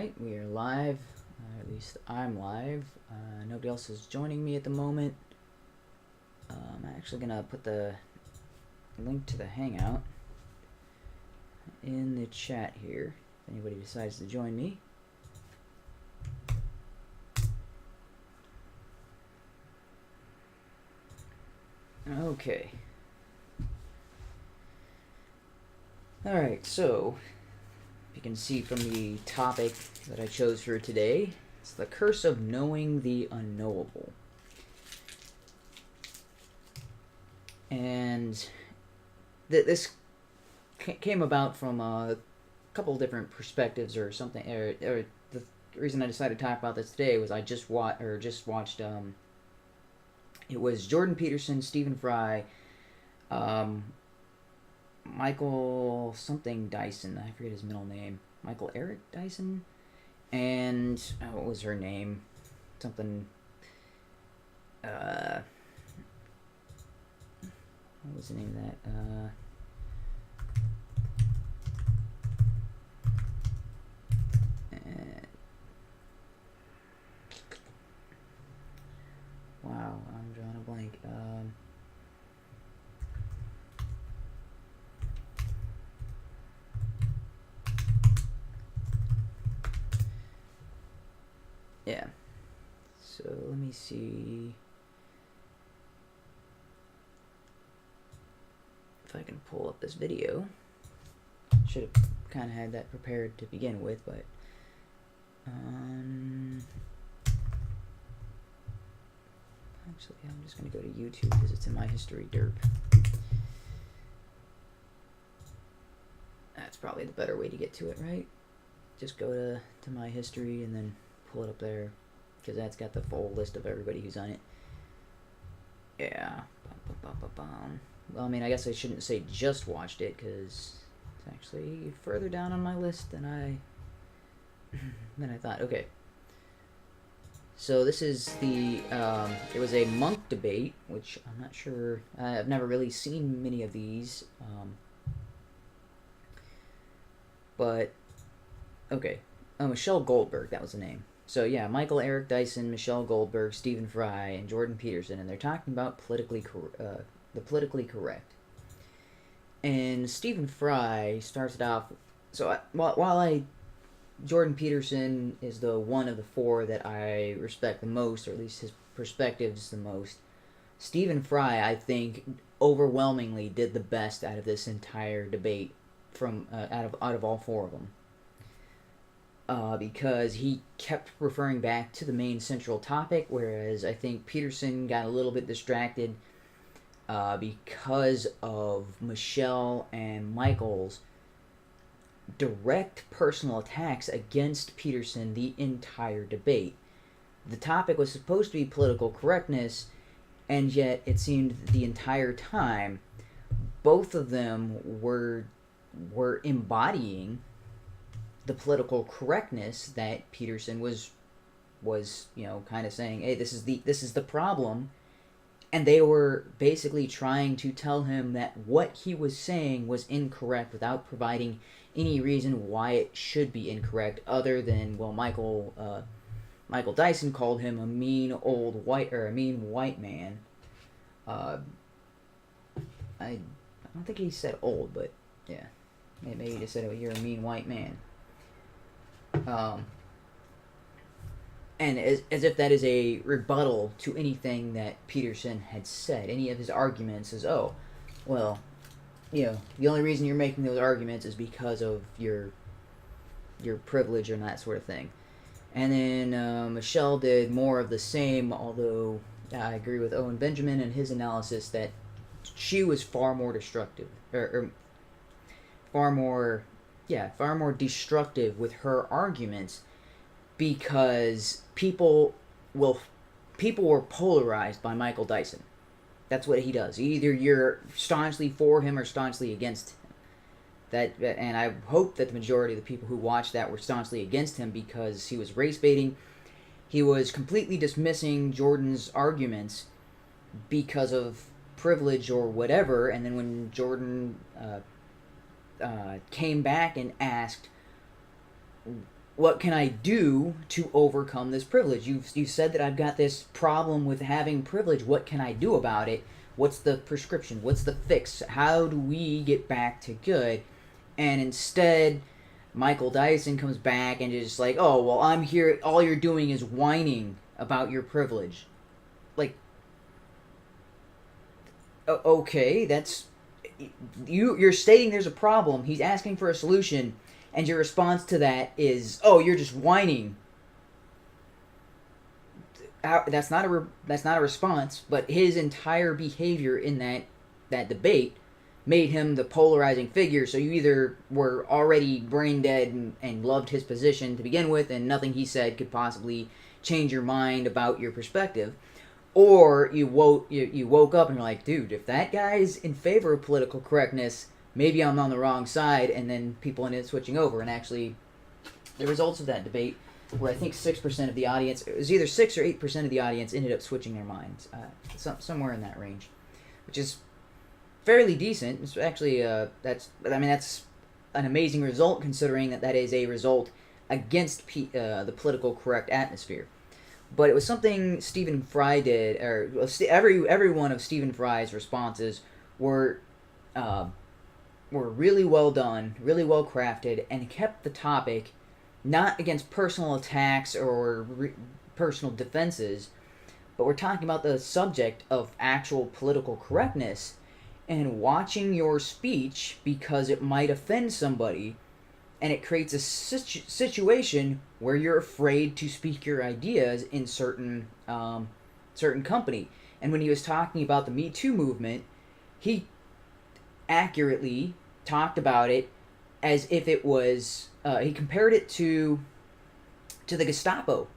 Alright, we are live. At least I'm live. Nobody else is joining me at the moment. I'm actually going to put the link to the Hangout in the chat here if anybody decides to join me. Okay. Alright, so you can see from the topic that I chose for today, it's the curse of knowing the unknowable. And this came about from a couple different perspectives or something. Or the reason I decided to talk about this today was I just watched. It was Jordan Peterson, Stephen Fry, Michael something Dyson. I forget his middle name. Michael Eric Dyson, and what was her name? Something. What was the name of that? Wow, I'm drawing a blank. Yeah. So let me see if I can pull up this video. Should have kind of had that prepared to begin with, but actually, I'm just going to go to YouTube because it's in my history derp. That's probably the better way to get to it, right? Just go to my history and then pull it up there, because that's got the full list of everybody who's on it. Yeah. Well, I mean, I guess I shouldn't say just watched it, because it's actually further down on my list than I thought. Okay. So this is the, it was a monk debate, which I'm not sure, I've never really seen many of these, but, okay, Michelle Goldberg, that was the name. So yeah, Michael Eric Dyson, Michelle Goldberg, Stephen Fry, and Jordan Peterson, and they're talking about the politically correct. And Stephen Fry starts it off, so while Jordan Peterson is the one of the four that I respect the most, or at least his perspectives the most. Stephen Fry, I think, overwhelmingly did the best out of this entire debate from out of all four of them. Because he kept referring back to the main central topic, whereas I think Peterson got a little bit distracted because of Michelle and Michael's direct personal attacks against Peterson the entire debate. The topic was supposed to be political correctness, and yet it seemed the entire time both of them were embodying the political correctness that Peterson was kind of saying, hey, this is the problem, and they were basically trying to tell him that what he was saying was incorrect without providing any reason why it should be incorrect, other than, well, Michael Dyson called him a mean white man. I don't think he said old, but yeah, maybe he just said, oh, you're a mean white man. And as if that is a rebuttal to anything that Peterson had said. Any of his arguments is, oh, well, the only reason you're making those arguments is because of your privilege and that sort of thing. And then Michelle did more of the same, although I agree with Owen Benjamin and his analysis that she was far more destructive, or far more destructive with her arguments, because people were polarized by Michael Dyson. That's what he does. Either you're staunchly for him or staunchly against him. And I hope that the majority of the people who watched that were staunchly against him, because he was race baiting. He was completely dismissing Jordan's arguments because of privilege or whatever. And then when Jordan came back and asked what can I do to overcome this privilege? You've said that I've got this problem with having privilege. What can I do about it? What's the prescription? What's the fix? How do we get back to good? And instead, Michael Dyson comes back and is like, oh, well, I'm here. All you're doing is whining about your privilege. Like, okay, that's you're stating there's a problem. He's asking for a solution, and your response to that is, "Oh, you're just whining." That's not a response, but his entire behavior in that debate made him the polarizing figure. So you either were already brain dead and loved his position to begin with, and nothing he said could possibly change your mind about your perspective, or you woke up and you're like, dude, if that guy's in favor of political correctness, maybe I'm on the wrong side, and then people ended up switching over. And actually, the results of that debate where I think 6% of the audience, it was either 6 or 8% of the audience ended up switching their minds, somewhere in that range, which is fairly decent. It's actually that's an amazing result considering that is a result against the political correct atmosphere. But it was something Stephen Fry did, or every one of Stephen Fry's responses were really well done, really well crafted, and kept the topic not against personal attacks or personal defenses, but we're talking about the subject of actual political correctness and watching your speech because it might offend somebody, and it creates a situation where you're afraid to speak your ideas in certain company. And when he was talking about the Me Too movement, he accurately talked about it as if it was he compared it to the Gestapo,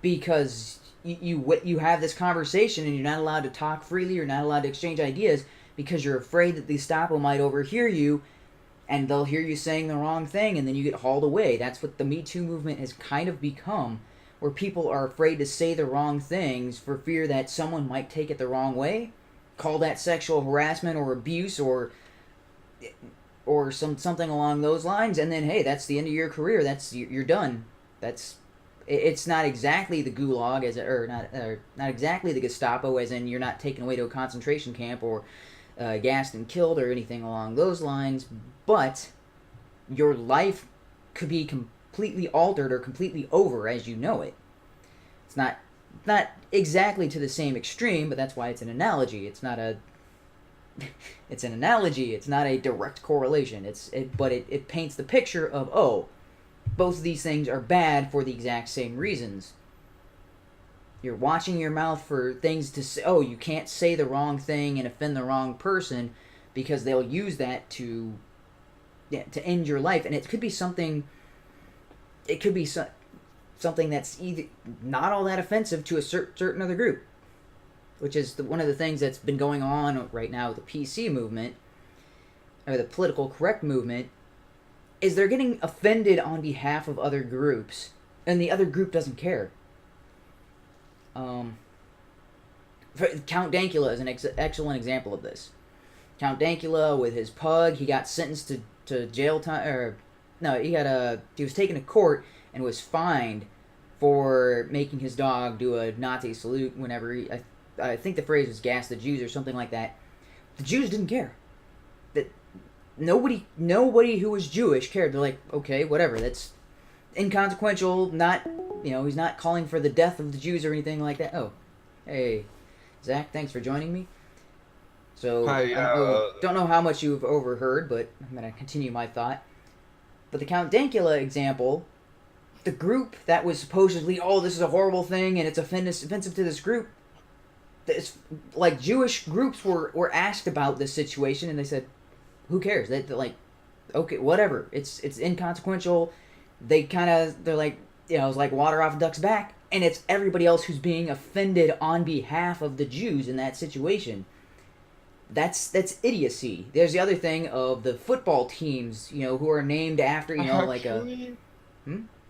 because you have this conversation and you're not allowed to talk freely, you're not allowed to exchange ideas because you're afraid that the Gestapo might overhear you and they'll hear you saying the wrong thing and then you get hauled away. That's what the Me Too movement has kind of become, where people are afraid to say the wrong things for fear that someone might take it the wrong way, call that sexual harassment or abuse or something along those lines, and then hey, that's the end of your career. You're done. It's not exactly the Gulag not exactly the Gestapo, as in you're not taken away to a concentration camp or gassed and killed or anything along those lines, but your life could be completely altered or completely over as you know it. It's not exactly to the same extreme, but that's why it's an analogy. It's an analogy. It's not a direct correlation. But it paints the picture of, oh, both of these things are bad for the exact same reasons. You're watching your mouth for things to say. Oh, you can't say the wrong thing and offend the wrong person because they'll use that to end your life. And it could be something. It could be something that's either not all that offensive to a certain other group, which is one of the things that's been going on right now with the PC movement, or the political correct movement, is they're getting offended on behalf of other groups, and the other group doesn't care. Count Dankula is an excellent example of this. Count Dankula, with his pug, he got sentenced to jail time, or no, he was taken to court and was fined for making his dog do a Nazi salute whenever I think the phrase was "gas the Jews" or something like that. The Jews didn't care. That nobody who was Jewish cared. They're like, okay, whatever. That's inconsequential. Not, he's not calling for the death of the Jews or anything like that. Oh, hey, Zach, thanks for joining me. So Hi, don't know how much you've overheard, but I'm gonna continue my thought. But the Count Dankula example, the group that was supposedly, oh, this is a horrible thing and it's offensive to this group. It's like Jewish groups were asked about this situation and they said, who cares? They're like, okay, whatever. It's inconsequential. They're like, it's like water off a duck's back, and it's everybody else who's being offended on behalf of the Jews in that situation. That's idiocy. There's the other thing of the football teams, who are named after, like a.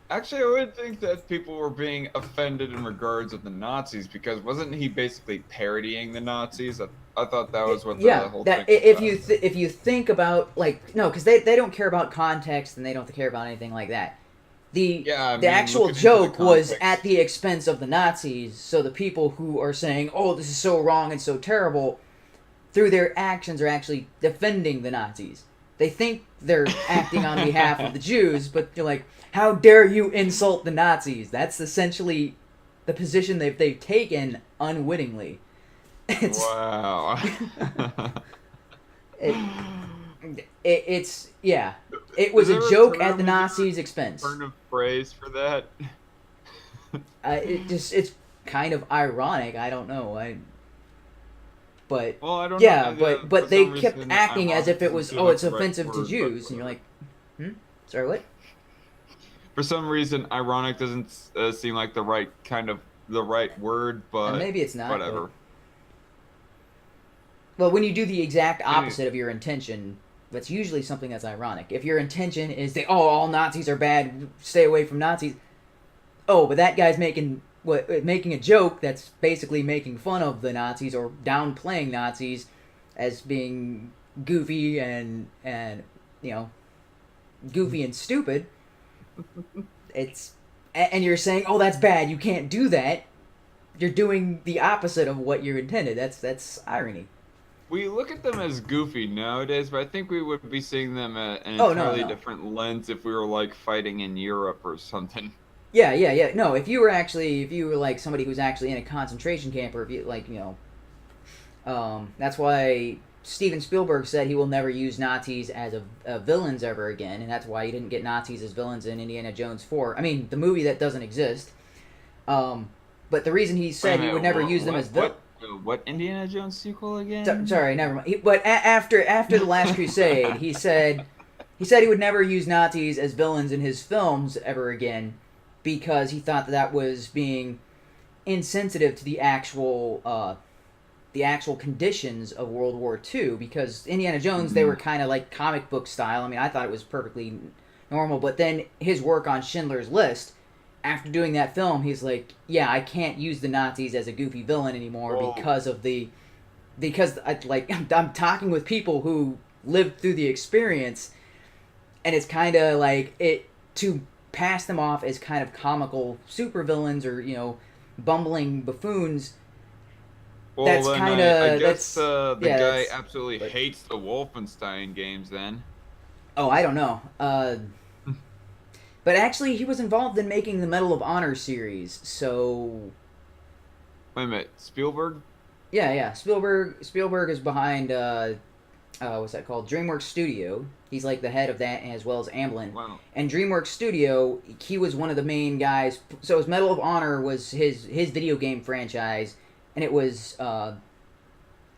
Actually, I would think that people were being offended in regards of the Nazis, because wasn't he basically parodying the Nazis? I thought that was what the whole thing was if you think about, like, no, because they don't care about context and they don't care about anything like that. The I the mean, actual looking into the joke was context. at the expense of the Nazis. So the people who are saying, "Oh, this is so wrong and so terrible," through their actions are actually defending the Nazis. They think they're acting on behalf of the Jews, but you're like, how dare you insult the Nazis? That's essentially the position they've taken unwittingly. Wow. it, it's yeah. It Is was a there joke at the Nazis' a expense. turn of phrase for that? It's kind of ironic. I don't know. But Well, I don't know. yeah, For but they some kept reason, acting as ironic if it doesn't was, seem oh, like it's the right offensive to word, but Jews, and you're whatever. like, sorry, what? For some reason, ironic doesn't seem like the right word, And but maybe it's not, but whatever. well, when you do the exact Any- opposite of your intention, that's usually something that's ironic. If your intention is that, oh, all Nazis are bad, stay away from Nazis. Oh, but that guy's making a joke that's basically making fun of the Nazis or downplaying Nazis as being goofy and you know goofy and stupid. It's and you're saying, oh, that's bad. You can't do that. You're doing the opposite of what you intended. That's irony. We look at them as goofy nowadays, but I think we would be seeing them at an Oh no entirely no. different lens if we were like fighting in Europe or something. Yeah. No, if you were like somebody who's actually in a concentration camp, or if you like, that's why Steven Spielberg said he will never use Nazis as villains ever again, and that's why you didn't get Nazis as villains in Indiana Jones 4. I mean, the movie that doesn't exist. But the reason he Wait a said he minute, would never use them as villains. what Indiana Jones sequel again? Sorry, never mind. But after the Last Crusade, he would never use Nazis as villains in his films ever again, because he thought that was being insensitive to the actual conditions of World War II. Because Indiana Jones, they were kind of like comic book style. I mean, I thought it was perfectly normal. But then his work on Schindler's List, after doing that film, he's like, yeah, I can't use the Nazis as a goofy villain anymore. Whoa. Because I'm talking with people who lived through the experience, and it's kind of like it to pass them off as kind of comical supervillains or bumbling buffoons. Well, That's then kind I of guess the guy that's absolutely hates the Wolfenstein games then. oh, I don't know. But actually, he was involved in making the Medal of Honor series. So Wait a minute, Spielberg? yeah. Spielberg is behind what's that called? DreamWorks Studio. He's like the head of that, as well as Amblin. Wow. And DreamWorks Studio, he was one of the main guys. So his Medal of Honor was his video game franchise, and it was that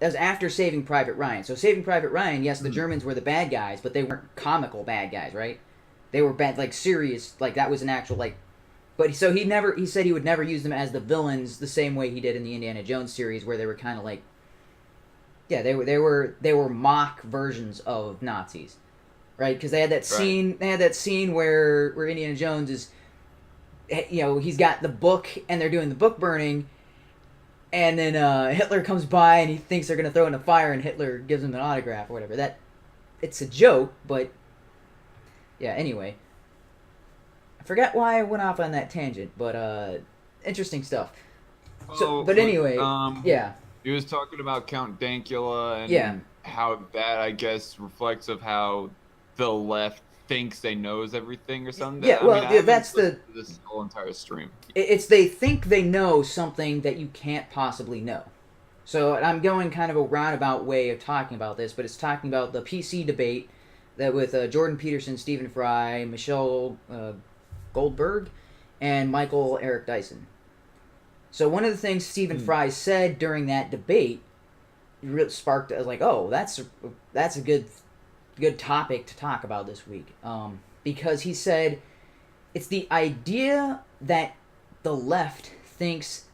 was after Saving Private Ryan. So Saving Private Ryan, yes, the Germans were the bad guys, but they weren't comical bad guys, right? They were bad, like serious, like that was an actual like. But so he said he would never use them as the villains the same way he did in the Indiana Jones series, where they were kind of like, yeah, they were mock versions of Nazis, right? Because they had that scene. Right. They had that scene where Indiana Jones is, he's got the book and they're doing the book burning, and then Hitler comes by and he thinks they're gonna throw it in a fire, and Hitler gives him an autograph or whatever. That it's a joke, but yeah. Anyway, I forgot why I went off on that tangent, but interesting stuff. So, but anyway, yeah. He was talking about Count Dankula and how that, I guess, reflects of how the left thinks they knows everything or something. Yeah, well, that's this whole entire stream. It's they think they know something that you can't possibly know. So I'm going kind of a roundabout way of talking about this, but it's talking about the PC debate that with Jordan Peterson, Stephen Fry, Michelle Goldberg, and Michael Eric Dyson. So one of the things Stephen Fry said during that debate really sparked. I was like, oh, that's a good topic to talk about this week, because he said it's the idea that the left thinks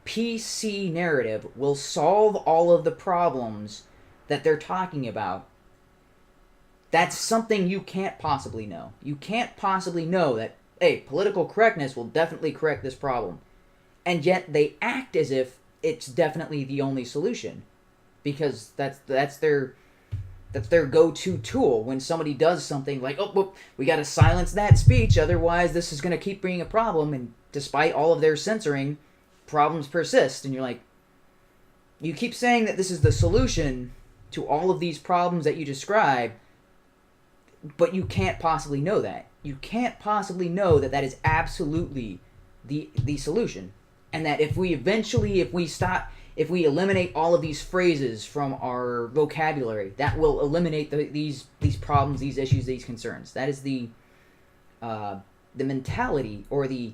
PC narrative will solve all of the problems that they're talking about. That's something you can't possibly know. You can't possibly know that, hey, political correctness will definitely correct this problem. And yet they act as if it's definitely the only solution. Because that's their That's their go-to tool when somebody does something like, oh, well, we got to silence that speech, otherwise this is going to keep being a problem. And despite all of their censoring, problems persist. And you're like, you keep saying that this is the solution to all of these problems that you describe, but you can't possibly know that. You can't possibly know that that is absolutely the solution. And that if we eliminate all of these phrases from our vocabulary, that will eliminate these problems, these issues, these concerns. That is the mentality, or the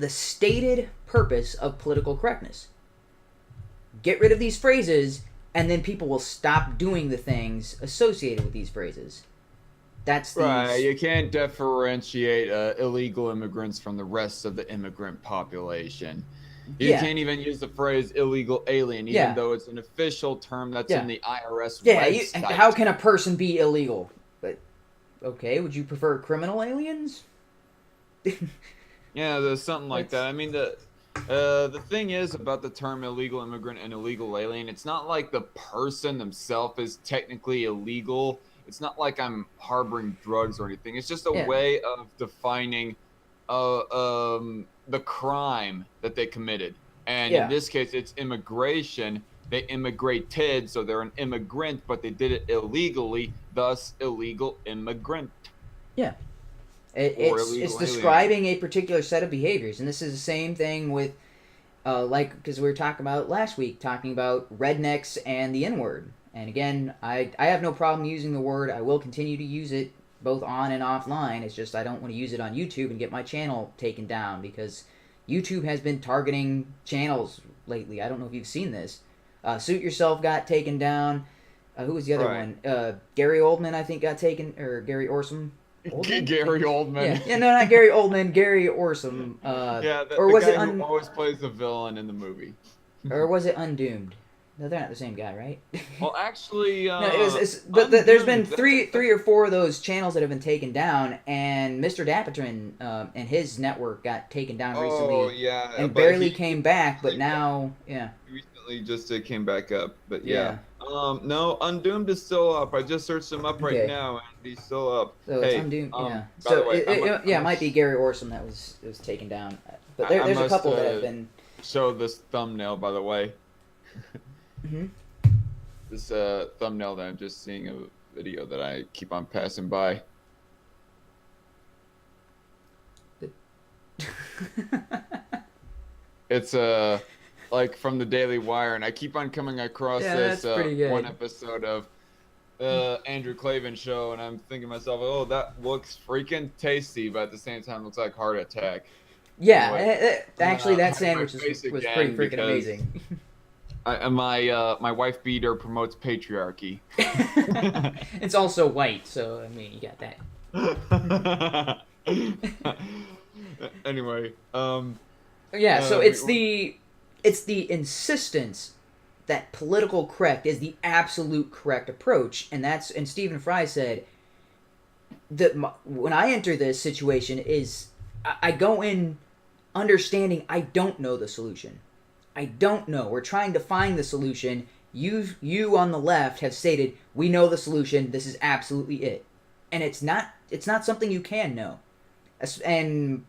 stated purpose of political correctness. Get rid of these phrases, and then people will stop doing the things associated with these phrases. That's right. You can't differentiate illegal immigrants from the rest of the immigrant population. You can't even use the phrase illegal alien, even though it's an official term that's in the IRS website. How can a person be illegal? But okay, would you prefer criminal aliens? Yeah, there's something like that. I mean, the thing is about the term illegal immigrant and illegal alien, it's not like the person themselves is technically illegal. It's not like I'm harboring drugs or anything. It's just a way of defining the crime that they committed. And in this case, it's immigration. They immigrated, so they're an immigrant, but they did it illegally, thus illegal immigrant. Yeah. It's describing a particular set of behaviors. And this is the same thing with, because we were talking about last week, talking about rednecks and the N-word. And again, I have no problem using the word. I will continue to use it both on and offline. It's just I don't want to use it on YouTube and get my channel taken down, because YouTube has been targeting channels lately. I don't know if you've seen this. Suit Yourself got taken down. Who was the other one? Gary Oldman, I think, got taken, or Gary Orsom. Gary Oldman. Yeah, no, not Gary Oldman. Gary Orsom. Or was it who always plays the villain in the movie? Or was it Undoomed? No, they're not the same guy, right? Well, actually, there's been three or four of those channels that have been taken down, and Mr. Dapatron and his network got taken down recently. Oh, yeah. And barely came back, but now, recently just came back up, but yeah. No, Undoomed is still up. I just searched him up right now, and he's still up. So it's Undoomed, So it might be Gary Orsom that was taken down, but there's a couple that have been. Show this thumbnail, by the way. Mm-hmm. This thumbnail that I'm just seeing a video that I keep on passing by. It's like from the Daily Wire, and I keep on coming across this one episode of Andrew Klavan show, and I'm thinking to myself, oh, that looks freaking tasty, but at the same time looks like heart attack. Yeah, anyway, actually that sandwich was pretty freaking amazing. My wife beater promotes patriarchy. It's also white, so I mean, you got that. Anyway, so it's the insistence that political correct is the absolute correct approach, and Stephen Fry said that when I enter this situation is I go in understanding I don't know the solution. I don't know. We're trying to find the solution. You on the left have stated we know the solution. This is absolutely it, and it's not something you can know. And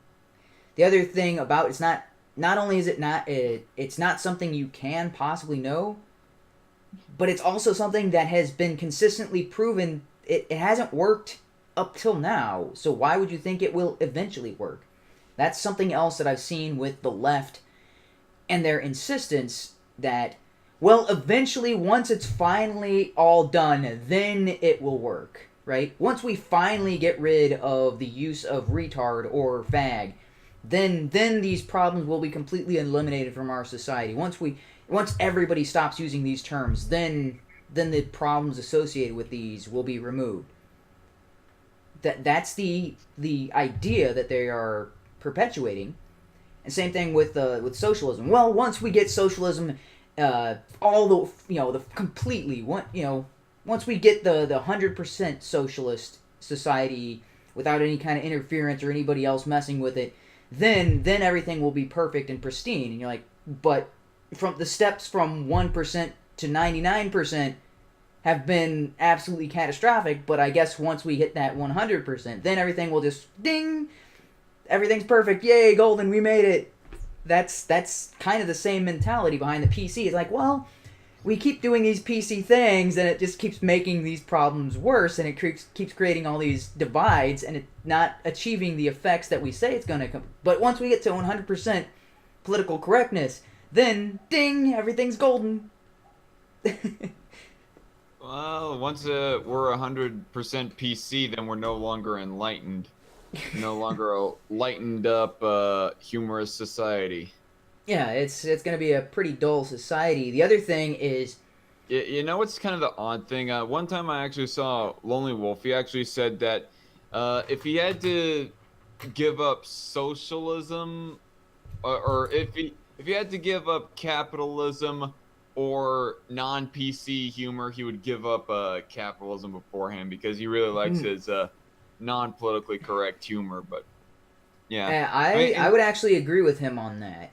the other thing about it's not only is it's not something you can possibly know, but it's also something that has been consistently proven it hasn't worked up till now. So why would you think it will eventually work? That's something else that I've seen with the left and their insistence that, well, eventually, once it's finally all done, then it will work, right? Once we finally get rid of the use of retard or fag, then these problems will be completely eliminated from our society. Once everybody stops using these terms, then the problems associated with these will be removed. That's the idea that they are perpetuating. And same thing with socialism. Well, once we get socialism, once we get the 100% socialist society without any kind of interference or anybody else messing with it, then everything will be perfect and pristine. And you're like, but from the steps from 1% to 99% have been absolutely catastrophic, but I guess once we hit that 100%, then everything will just ding, everything's perfect, yay, golden, we made it. That's kind of the same mentality behind the PC. It's like, well, we keep doing these PC things, and it just keeps making these problems worse, and it keeps creating all these divides, and it's not achieving the effects that we say it's going to come. But once we get to 100% political correctness, then, ding, everything's golden. Well, once we're 100% PC, then we're no longer enlightened. No longer a lightened up, humorous society. Yeah, it's going to be a pretty dull society. The other thing is, You know what's kind of the odd thing? One time I actually saw Lonely Wolf. He actually said that if he had to give up socialism, or if he had to give up capitalism or non-PC humor, he would give up capitalism beforehand because he really likes his non-politically correct humor. But yeah, I would actually agree with him on that,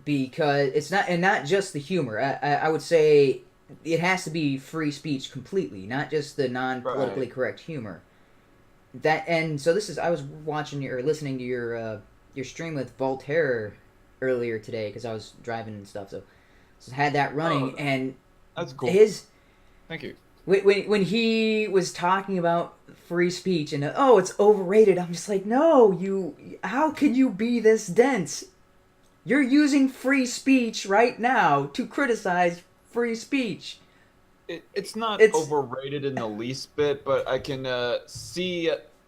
because it's not just the humor. I would say it has to be free speech completely, not just the non-politically correct humor. I was watching or listening to your stream with Voltaire earlier today because I was driving and stuff, so had that running. And that's cool. Thank you. When he was talking about free speech and it's overrated, I'm just like, no, how could you be this dense? You're using free speech right now to criticize free speech. It's not overrated in the least bit, but I can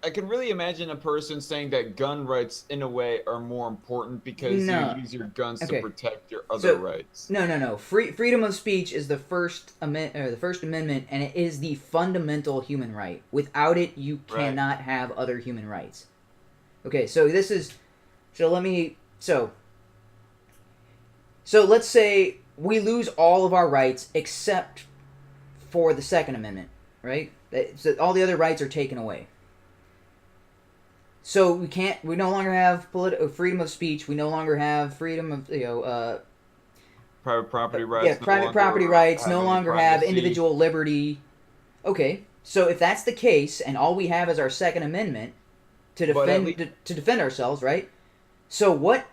I can really imagine a person saying that gun rights, in a way, are more important because you use your guns to protect your other rights. No. Freedom of speech is the First Amendment, and it is the fundamental human right. Without it, you cannot have other human rights. Okay, so let's say we lose all of our rights except for the Second Amendment, right? So all the other rights are taken away. So we no longer have freedom of speech. We no longer have freedom of, private property rights. Yeah, private property rights. No longer have individual liberty. Okay, so if that's the case, and all we have is our Second Amendment to defend ourselves, right? So what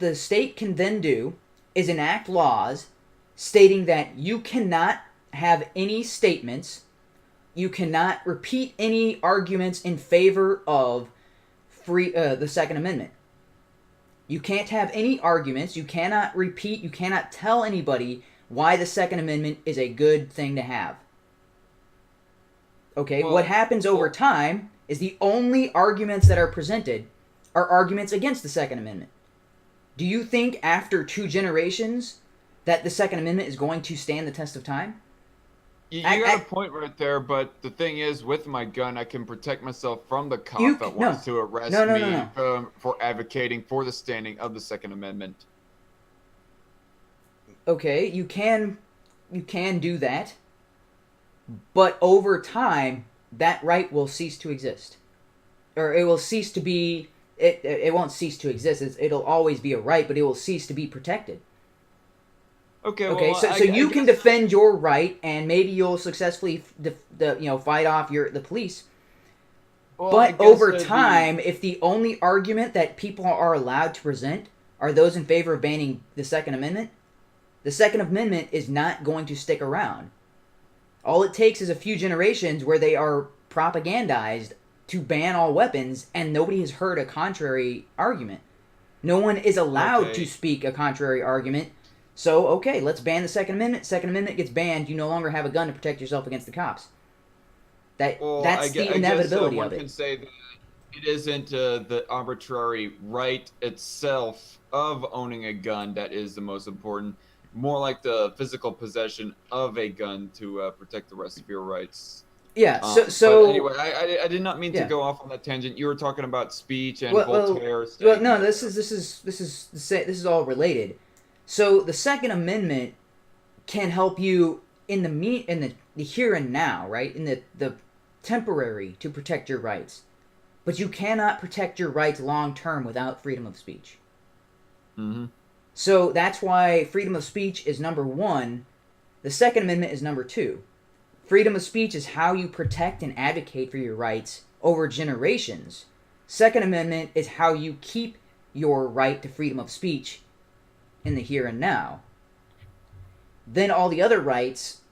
the state can then do is enact laws stating that you cannot have any statements, you cannot repeat any arguments in favor of the Second Amendment. You can't have any arguments. You cannot repeat. You cannot tell anybody why the Second Amendment is a good thing to have. Okay, what happens over time is the only arguments that are presented are arguments against the Second Amendment. Do you think after 2 generations that the Second Amendment is going to stand the test of time? You got a point right there, but the thing is, with my gun, I can protect myself from the cop that wants to arrest me for advocating for the standing of the Second Amendment. Okay, you can do that, but over time, that right will cease to exist, or it will cease to be. It won't cease to exist. It'll always be a right, but it will cease to be protected. Okay. So you can defend your right, and maybe you'll successfully, fight off the police. Well, but over time, if the only argument that people are allowed to present are those in favor of banning the Second Amendment, the Second Amendment is not going to stick around. All it takes is a few generations where they are propagandized to ban all weapons, and nobody has heard a contrary argument. No one is allowed to speak a contrary argument. So, okay, let's ban the Second Amendment. Second Amendment gets banned. You no longer have a gun to protect yourself against the cops. That's the inevitability of it. One can say that it isn't the arbitrary right itself of owning a gun that is the most important. More like the physical possession of a gun to protect the rest of your rights. Yeah. So but anyway, I did not mean to go off on that tangent. You were talking about speech and Voltaire. Well, no, this is all related. So the Second Amendment can help you in the here and now, right? In the temporary, to protect your rights. But you cannot protect your rights long term without freedom of speech. Mm-hmm. So that's why freedom of speech is number one, The Second Amendment is number 2. Freedom of speech is how you protect and advocate for your rights over generations. Second Amendment is how you keep your right to freedom of speech in the here and now. Then all the other rights,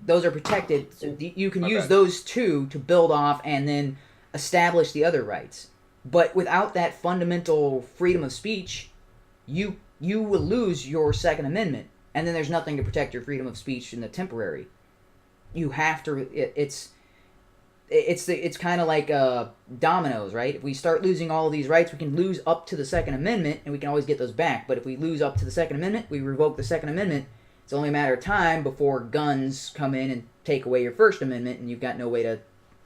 those are protected. So you can use those two to build off and then establish the other rights. But without that fundamental freedom of speech, you will lose your Second Amendment, and then there's nothing to protect your freedom of speech in the temporary. You have to. It's kind of like dominoes, right? If we start losing all of these rights, we can lose up to the Second Amendment, and we can always get those back. But if we lose up to the Second Amendment, we revoke the Second Amendment. It's only a matter of time before guns come in and take away your First Amendment, and you've got no way to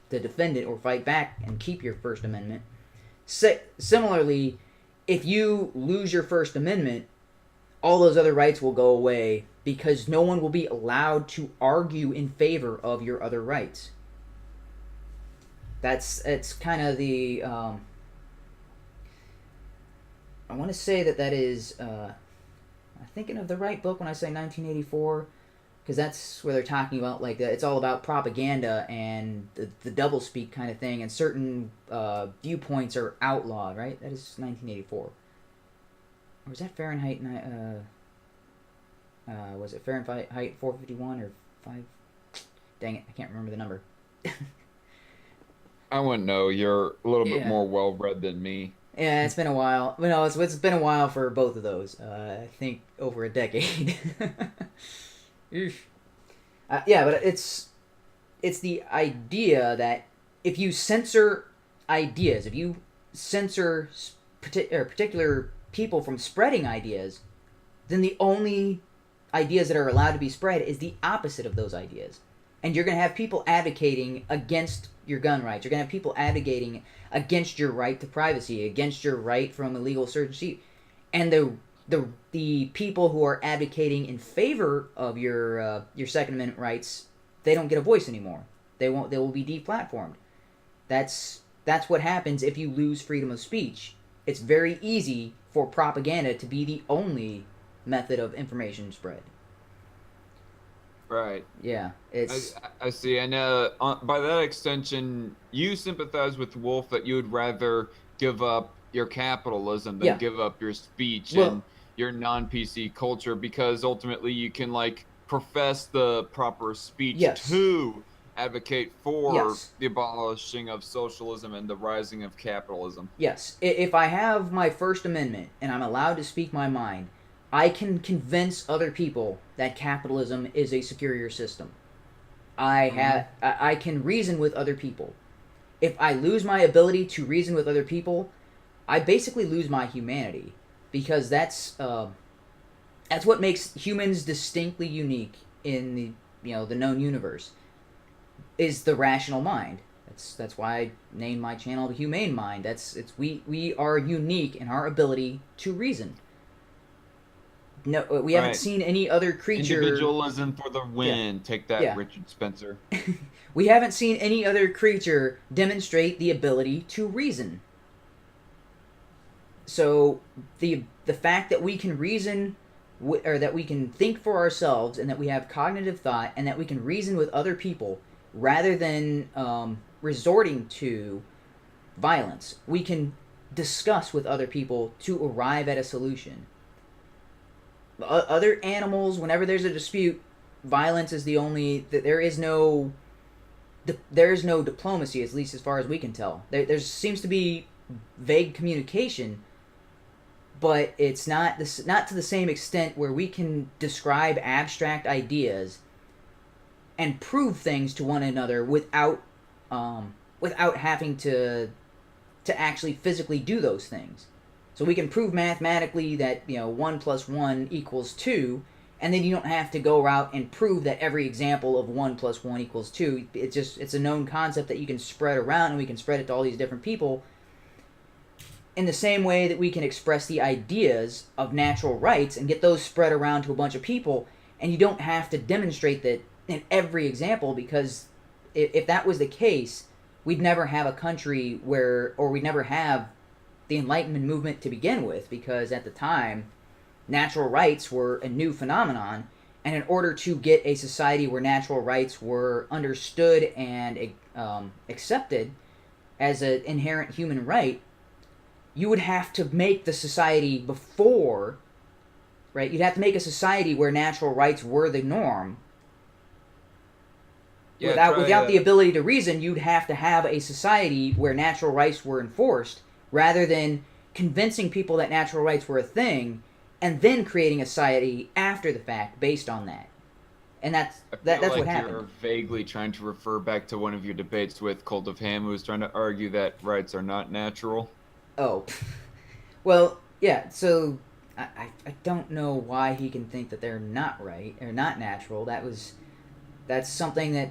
defend it or fight back and keep your First Amendment. Similarly, if you lose your First Amendment, all those other rights will go away because no one will be allowed to argue in favor of your other rights. It's kind of the I want to say that is I'm thinking of the right book when I say 1984, because that's where they're talking about like it's all about propaganda and the doublespeak kind of thing, and certain viewpoints are outlawed, right? That is 1984. Or was that Fahrenheit? Was it Fahrenheit 451 or 5? Dang it, I can't remember the number. I wouldn't know. You're a little bit more well-read than me. Yeah, it's been a while. But no, it's been a while for both of those. I think over a decade. Yeah, but it's the idea that if you censor ideas, if you censor particular people from spreading ideas, then the only ideas that are allowed to be spread is the opposite of those ideas. And you're going to have people advocating against your gun rights. You're going to have people advocating against your right to privacy, against your right from illegal search and seizure. And the people who are advocating in favor of your Second Amendment rights, they don't get a voice anymore. They will be deplatformed. That's what happens if you lose freedom of speech. It's very easy for propaganda to be the only method of information spread. Right. Yeah, I see. And by that extension, you sympathize with Wolf that you would rather give up your capitalism than give up your speech and your non-PC culture, because ultimately you can profess the proper speech to advocate for the abolishing of socialism and the rising of capitalism. Yes. If I have my First Amendment and I'm allowed to speak my mind, I can convince other people that capitalism is a superior system. I can reason with other people. If I lose my ability to reason with other people, I basically lose my humanity, because that's what makes humans distinctly unique in the known universe, is the rational mind. That's why I named my channel the HUMANE Mind. We are unique in our ability to reason. No, we haven't seen any other creature. Individualism for the win. Yeah. Take that, Richard Spencer. We haven't seen any other creature demonstrate the ability to reason. So the fact that we can reason, or that we can think for ourselves, and that we have cognitive thought, and that we can reason with other people, rather than resorting to violence, we can discuss with other people to arrive at a solution. Other animals, whenever there's a dispute, violence is the only. There is no diplomacy, at least as far as we can tell. There seems to be vague communication, but it's not to the same extent where we can describe abstract ideas and prove things to one another without having to actually physically do those things. So we can prove mathematically that 1 + 1 = 2, and then you don't have to go out and prove that every example of 1 + 1 = 2. It's a known concept that you can spread around, and we can spread it to all these different people. In the same way that we can express the ideas of natural rights and get those spread around to a bunch of people, and you don't have to demonstrate that in every example, because if that was the case, we'd never have a country we'd never have the Enlightenment movement to begin with, because at the time, natural rights were a new phenomenon, And in order to get a society where natural rights were understood and accepted as an inherent human right, you would have to make the society before, right? You'd have to make a society where natural rights were the norm. Yeah, Without the ability to reason, you'd have to have a society where natural rights were enforced, rather than convincing people that natural rights were a thing and then creating a society after the fact based on that. And that's like what happened. You're vaguely trying to refer back to one of your debates with Cult of Ham, who was trying to argue that rights are not natural. Oh, well, yeah. So I don't know why he can think that they're not right or not natural. That's something that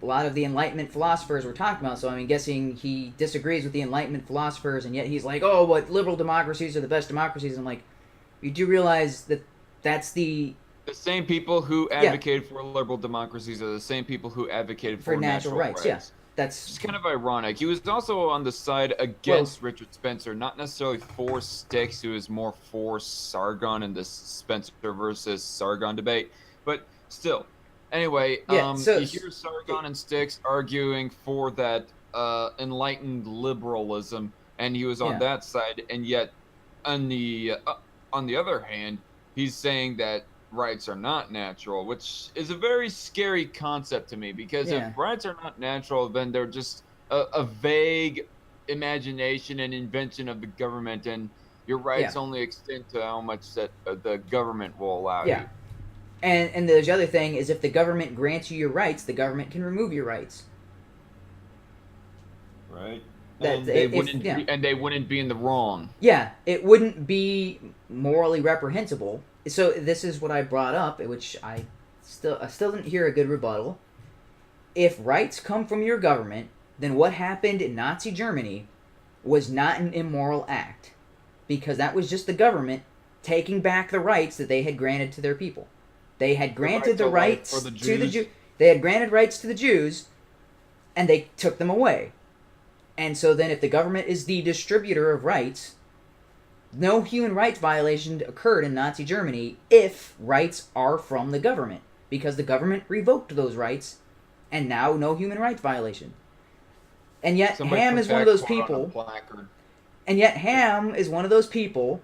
a lot of the Enlightenment philosophers were talking about. So I'm guessing he disagrees with the Enlightenment philosophers, and yet he's like, oh, what liberal democracies are the best democracies. I'm like, you do realize that that's the same people who advocated for liberal democracies are the same people who advocated for natural rights. Yeah, that's it's kind of ironic. He was also on the side against Richard Spencer, not necessarily for Styx, who was more for Sargon in the Spencer versus Sargon debate, but still. Anyway, you hear Sargon and Styx arguing for that enlightened liberalism, and he was on that side, and yet on the other hand, he's saying that rights are not natural, which is a very scary concept to me, because if rights are not natural, then they're just a vague imagination and invention of the government, and your rights only extend to how much that the government will allow you. And the other thing is, if the government grants you your rights, the government can remove your rights. Right. And they wouldn't be in the wrong. Yeah, it wouldn't be morally reprehensible. So this is what I brought up, which I still didn't hear a good rebuttal. If rights come from your government, then what happened in Nazi Germany was not an immoral act, because that was just the government taking back the rights that they had granted to their people. They had granted the rights to the Jews. They had granted rights to the Jews, and they took them away. And so then, if the government is the distributor of rights, no human rights violation occurred in Nazi Germany if rights are from the government, because the government revoked those rights, and now no human rights violation. And yet Ham is one of those people. And yet Ham is one of those people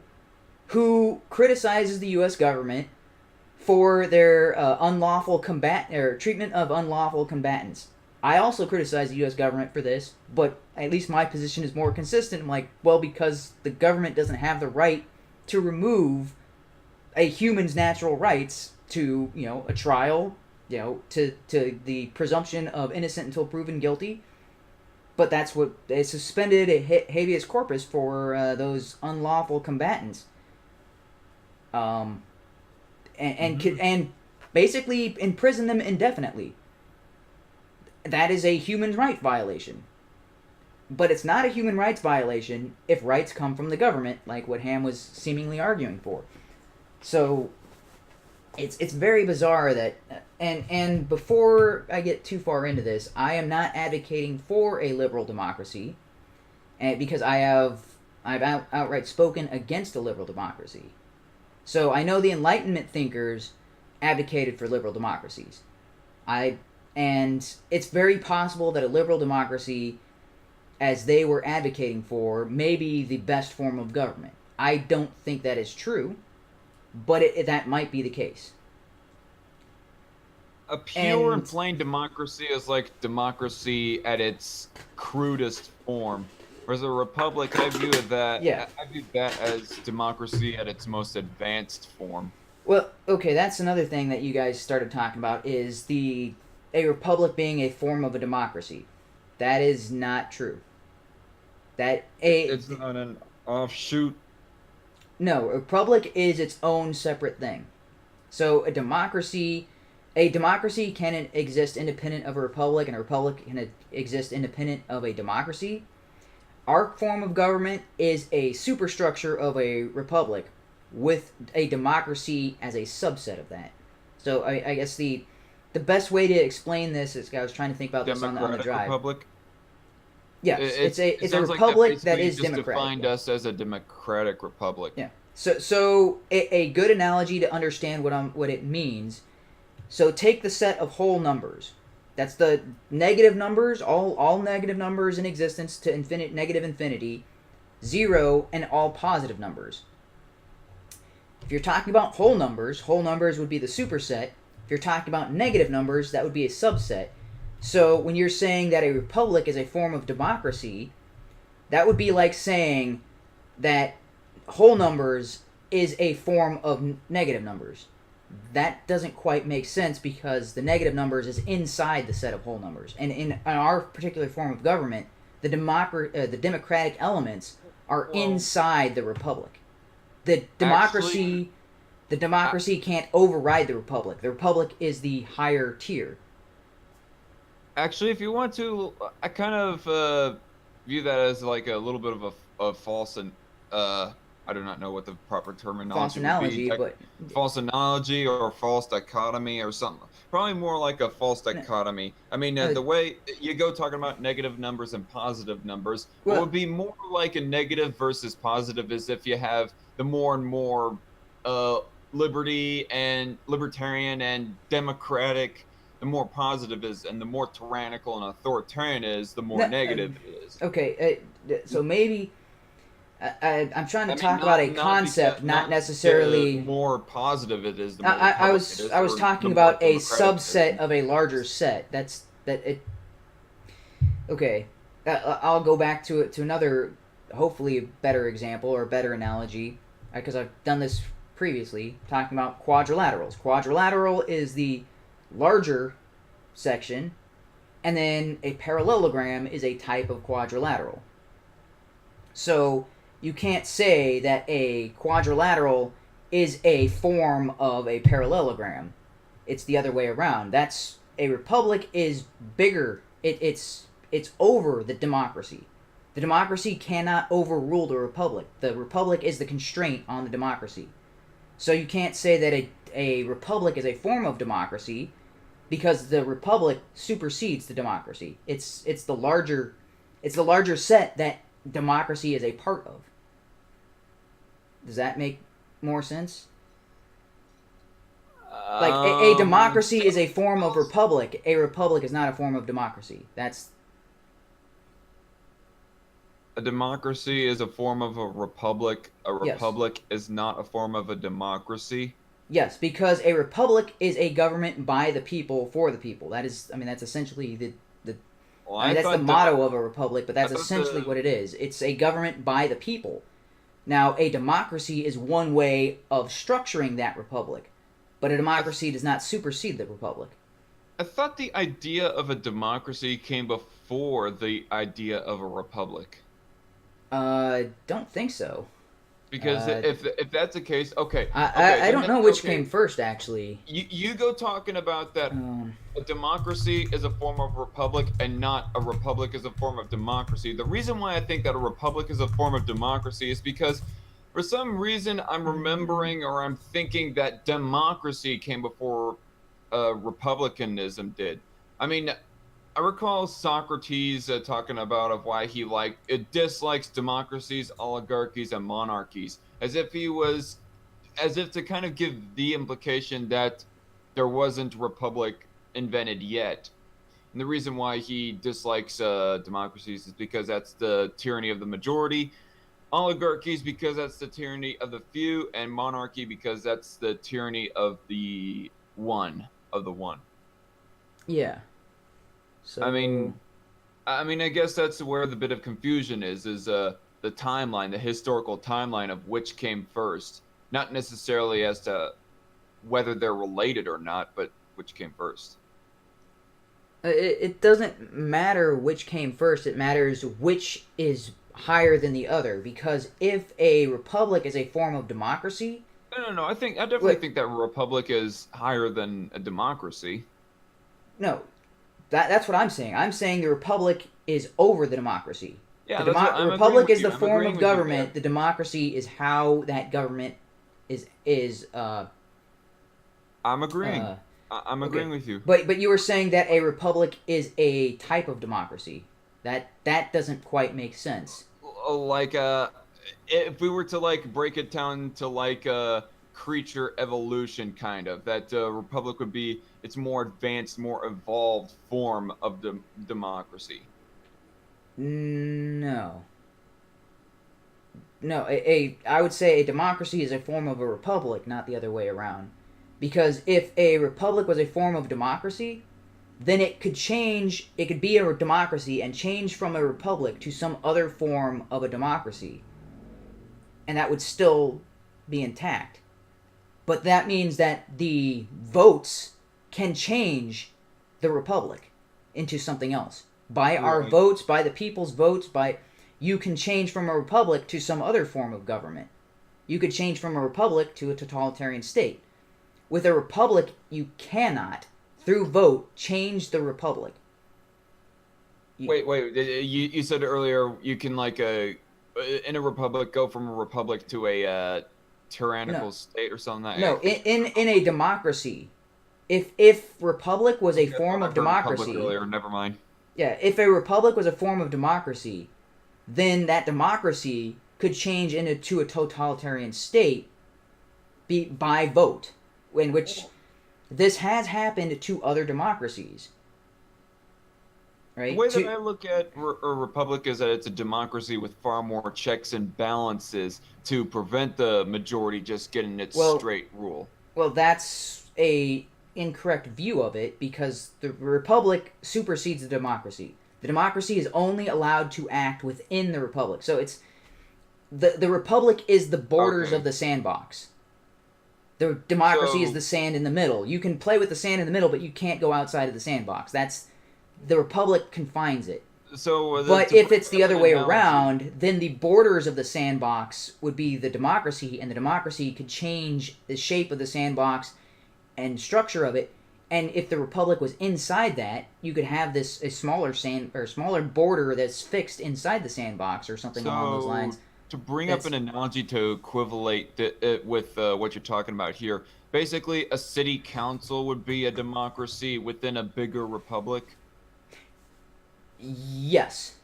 who criticizes the U.S. government for their treatment of unlawful combatants. I also criticize the U.S. government for this, but at least my position is more consistent. I'm like, well, because the government doesn't have the right to remove a human's natural rights to, a trial, to the presumption of innocent until proven guilty. But that's what they suspended a habeas corpus for those unlawful combatants. And basically imprison them indefinitely. That is a human rights violation. But it's not a human rights violation if rights come from the government, like what Ham was seemingly arguing for. So it's very bizarre that, and before I get too far into this, I am not advocating for a liberal democracy, because I've outright spoken against a liberal democracy. So I know the Enlightenment thinkers advocated for liberal democracies. And it's very possible that a liberal democracy, as they were advocating for, may be the best form of government. I don't think that is true, but that might be the case. A pure and plain democracy is like democracy at its crudest form. Whereas a republic, I view that as democracy at its most advanced form. Well, okay, that's another thing that you guys started talking about, is a republic being a form of a democracy. That is not true. It's not an offshoot. No, a republic is its own separate thing. So a democracy can exist independent of a republic, and a republic can exist independent of a democracy. Our form of government is a superstructure of a republic with a democracy as a subset of that. So I guess the best way to explain this is, I was trying to think about this on the drive. Republic? Yeah, it's a republic that is just democratic. Defined us as a democratic republic. Yeah. So a good analogy to understand what it means So take the set of whole numbers. That's the negative numbers, all negative numbers in existence to infinite negative infinity, 0, and all positive numbers. If you're talking about whole numbers would be the superset. If you're talking about negative numbers, that would be a subset. So when you're saying that a republic is a form of democracy, that would be like saying that whole numbers is a form of negative numbers. That doesn't quite make sense because the negative numbers is inside the set of whole numbers. And in our particular form of government, the democratic elements are inside the republic. The democracy can't override the republic. The republic is the higher tier. Actually, if you want to, I kind of view that as like a little bit of a false and I do not know what the proper False terminology analogy, would be. but False analogy or false dichotomy or something. Probably more like a false dichotomy. I mean, the way you go talking about negative numbers and positive numbers, what would be more like a negative versus positive is if you have the more and more liberty and libertarian and democratic, the more positive is, and the more tyrannical and authoritarian is, the more negative it is. Okay, so maybe I'm trying to talk about a concept, not necessarily. The more positive it is, the more I was talking about a subset of a larger set. That's that it. Okay, I'll go back to another, hopefully a better example or a better analogy, because I've done this previously, talking about quadrilaterals. Quadrilateral is the larger section, and then a parallelogram is a type of quadrilateral. So you can't say that a quadrilateral is a form of a parallelogram. It's the other way around. That's a republic is bigger. It's over the democracy. The democracy cannot overrule the republic. The republic is the constraint on the democracy. So you can't say that a republic is a form of democracy because the republic supersedes the democracy. It's the larger set that democracy is a part of. Does that make more sense? Like a democracy is a form of republic. A republic is not a form of democracy. That's a democracy is a form of a republic. A republic is not a form of a democracy. Yes, because a republic is a government by the people for the people. That is, I mean, that's essentially the. Well, I mean, that's the motto of a republic, but that's essentially what it is. It's a government by the people. Now, a democracy is one way of structuring that republic, but a democracy does not supersede the republic. I thought the idea of a democracy came before the idea of a republic. Don't think so. Because if that's the case, okay. I don't know which came first, actually. You go talking about that a democracy is a form of republic and not a republic is a form of democracy. The reason why I think that a republic is a form of democracy is because for some reason I'm remembering or I'm thinking that democracy came before republicanism did. I mean, I recall Socrates talking about of why he dislikes democracies, oligarchies, and monarchies, as if to kind of give the implication that there wasn't a republic invented yet. And the reason why he dislikes democracies is because that's the tyranny of the majority, oligarchies because that's the tyranny of the few, and monarchy because that's the tyranny of the one. Yeah. So I mean, I guess that's where the bit of confusion is the timeline, the historical timeline of which came first, not necessarily as to whether they're related or not, but which came first. It doesn't matter which came first. It matters which is higher than the other, because if a republic is a form of democracy. No. I definitely think that a republic is higher than a democracy. No. That's what I'm saying. I'm saying the republic is over the democracy. Yeah, the republic is the form of government. The democracy is how that government is. I'm agreeing. I'm agreeing with you. But you were saying that a republic is a type of democracy. That doesn't quite make sense. Like if we were to break it down to creature evolution, kind of. That republic would be its more advanced, more evolved form of democracy. No. No, I would say a democracy is a form of a republic, not the other way around. Because if a republic was a form of democracy, then it could change, it could be a democracy and change from a republic to some other form of a democracy. And that would still be intact. But that means that the votes can change the republic into something else. By our votes, by the people's votes, by you can change from a republic to some other form of government. You could change from a republic to a totalitarian state. With a republic, you cannot, through vote, change the republic. Wait. You said earlier you can in a republic go from a republic to a tyrannical state or something. No, in a democracy, if republic was a form of democracy. Earlier, never mind. Yeah, if a republic was a form of democracy, then that democracy could change into a totalitarian state by vote, in which this has happened to other democracies. Right? The way that I look at a republic is that it's a democracy with far more checks and balances to prevent the majority just getting its straight rule. Well, that's a incorrect view of it, because the republic supersedes the democracy. The democracy is only allowed to act within the republic. So it's the republic is the borders of the sandbox. The democracy is the sand in the middle. You can play with the sand in the middle, but you can't go outside of the sandbox. That's the republic confines it. But if it's the other way around, then the borders of the sandbox would be the democracy, and the democracy could change the shape of the sandbox and structure of it. And if the republic was inside that, you could have a smaller border that's fixed inside the sandbox or something along those lines. To bring up an analogy to equivalate it with what you're talking about here, basically a city council would be a democracy within a bigger republic. Yes.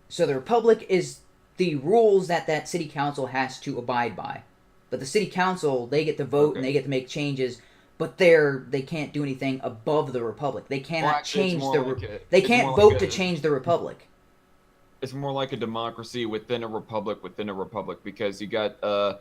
So the republic is the rules that city council has to abide by. But the city council, they get to vote and they get to make changes, but they can't do anything above the republic. They cannot change they can't vote to change the republic. It's more like a democracy within a republic because you got the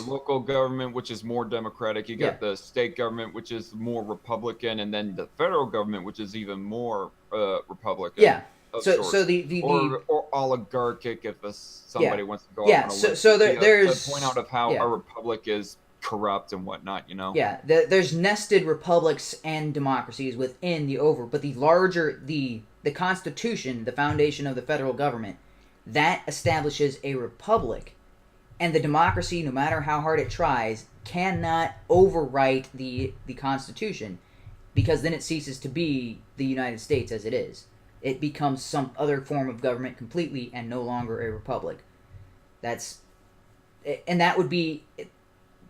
local government, which is more democratic. You got the state government, which is more Republican, and then the federal government, which is even more Republican. Yeah. So the or oligarchic, if somebody wants to go. Yeah. So there's the point out of how a republic is corrupt and whatnot. Yeah. There's nested republics and democracies within but the larger the Constitution, the foundation of the federal government, that establishes a republic, and the democracy, no matter how hard it tries, cannot overwrite the Constitution, because then it ceases to be the United States as it is. It becomes some other form of government completely and no longer a republic. That would be,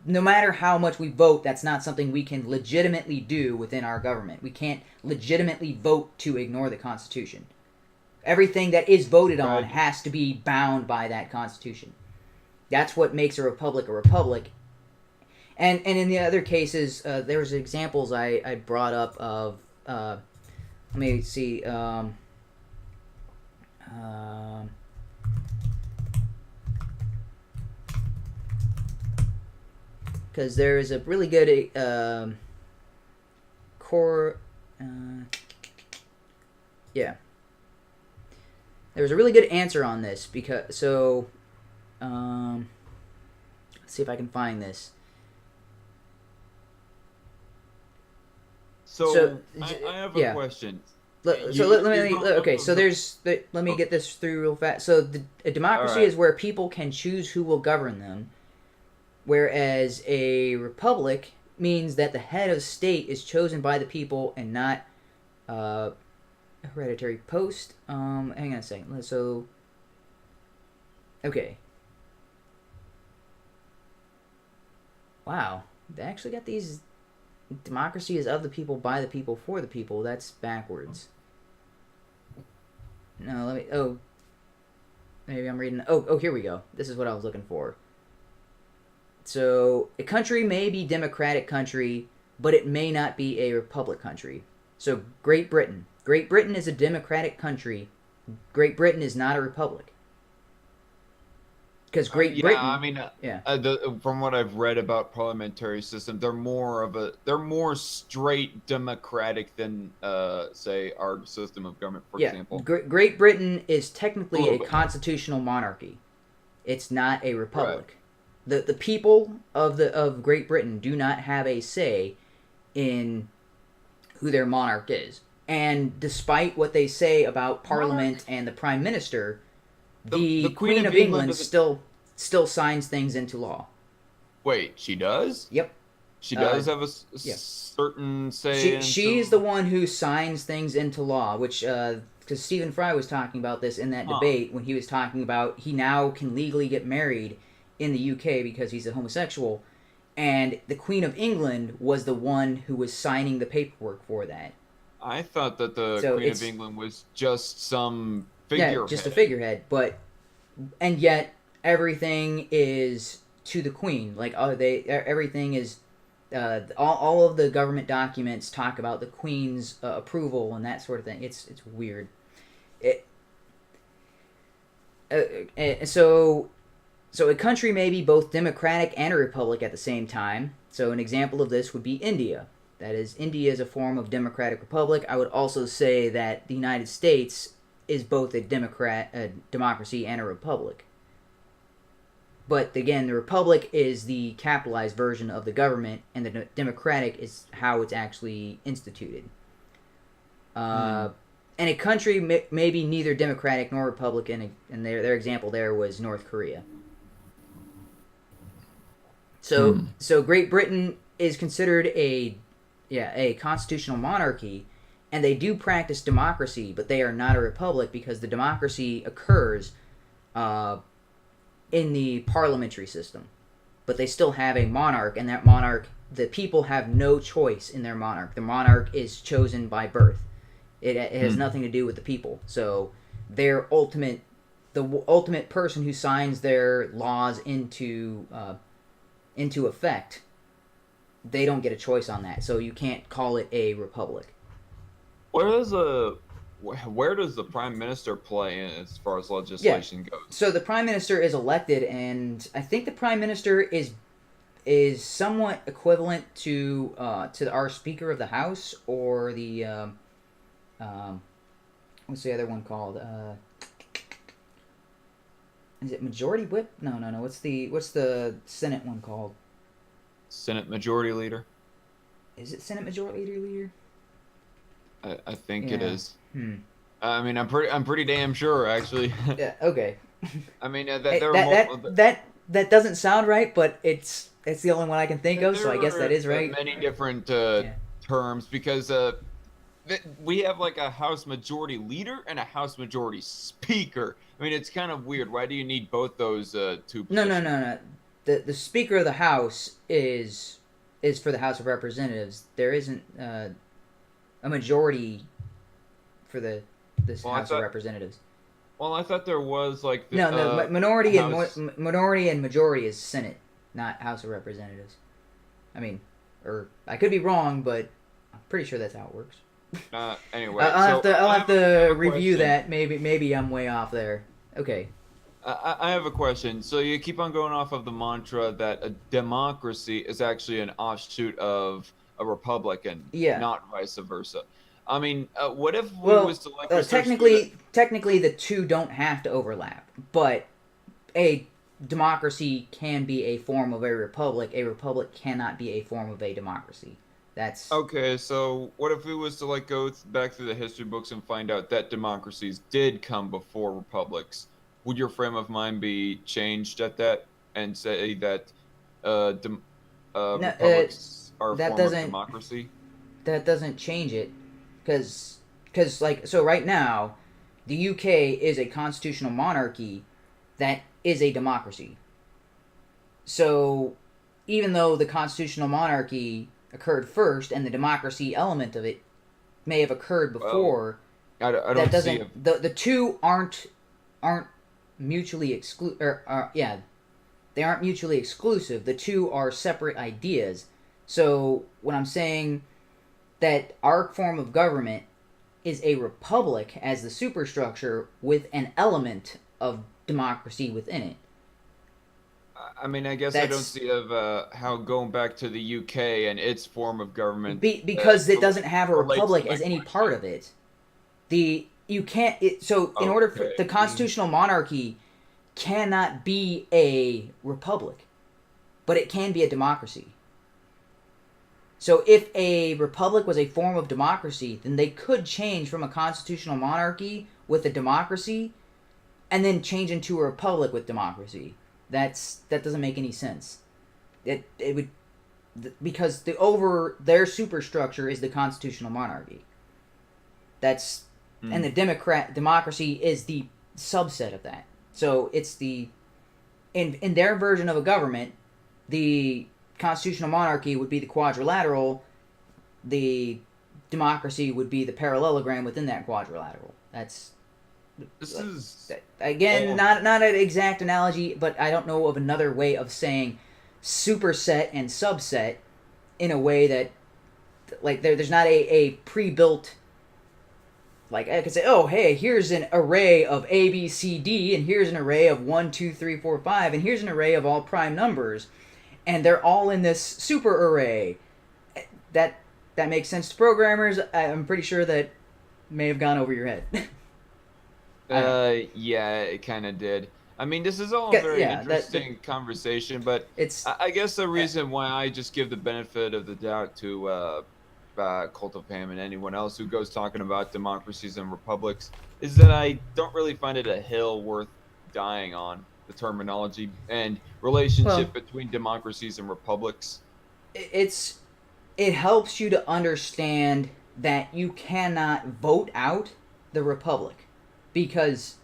no matter how much we vote, that's not something we can legitimately do within our government. We can't legitimately vote to ignore the Constitution. Everything that is voted on has to be bound by that Constitution. That's what makes a republic a republic. And in the other cases, there was examples I brought up of, let me see, because there is a really good there's a really good answer on this, because let's see if I can find this. So I have a question. Let me get this through real fast. So a democracy is where people can choose who will govern them, whereas a republic means that the head of state is chosen by the people and not a hereditary post. Hang on a second. So, okay. Wow, they actually got these. Democracy is of the people, by the people, for the people. That's backwards. No, maybe I'm reading. Oh, here we go. This is what I was looking for. So a country may be democratic country, but it may not be a republic country. So Great Britain. Great Britain is a democratic country. Great Britain is not a republic. Because Great Yeah, I Britain, mean, yeah, from what I've read about parliamentary system, they're more straight democratic than, say, our system of government, for yeah, example. Great Britain is A technically little a bit, constitutional monarchy. It's not a right? republic. The people of Great Britain do not have a say in who their monarch is. And despite what they say about Parliament Monarch. and the Prime Minister, The the Queen Queen of of England England doesn't. still signs things into law. Wait, she does? Yep. She Uh, does have a yeah. certain say She's the into. one who signs things into law, which because Stephen Fry was talking about this in that Huh. debate when he was talking about he now can legally get married in the UK because he's a homosexual, and the Queen of England was the one who was signing the paperwork for that. I thought that the So Queen of it's England was just some yeah, just a figurehead. figurehead, but and yet everything is to the Queen. Like everything is all of the government documents talk about the Queen's approval and that sort of thing. It's weird. It, so a country may be both democratic and a republic at the same time. So an example of this would be India. That is, India is a form of democratic republic. I would also say that the United States is both a democracy and a republic. But again, the republic is the capitalized version of the government, and the democratic is how it's actually instituted. Hmm. And a country may be neither democratic nor republican, and their example there was North Korea. Hmm. So Great Britain is considered a constitutional monarchy, and they do practice democracy, but they are not a republic because the democracy occurs uh, in the parliamentary system. But they still have a monarch, and that monarch, the people have no choice in their monarch. The monarch is chosen by birth. It has Hmm. nothing to do with the people. So the ultimate person who signs their laws into effect, they don't get a choice on that. So you can't call it a republic. Where does a where does the prime minister play in as far as Yeah. legislation goes? So the prime minister is elected, and I think the prime minister is somewhat equivalent to our Speaker of the House or the um, what's the other one called? Is it Majority Whip? No. What's the Senate one called? Senate Majority Leader. Is it Senate Majority Leader? I think it Yeah. is. Hmm. I mean, I'm pretty damn sure actually. Yeah. Okay. I mean, that That there are that that doesn't sound right, but it's the only one I can think of. So there I guess that are is right. many different Yeah. terms because we have like a House Majority Leader and a House Majority Speaker. I mean, it's kind of weird. Why do you need both those two positions? No. The Speaker of the House is for the House of Representatives. There isn't a majority for this Well, I House of thought Representatives. I thought there was like the No, minority and House. minority and majority is Senate, not House of Representatives. I mean, or I could be wrong, but I'm pretty sure that's how it works. Anyway, I'll have so to I have a review question. that. Maybe I'm way off there. Okay. I have a question. So you keep on going off of the mantra that a democracy is actually an offshoot of a republic and Yeah. not vice versa. I mean, what if we Well, was to like research through that? technically the two don't have to overlap, but a democracy can be a form of a republic. A republic cannot be a form of a democracy. That's Okay, so what if we was to like go back through the history books and find out that democracies did come before republics? Would your frame of mind be changed at that and say that dem no, republics are a that form of doesn't democracy? change it, because like so right now, the UK is a constitutional monarchy that is a democracy. So even though the constitutional monarchy occurred first and the democracy element of it may have occurred Well, before, I that don't see doesn't a the two aren't mutually exclude or yeah, they aren't mutually exclusive. The two are separate ideas. So when I'm saying that our form of government is a republic as the superstructure with an element of democracy within it. I mean, I guess I don't That's see how going back to the UK and its form of government because it doesn't have a relates to republic my as any part question. of it. The you can't so in order for the Okay. constitutional monarchy cannot be a republic, but it can be a democracy. So if a republic was a form of democracy, then they could change from a constitutional monarchy with a democracy and then change into a republic with democracy. That doesn't make any sense. It would because the over their superstructure is the constitutional monarchy. That's and the democracy is the subset of that. So it's the in their version of a government, the constitutional monarchy would be the quadrilateral, the democracy would be the parallelogram within that quadrilateral. That's This is again all. not an exact analogy, but I don't know of another way of saying superset and subset in a way that like there's not a pre-built like I could say, oh hey, here's an array of A, B, C, D, and here's an array of 1, 2, 3, 4, 5, and here's an array of all prime numbers, and they're all in this super array. That that makes sense to programmers. I'm pretty sure that may have gone over your head. I don't know. Yeah, it kind of did. I mean, this is all a very Yeah, interesting conversation, but it's I guess the reason why I just give the benefit of the doubt to Cult of Ham and anyone else who goes talking about democracies and republics is that I don't really find it a hill worth dying on, the terminology and well, relationship between democracies and republics. it's it helps you to understand that you cannot vote out the republic because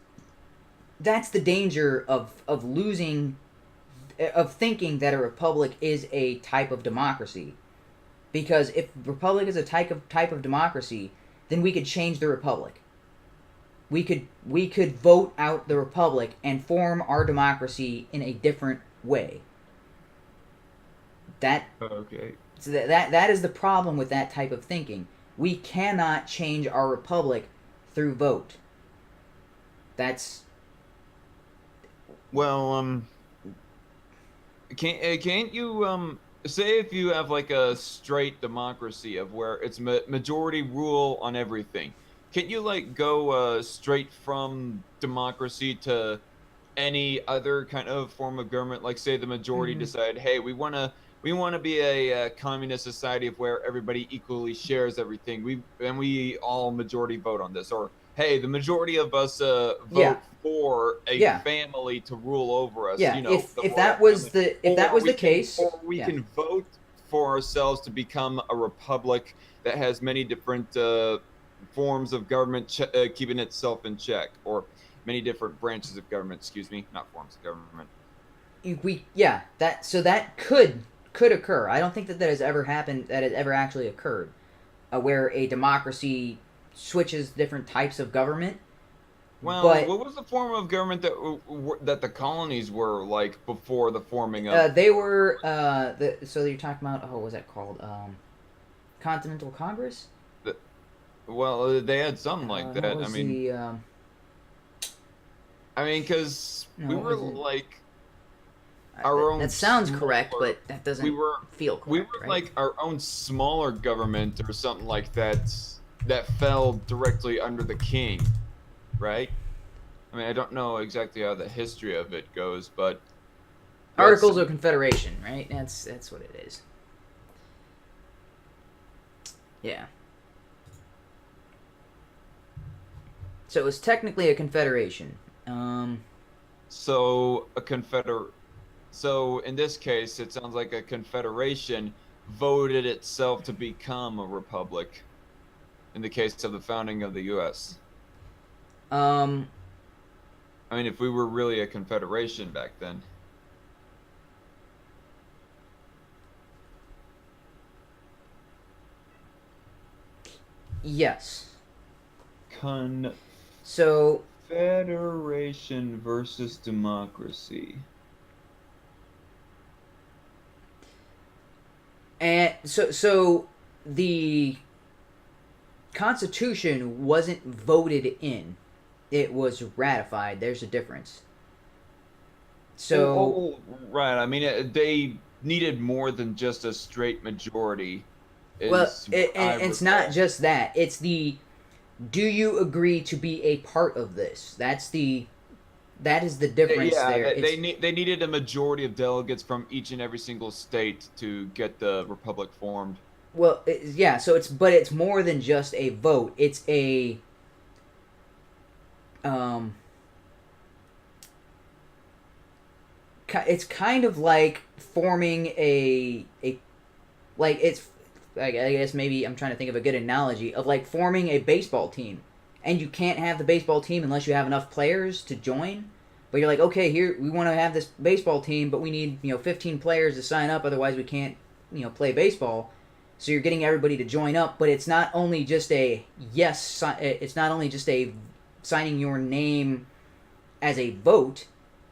that's the danger of losing of thinking that a republic is a type of democracy because if republic is a type of democracy then we could change the republic. We could vote out the republic and form our democracy in a different way. That Okay. so that is the problem with that type of thinking. We cannot change our republic through vote. That's Well, can't you say if you have like a straight democracy of where it's majority rule on everything, can't you like go straight from democracy to any other kind of form of government? Like say the majority mm, decide, hey, we want to be a, communist society of where everybody equally shares everything. We all majority vote on this, or hey, the majority of us yeah, vote for a yeah, family to rule over us. yeah. You know, the If royal that was family, the case, or we yeah. can vote for ourselves to become a republic that has many different forms of government keeping itself in check, or many different branches of government. Excuse me, not forms of government. We yeah that so that could occur. I don't think that has ever happened. That has ever actually occurred, where a democracy switches different types of government. Well, But what was the form of government that the colonies were like before the forming of? they were so you're talking about what was that called? Continental Congress. The, well, they had something like What that. was the Because no? we What were was it? like our own That sounds correct, smaller. but that We doesn't were feel we correct, were right? like our own smaller government or something like that that fell directly under the king, right? I mean, I don't know exactly how the history of it goes, but that's Articles of Confederation, right? That's what it is. Yeah. So it was technically a confederation. so a confeder. So in this case, it sounds like a confederation voted itself to become a republic. In the case of the founding of the U.S., Um, I mean, if we were really a confederation back then. yes. So Confederation versus democracy. And so the Constitution wasn't voted in; it was ratified. There's a difference. So, Right. I mean, they needed more than just a straight majority, well, is what I it's not recall. just that. It's the do you agree to be a part of this? That is the difference Yeah, there. It's they needed a majority of delegates from each and every single state to get the republic formed. yeah. So it's more than just a vote. Um, it's kind of like forming a like it's I guess maybe I'm trying to think of a good analogy of like forming a baseball team, and you can't have the baseball team unless you have enough players to join. But you're like, okay, here we want to have this baseball team, but we need 15 players to sign up, otherwise we can't play baseball. So you're getting everybody to join up, but it's not only just a yes, it's not only just a signing your name as a vote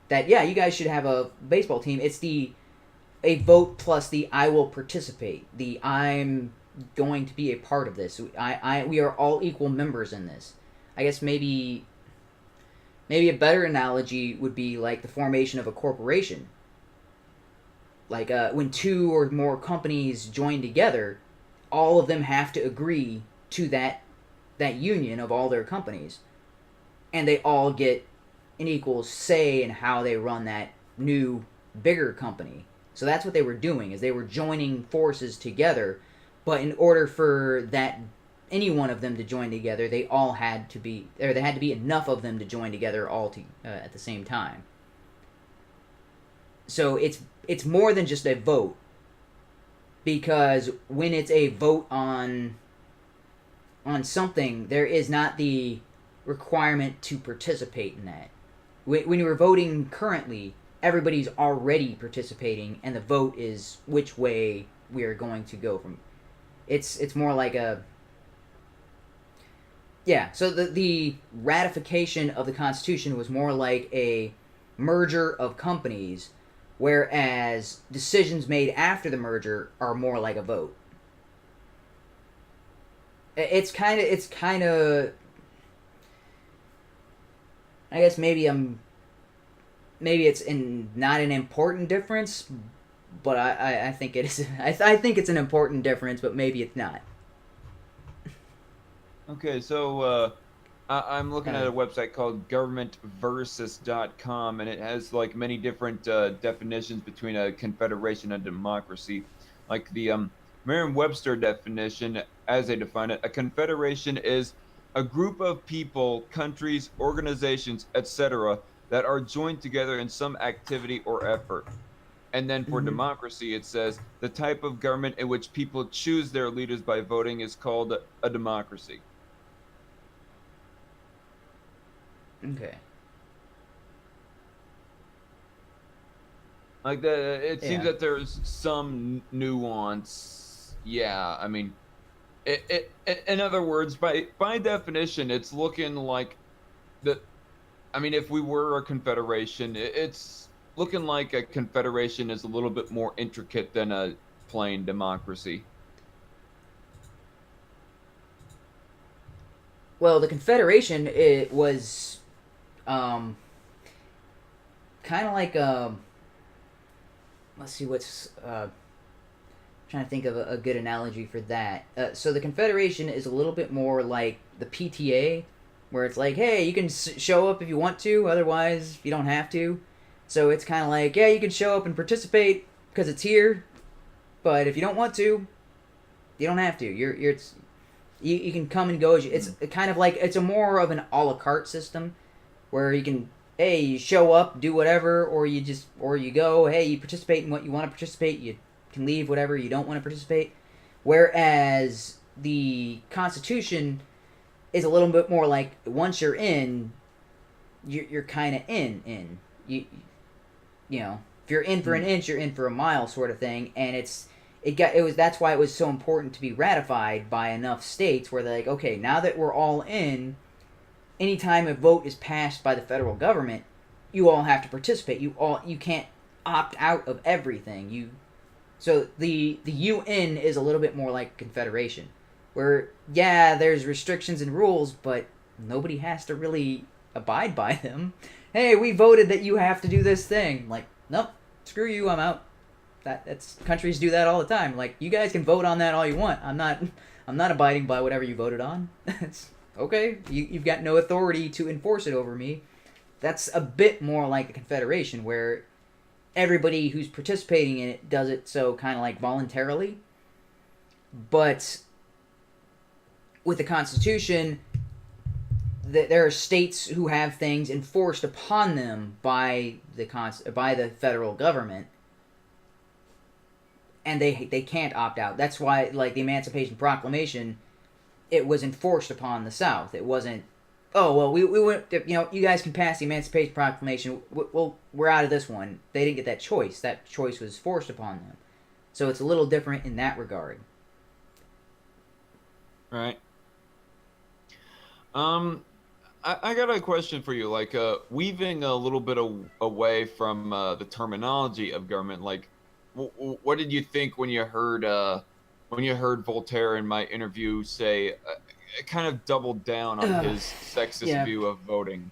that yeah you guys should have a baseball team. It's the a vote plus the I will participate. The I'm going to be a part of this. We are all equal members in this. I guess maybe a better analogy would be like the formation of a corporation. Like when two or more companies join together, all of them have to agree to that union of all their companies, and they all get an equal say in how they run that new bigger company. So that's what they were doing is they were joining forces together, but in order for that any one of them to join together, they all had to be or there had to be enough of them to join together at the same time. So it's more than just a vote because when it's a vote on something, there is not the requirement to participate in that. When you are voting currently, everybody's already participating, and the vote is which way we are going to go from. It's more like a yeah. So the ratification of the Constitution was more like a merger of companies, whereas decisions made after the merger are more like a vote. It's kind of I guess maybe it's not an important difference, but I think it is. I think it's an important difference, but maybe it's not. Okay, so I'm looking at Uh, a website called governmentversus.com, and it has like many different definitions between a confederation and democracy. Like the Merriam-Webster definition, as they define it, a confederation is a group of people, countries, organizations, etc., that are joined together in some activity or effort. And then for mm-hmm. democracy, it says the type of government in which people choose their leaders by voting is called a democracy. Okay. Like the, it seems Yeah. that there's some nuance. Yeah, I mean, in other words, by definition, it's looking like that. I mean, if we were a confederation, it's looking like a confederation is a little bit more intricate than a plain democracy. Well, the Confederation it was um, kind of like let's see what's trying to think of a good analogy for that. So the Confederation is a little bit more like the PTA, where it's like, hey, you can show up if you want to, otherwise you don't have to. So it's kind of like, yeah, you can show up and participate because it's here, but if you don't want to, you don't have to. You can come and go as you. It's kind of like it's a more of an a la carte system where you can hey you show up do whatever or you go hey you participate in what you want to participate you can leave whatever you don't want to participate, whereas the Constitution is a little bit more like once you're in you're kind of in you know if you're in for an Hmm. inch you're in for a mile sort of thing, and it was that's why it was so important to be ratified by enough states where they're like okay now that we're all in, anytime a vote is passed by the federal government, you all have to participate. You can't opt out of everything. So the UN is a little bit more like a confederation, where yeah, there's restrictions and rules, but nobody has to really abide by them. Hey, we voted that you have to do this thing. Like, nope, screw you, I'm out. That's countries do that all the time. Like, you guys can vote on that all you want. I'm not abiding by whatever you voted on. It's okay. You've got no authority to enforce it over me. That's a bit more like a confederation, where everybody who's participating in it does it so kind of like voluntarily. But with the Constitution, there are states who have things enforced upon them by the federal government, and they can't opt out. That's why, like, the Emancipation Proclamation, it was enforced upon the South. It wasn't, oh, well, we went, you guys can pass the Emancipation Proclamation. We're out of this one. They didn't get that choice. That choice was forced upon them. So it's a little different in that regard. Right. I got a question for you. Like, weaving a little bit away from the terminology of government. Like, what did you think when you heard Voltaire in my interview say, it kind of doubled down on his sexist view of voting?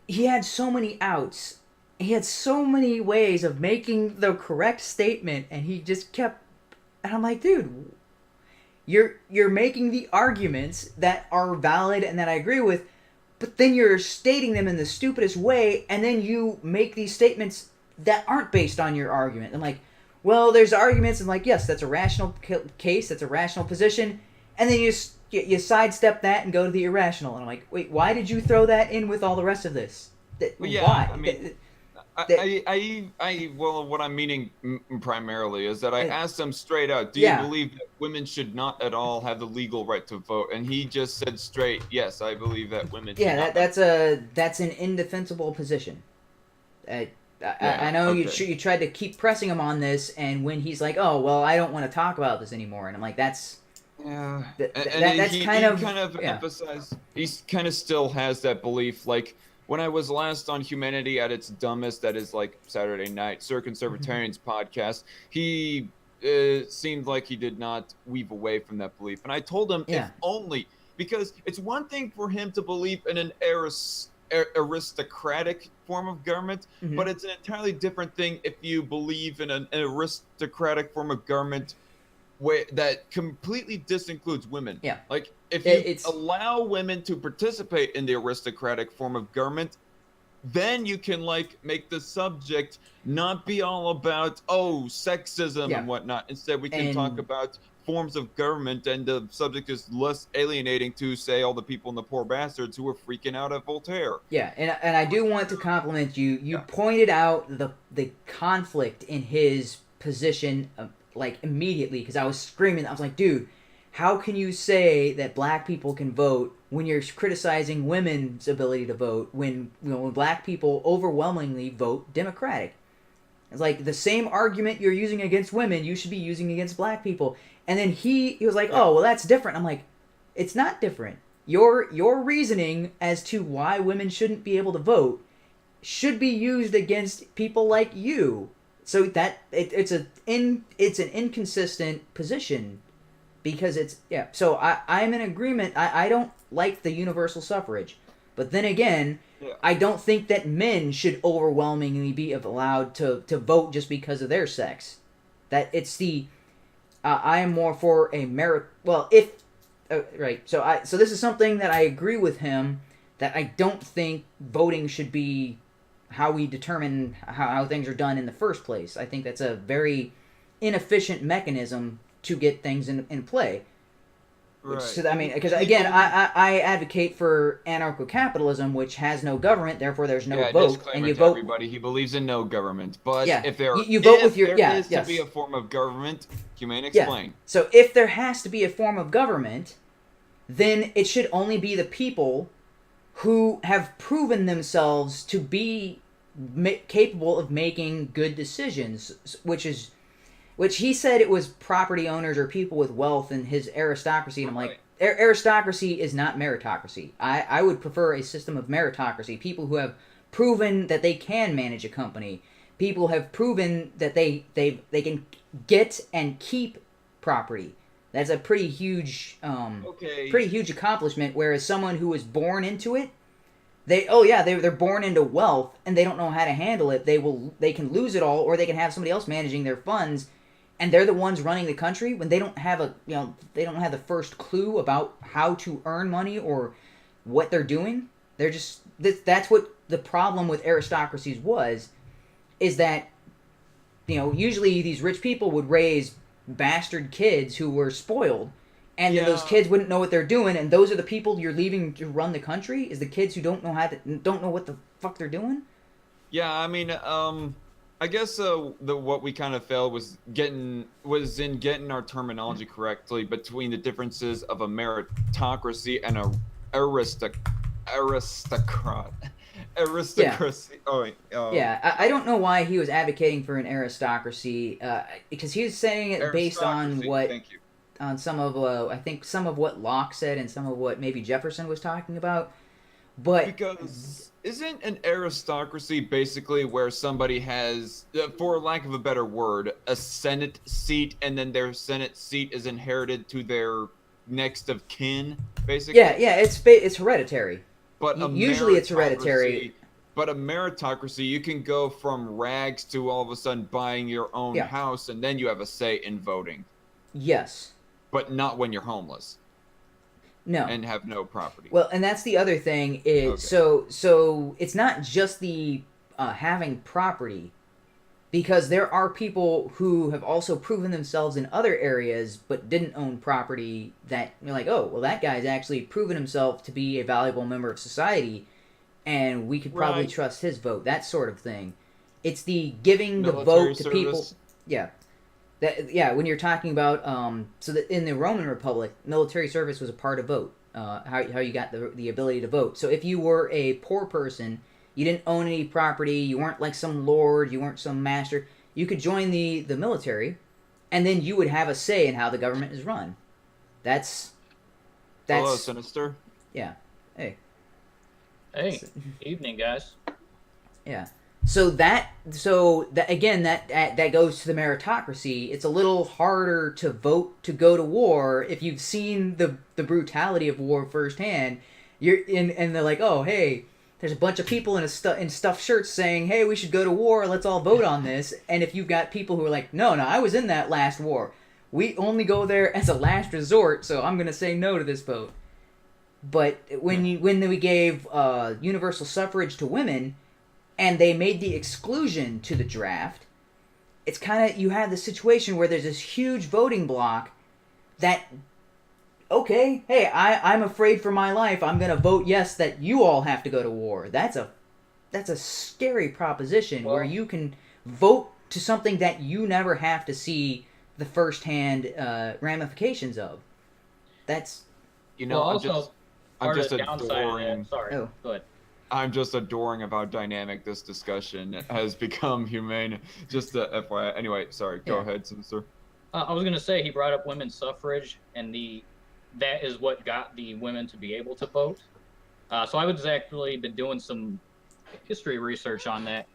He had so many outs. He had so many ways of making the correct statement, and he just kept. And I'm like, dude, you're making the arguments that are valid and that I agree with, but then you're stating them in the stupidest way, and then you make these statements that aren't based on your argument. I'm like, well, there's arguments, and like, yes, that's a rational case, that's a rational position, and then you sidestep that and go to the irrational. And I'm like, wait, why did you throw that in with all the rest of this? Well, yeah, why? I mean, well, what I'm meaning primarily is that I asked him straight out, do you believe that women should not at all have the legal right to vote? And he just said straight, yes, I believe that women should not. that's an indefensible position. I know okay. You tried to keep pressing him on this, and when he's like, oh, well, I don't want to talk about this anymore, and I'm like, that's... Yeah. That's he kind of emphasized, he kind of still has that belief, like, when I was last on Humanity at its Dumbest, that is like Saturday night, Sir Conservatarian's podcast, he seemed like he did not weave away from that belief. And I told him, if only, because it's one thing for him to believe in an aristocratic form of government, but it's an entirely different thing if you believe in an aristocratic form of government that completely disincludes women. Yeah. Like, if you allow women to participate in the aristocratic form of government, then you can, like, make the subject not be all about, sexism and whatnot. Instead, we can talk about forms of government, and the subject is less alienating to, say, all the people in the Poor Bastards who were freaking out at Voltaire. Yeah, and I do want to compliment you. You pointed out the conflict in his position, like, immediately, because I was screaming. I was like, dude, how can you say that black people can vote when you're criticizing women's ability to vote when black people overwhelmingly vote Democratic? It's like the same argument you're using against women, you should be using against black people. And then he was like, oh, well, that's different. I'm like, it's not different. Your reasoning as to why women shouldn't be able to vote should be used against people like you. So that it's an inconsistent position. Because so I'm in agreement. I don't like the universal suffrage. But then again, I don't think that men should overwhelmingly be allowed to vote just because of their sex. That it's I am more for a merit... Well, if... right. So this is something that I agree with him, that I don't think voting should be how we determine how things are done in the first place. I think that's a very inefficient mechanism to get things in play. Right. So, I mean, because again, I advocate for anarcho-capitalism, which has no government, therefore there's no vote, and you vote. Everybody, he believes in no government, but if there you vote with your is to be a form of government, HUMANE explain. Yeah. So if there has to be a form of government, then it should only be the people who have proven themselves to be capable of making good decisions, which he said it was property owners or people with wealth in his aristocracy. And I'm like, aristocracy is not meritocracy. I would prefer a system of meritocracy. People who have proven that they can manage a company. people have proven that they can get and keep property. That's a pretty huge accomplishment. Whereas someone who was born into it, they're born into wealth and they don't know how to handle it. They can lose it all, or they can have somebody else managing their funds, and they're the ones running the country when they don't have they don't have the first clue about how to earn money or what they're doing. They're just that's what the problem with aristocracies is that usually these rich people would raise bastard kids who were spoiled, and then those kids wouldn't know what they're doing, and those are the people you're leaving to run the country, is the kids who don't know what the fuck they're doing. Yeah, I mean, I guess what we kind of failed was in getting our terminology correctly between the differences of a meritocracy and a aristocrat. Aristocracy. Yeah. Oh, wait. I don't know why he was advocating for an aristocracy, because he was saying it based on what, thank you. on some of I think some of what Locke said and some of what maybe Jefferson was talking about, but Because isn't an aristocracy basically where somebody has, for lack of a better word, a Senate seat, and then their Senate seat is inherited to their next of kin, basically? yeah, it's hereditary. But Usually it's hereditary. But a meritocracy, you can go from rags to all of a sudden buying your own house, and then you have a say in voting. Yes. But not when you're homeless. No. And have no property. Well, and that's the other thing is so it's not just the having property, because there are people who have also proven themselves in other areas but didn't own property that you're like, oh, well, that guy's actually proven himself to be a valuable member of society, and we could probably trust his vote, that sort of thing. It's the giving the vote to people. Yeah. When you're talking about so that in the Roman Republic, military service was a part of vote. How you got the ability to vote. So if you were a poor person, you didn't own any property, you weren't like some lord, you weren't some master, you could join the military, and then you would have a say in how the government is run. That's hello, Sinister. Yeah. Hey. Evening, guys. Yeah. So that again, that goes to the meritocracy. It's a little harder to vote to go to war if you've seen the brutality of war firsthand. And they're like, oh, hey, there's a bunch of people in stuffed shirts saying, hey, we should go to war. Let's all vote on this. And if you've got people who are like, no, I was in that last war. We only go there as a last resort, so I'm gonna say no to this vote. But when we gave universal suffrage to women, and they made the exclusion to the draft, it's kind of, you have the situation where there's this huge voting block that, okay, hey, I'm afraid for my life, I'm going to vote yes that you all have to go to war. That's a scary proposition, where you can vote to something that you never have to see the firsthand ramifications of. That's... I'm just adoring... Sorry, go ahead. I'm just adoring of how dynamic this discussion has become, Humane. Just FYI. Anyway, sorry. Go ahead, Sinister. I was going to say, he brought up women's suffrage, and that is what got the women to be able to vote. So I was actually been doing some history research on that.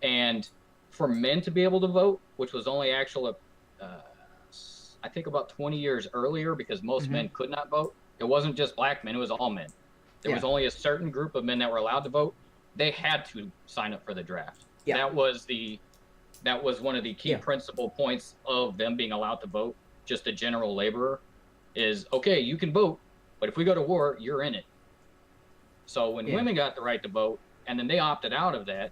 And for men to be able to vote, which was only actually, I think about 20 years earlier, because most men could not vote. It wasn't just black men, it was all men. There was only a certain group of men that were allowed to vote. They had to sign up for the draft. Yeah. That was one of the key principal points of them being allowed to vote. Just a general laborer is, okay, you can vote, but if we go to war, you're in it. So when women got the right to vote, and then they opted out of that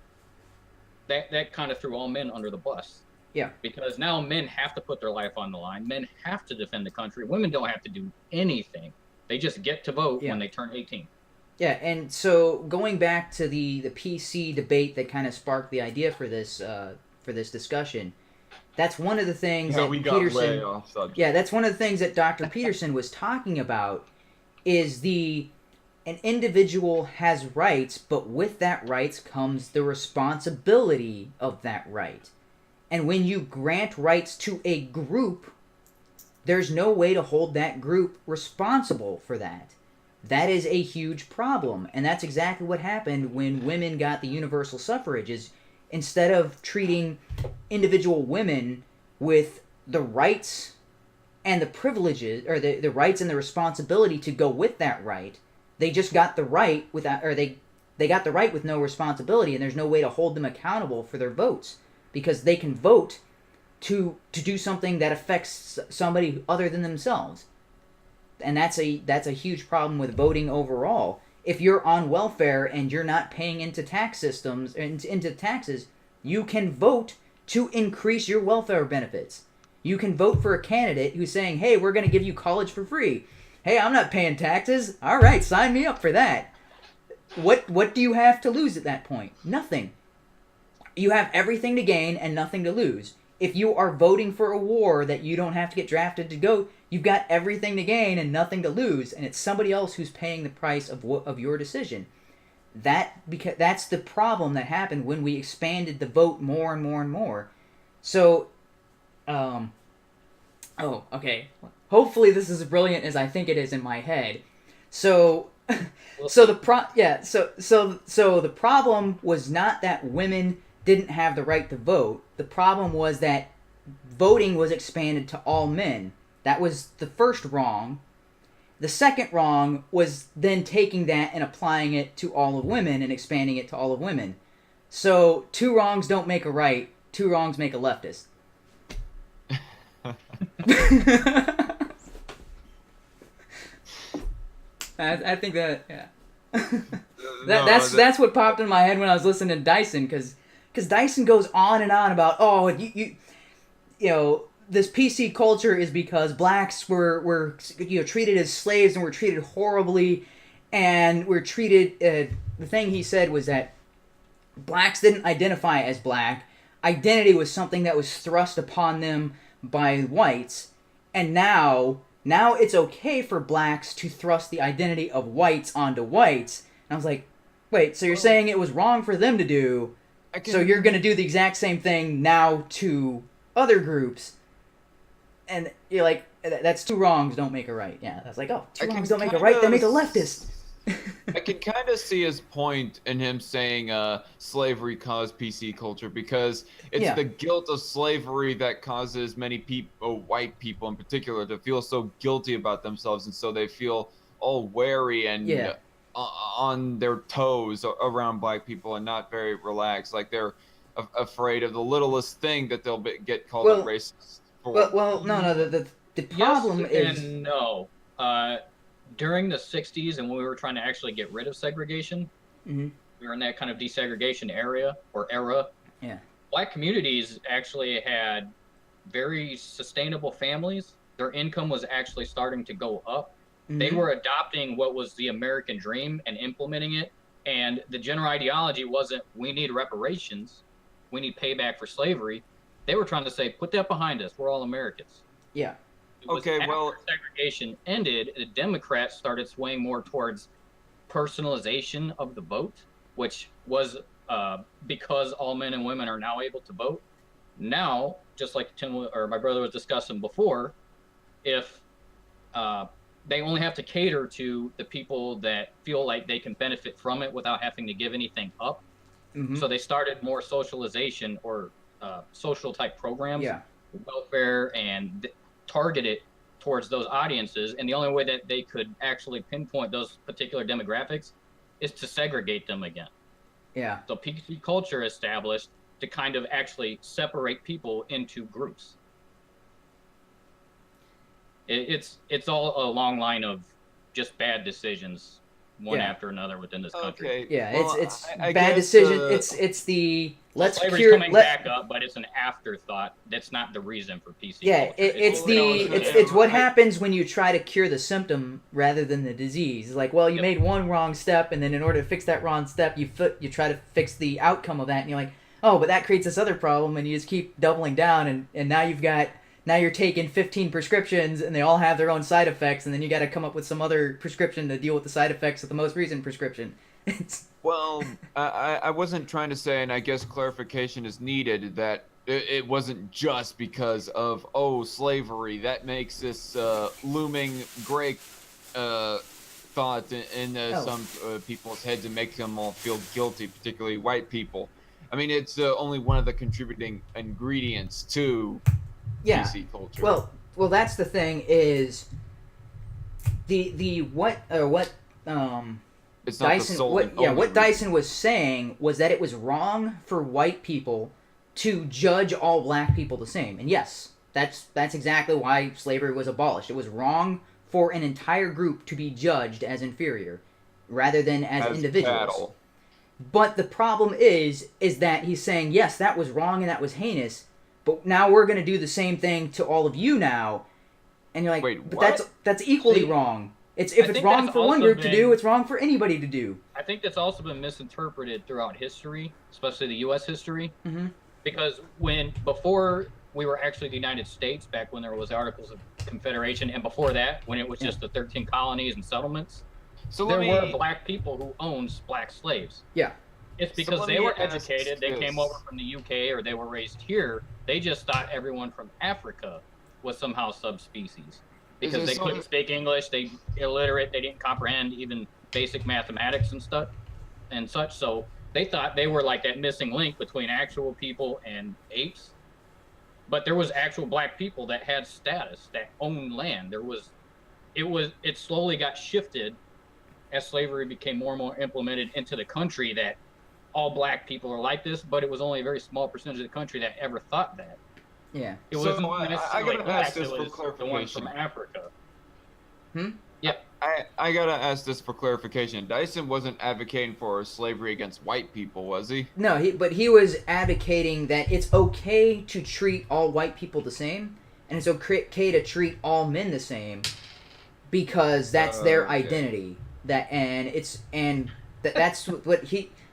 kind of threw all men under the bus. Yeah. Because now men have to put their life on the line. Men have to defend the country. Women don't have to do anything. They just get to vote when they turn 18. Yeah, and so going back to the PC debate that kind of sparked the idea for this discussion, that's one of the things that Peterson... that's one of the things that Dr. Peterson was talking about, is an individual has rights, but with that rights comes the responsibility of that right. And when you grant rights to a group, there's no way to hold that group responsible for that. That is a huge problem, and that's exactly what happened when women got the universal suffrage. Is instead of treating individual women with the rights and the privileges, or the rights and the responsibility to go with that right, they just got the right without, or they got the right with no responsibility, and there's no way to hold them accountable for their votes, because they can vote to do something that affects somebody other than themselves. And that's a huge problem with voting overall. If you're on welfare and you're not paying into tax systems, into taxes, you can vote to increase your welfare benefits. You can vote for a candidate who's saying, hey, we're going to give you college for free. Hey, I'm not paying taxes. All right, sign me up for that. What do you have to lose at that point? Nothing. You have everything to gain and nothing to lose. If you are voting for a war that you don't have to get drafted to go, you've got everything to gain and nothing to lose, and it's somebody else who's paying the price of your decision. That's the problem that happened when we expanded the vote more and more and more. So, okay. Hopefully this is as brilliant as I think it is in my head. So, the problem was not that women didn't have the right to vote. The problem was that voting was expanded to all men. That was the first wrong. The second wrong was then taking that and applying it to all of women and expanding it to all of women. So 2 wrongs don't make a right. 2 wrongs make a leftist. I think that, yeah. That's what popped in my head when I was listening to Dyson, because Dyson goes on and on about, you know, this PC culture is because blacks were treated as slaves and were treated horribly, and were treated. The thing he said was that blacks didn't identify as black. Identity was something that was thrust upon them by whites, and now it's okay for blacks to thrust the identity of whites onto whites. And I was like, wait, so you're saying it was wrong for them to do, so you're going to do the exact same thing now to other groups? And you're like, that's 2 wrongs don't make a right. Yeah, I was like, 2 wrongs don't make a right, they make a leftist. I can kind of see his point in him saying slavery caused PC culture, because it's the guilt of slavery that causes many people, white people in particular, to feel so guilty about themselves, and so they feel all wary and on their toes around black people and not very relaxed. Like they're afraid of the littlest thing that they'll get called a racist for. No. The problem is... and no. During the 60s, and when we were trying to actually get rid of segregation, we were in that kind of desegregation era. Yeah. Black communities actually had very sustainable families. Their income was actually starting to go up. They were adopting what was the American dream and implementing it. And the general ideology wasn't, we need reparations, we need payback for slavery. They were trying to say, put that behind us, we're all Americans. Yeah. After segregation ended, the Democrats started swaying more towards personalization of the vote, which was because all men and women are now able to vote. Now, just like Tim or my brother was discussing before, if they only have to cater to the people that feel like they can benefit from it without having to give anything up. So they started more socialization or social type programs, welfare, and targeted towards those audiences. And the only way that they could actually pinpoint those particular demographics is to segregate them again. Yeah. So PC culture established to kind of actually separate people into groups. It's all a long line of just bad decisions, one after another within this country. Okay. Yeah, well, it's I bad guess, decision. It's the let's slavery's cure. coming back up, but it's an afterthought. That's not the reason for PC. Yeah, culture. it's what happens when you try to cure the symptom rather than the disease. It's like, well, you made one wrong step, and then in order to fix that wrong step, you try to fix the outcome of that, and you're like, oh, but that creates this other problem, and you just keep doubling down, and now you're taking 15 prescriptions, and they all have their own side effects, and then you got to come up with some other prescription to deal with the side effects of the most recent prescription. Well, I wasn't trying to say, and I guess clarification is needed, that it wasn't just because of, slavery. That makes this looming great thought in some people's heads and makes them all feel guilty, particularly white people. I mean, it's only one of the contributing ingredients to Yeah. PC culture. Well, that's the thing is the what it's not Dyson the sole and what only reason. Dyson was saying was that it was wrong for white people to judge all black people the same. And yes, that's exactly why slavery was abolished. It was wrong for an entire group to be judged as inferior rather than as individuals. Cattle. But the problem is that he's saying, yes, that was wrong and that was heinous, but now we're going to do the same thing to all of you now. And you're like, wait, but what? that's equally See, wrong. If it's wrong for one group to do, it's wrong for anybody to do. I think that's also been misinterpreted throughout history, especially the U.S. history. Mm-hmm. Because before we were actually the United States, back when there was Articles of Confederation, and before that, when it was just the 13 colonies and settlements, So there were black people who owned black slaves. Yeah. It's So because let they me were ask educated, they this. came over from the UK, or they were raised here. They just thought everyone from Africa was somehow subspecies. Because they couldn't speak English, they illiterate, they didn't comprehend even basic mathematics and stuff and such. So they thought they were like that missing link between actual people and apes. But there was actual black people that had status, that owned land. It slowly got shifted as slavery became more and more implemented into the country, that all black people are like this, but it was only a very small percentage of the country that ever thought that. Yeah. It So, wasn't I necessarily gotta black, ask this it for was the ones clarification. from Africa. Yeah. I gotta ask this for clarification. Dyson wasn't advocating for slavery against white people, was he? No, he was advocating that it's okay to treat all white people the same, and it's okay to treat all men the same, because that's their Okay. identity. That's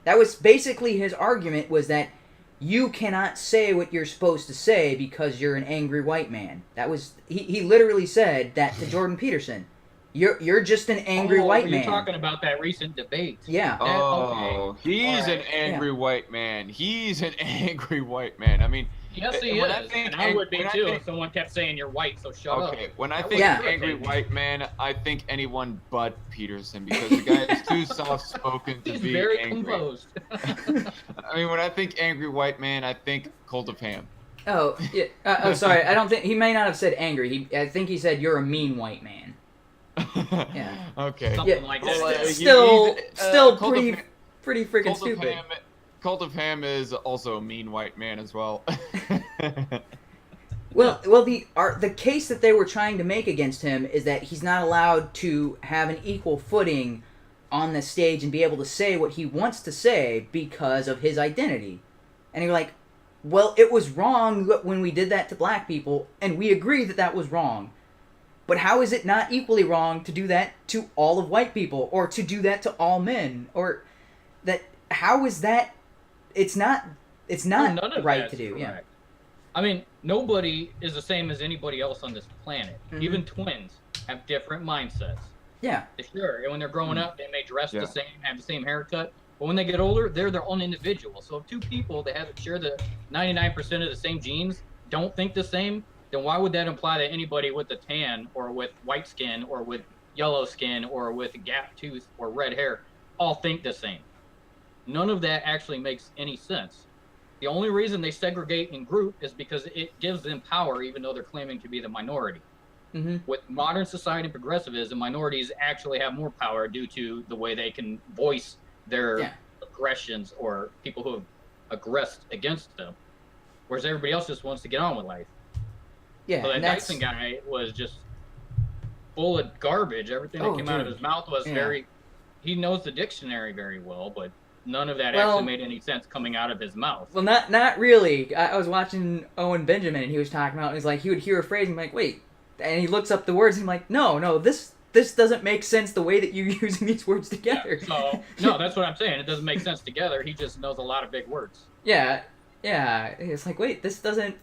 that was basically his argument, was that you cannot say what you're supposed to say because you're an angry white man. That was he literally said that to Jordan Peterson. You're just an angry white man. You're talking about that recent debate. Yeah. He's an angry white man. He's an angry white man. I mean, Yes, he when is. I think And I would be when I too think- if someone kept saying you're white, so shut up. Okay, when I That think would angry irritate me. white man, I think anyone but Peterson, because the guy is too soft-spoken to He's be very angry. composed. I mean, when I think angry white man, I think Cult of Ham. Oh, yeah. Sorry. I don't think he may not have said angry. I think he said you're a mean white man. Yeah. Okay. Something like that. Well, Still Cult of pretty freaking Cult stupid. Of Ham, Cult of Ham is also a mean white man as well. Well, the case that they were trying to make against him is that he's not allowed to have an equal footing on the stage and be able to say what he wants to say because of his identity. And you're like, well, it was wrong when we did that to black people, and we agree that that was wrong. But how is it not equally wrong to do that to all of white people, or to do that to all men, or that? How is that? It's not None of right that's to do. Yeah. correct. I mean, nobody is the same as anybody else on this planet. Mhm. Even twins have different mindsets. Yeah. Sure, and when they're growing Mm. up, they may dress Yeah. the same, have the same haircut, but when they get older, they're their own individual. So if two people that share the 99% of the same genes don't think the same, then why would that imply that anybody with a tan or with white skin or with yellow skin or with a gap tooth or red hair all think the same? None of that actually makes any sense. The only reason they segregate in group is because it gives them power, even though they're claiming to be the minority. Mm-hmm. With modern society and progressivism, minorities actually have more power due to the way they can voice their aggressions or people who have aggressed against them, whereas everybody else just wants to get on with life. Yeah. So that and that's, Dyson guy was just full of garbage. Everything that came out of his mouth was he knows the dictionary very well, but none of that actually made any sense coming out of his mouth. Well, not really. I was watching Owen Benjamin, and he was talking about, and he's like, he would hear a phrase, and I'm like, wait, and he looks up the words, and I'm like, no, this doesn't make sense the way that you're using these words together. Yeah, so, no, that's what I'm saying. It doesn't make sense together. He just knows a lot of big words. Yeah. It's like, wait, this doesn't,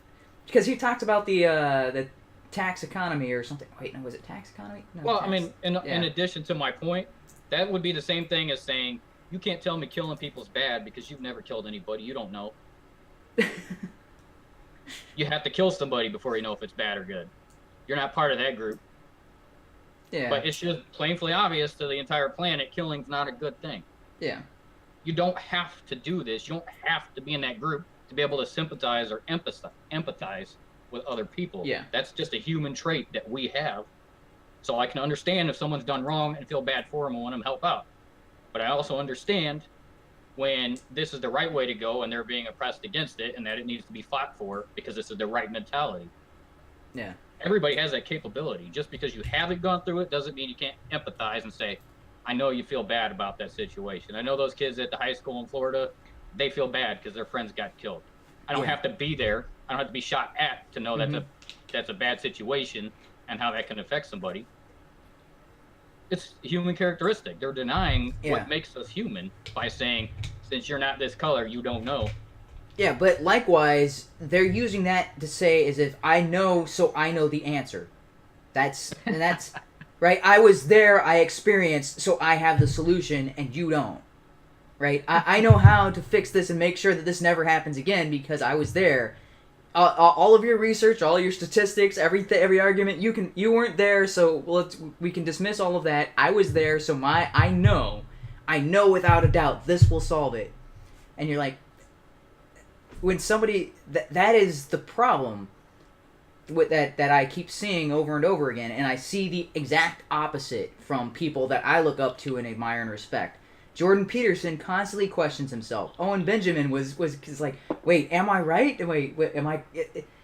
because he talks about the tax economy or something. Wait, no, was it tax economy? No, Well, tax. I mean, in addition to my point, that would be the same thing as saying, you can't tell me killing people's bad because you've never killed anybody. You don't know. You have to kill somebody before you know if it's bad or good. You're not part of that group. Yeah. But it's just plainly obvious to the entire planet, killing's not a good thing. Yeah. You don't have to do this. You don't have to be in that group to be able to sympathize or empathize with other people. Yeah. That's just a human trait that we have. So I can understand if someone's done wrong and feel bad for them and want them to help out. But I also understand when this is the right way to go and they're being oppressed against it and that it needs to be fought for because this is the right mentality. Yeah. Everybody has that capability. Just because you haven't gone through it doesn't mean you can't empathize and say, I know you feel bad about that situation. I know those kids at the high school in Florida, they feel bad because their friends got killed. I don't have to be there. I don't have to be shot at to know that's a bad situation and how that can affect somebody. It's a human characteristic. They're denying what makes us human by saying, since you're not this color, you don't know. Yeah, but likewise, they're using that to say as if I know, so I know the answer. That's right. I was there, I experienced, so I have the solution, and you don't. Right? I know how to fix this and make sure that this never happens again because I was there. All of your research, all your statistics, every argument you weren't there, so we can dismiss all of that. I was there, so I know without a doubt this will solve it. And you're like, when somebody that is the problem with that I keep seeing over and over again, and I see the exact opposite from people that I look up to and admire and respect. Jordan Peterson constantly questions himself. Owen Benjamin was like, wait, am I right? Wait, am I?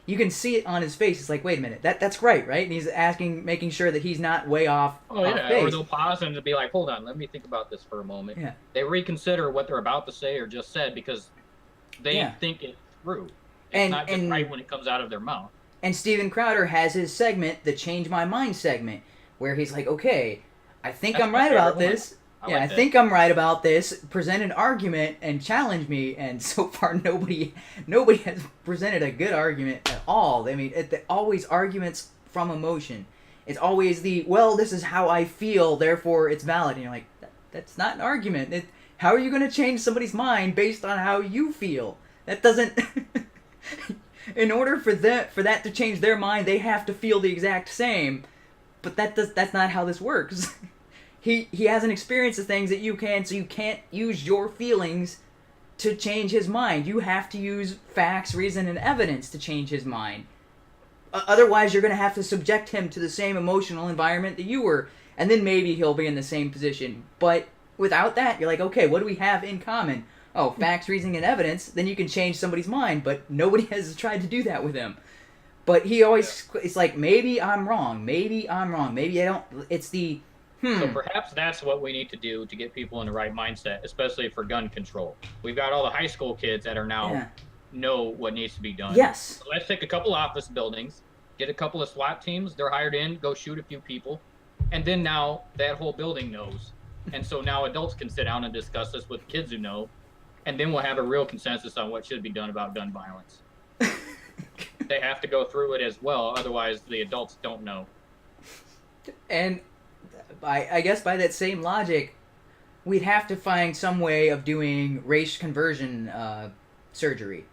You can see it on his face. It's like, wait a minute, that's right? And he's making sure that he's not way off. Oh yeah, or they'll pause and be like, hold on, let me think about this for a moment. Yeah. They reconsider what they're about to say or just said because they think it through. It's not just right when it comes out of their mouth. And Steven Crowder has his segment, the Change My Mind segment, where he's like, okay, I think I'm right about this. I think I'm right about this. Present an argument and challenge me, and so far nobody has presented a good argument at all. I mean, always arguments from emotion. It's always this is how I feel, therefore it's valid. And you're like, that's not an argument. How are you going to change somebody's mind based on how you feel? That doesn't... In order for that to change their mind, they have to feel the exact same. But that's not how this works. He hasn't experienced the things that you can, so you can't use your feelings to change his mind. You have to use facts, reason, and evidence to change his mind. Otherwise, you're going to have to subject him to the same emotional environment that you were, and then maybe he'll be in the same position. But without that, you're like, okay, what do we have in common? Oh, facts, reason, and evidence. Then you can change somebody's mind, but nobody has tried to do that with him. But he always, it's like, maybe I'm wrong. Maybe I don't, it's the... So perhaps that's what we need to do to get people in the right mindset, especially for gun control. We've got all the high school kids that are now know what needs to be done. Yes. So let's take a couple office buildings, get a couple of SWAT teams. They're hired in, go shoot a few people. And then now that whole building knows. And so now adults can sit down and discuss this with kids who know. And then we'll have a real consensus on what should be done about gun violence. They have to go through it as well. Otherwise, the adults don't know. And... I guess by that same logic, we'd have to find some way of doing race conversion surgery,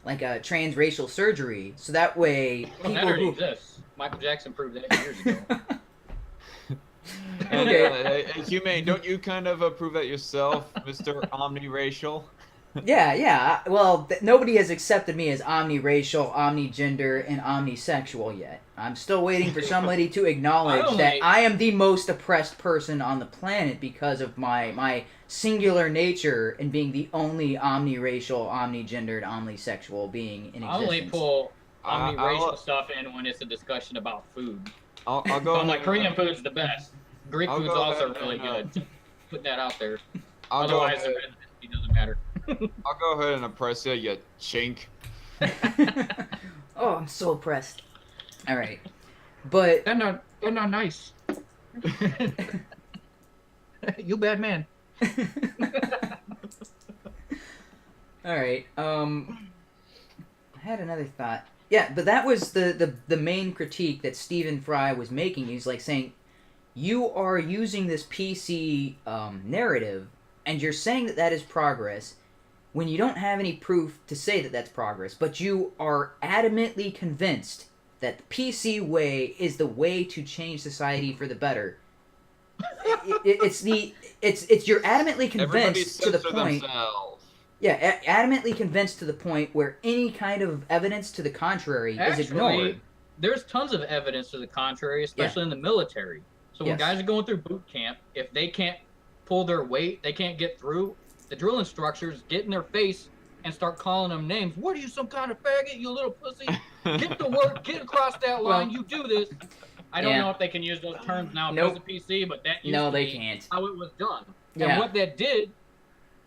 like a transracial surgery, so that way people who exists. Michael Jackson proved that years ago. Okay, HUMANE, don't you kind of prove that yourself, Mr. Omniracial? Yeah. Well, nobody has accepted me as omniracial, omnigender, and omnisexual yet. I'm still waiting for somebody to acknowledge that I am the most oppressed person on the planet because of my singular nature and being the only omniracial, omnigendered, omnisexual being in existence. I only pull omniracial stuff in when it's a discussion about food. I'll go. I'm like, Korean food's the best. Greek food's also really good. Put that out there. Otherwise, it doesn't matter. I'll go ahead and oppress you, you chink. Oh, I'm so oppressed. All right, but they're not nice. You bad man. All right. I had another thought. Yeah, but that was the main critique that Stephen Fry was making. He's like saying, you are using this PC narrative, and you're saying that is progress, when you don't have any proof to say that that's progress, but you are adamantly convinced that the PC way is the way to change society for the better. it's you're adamantly Everybody convinced to the censor point. themselves. Yeah, adamantly convinced to the point where any kind of evidence to the contrary is ignored. There's tons of evidence to the contrary, especially in the military. So when Yes. guys are going through boot camp, if they can't pull their weight, they can't get through, the drill instructors get in their face and start calling them names. What are you, some kind of faggot, you little pussy? Get to work, get across that line, Well, you do this. I don't know if they can use those terms now because of PC, but that used to be can't. how it was done. Yeah. And what that did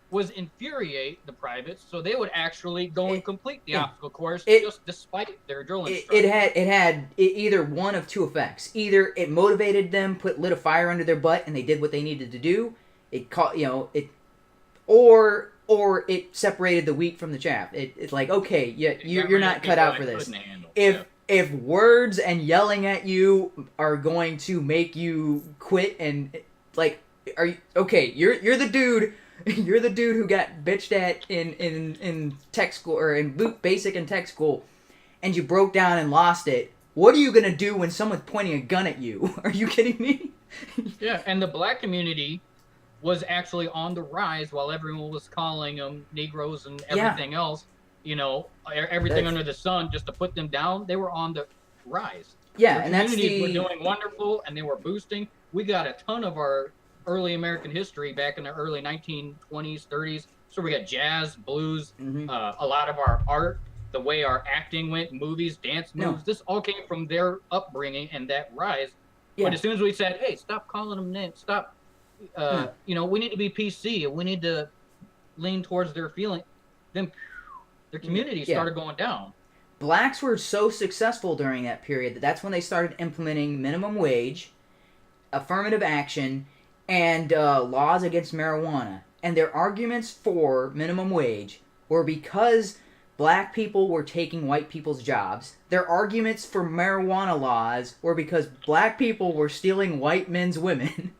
was infuriate the privates, so they would actually go and complete the obstacle course just despite their drill instructor. It had either one of two effects. Either it motivated them, lit a fire under their butt, and they did what they needed to do. Or it separated the wheat from the chaff. It's like, okay, you're not cut out for this. If words and yelling at you are going to make you quit, and like, are you okay? You're the dude. You're the dude who got bitched at in tech school or in basic and tech school, and you broke down and lost it. What are you gonna do when someone's pointing a gun at you? Are you kidding me? Yeah, and the black community was actually on the rise while everyone was calling them Negroes and everything else. You know, everything under the sun just to put them down. They were on the rise. Yeah, the and that's communities were doing wonderful, and they were boosting. We got a ton of our early American history back in the early 1920s, 30s. So we got jazz, blues, a lot of our art, the way our acting went, movies, dance moves. This all came from their upbringing and that rise. Yeah. But as soon as we said, hey, stop calling them names, stop, you know, we need to be PC, we need to lean towards their feeling, then their community started going down. Blacks were so successful during that period that's when they started implementing minimum wage, affirmative action, and laws against marijuana. And their arguments for minimum wage were because black people were taking white people's jobs. Their arguments for marijuana laws were because black people were stealing white men's women.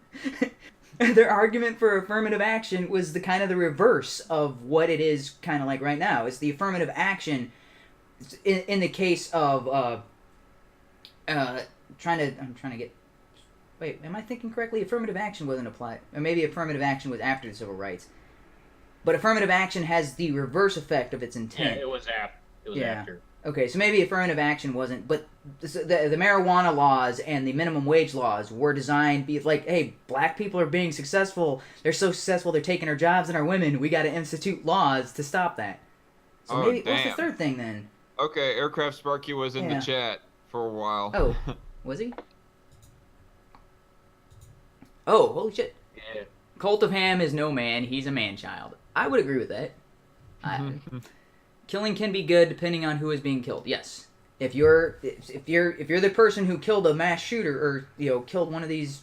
And their argument for affirmative action was the kind of the reverse of what it is kind of like right now. It's the affirmative action in the case of I'm trying to get. Wait, am I thinking correctly? Affirmative action wasn't applied. Or maybe affirmative action was after the civil rights. But affirmative action has the reverse effect of its intent. Yeah, it was after. Okay, so maybe affirmative action wasn't, but the marijuana laws and the minimum wage laws were designed to be like, hey, black people are being successful. They're so successful, they're taking our jobs and our women. We got to institute laws to stop that. So maybe, what's the third thing then? Okay, Aircraft Sparky was in the chat for a while. Oh, was he? Oh, holy shit. Yeah. Cult of Ham is no man, he's a man-child. I would agree with that. Killing can be good depending on who is being killed. Yes. If you're the person who killed a mass shooter or killed one of these,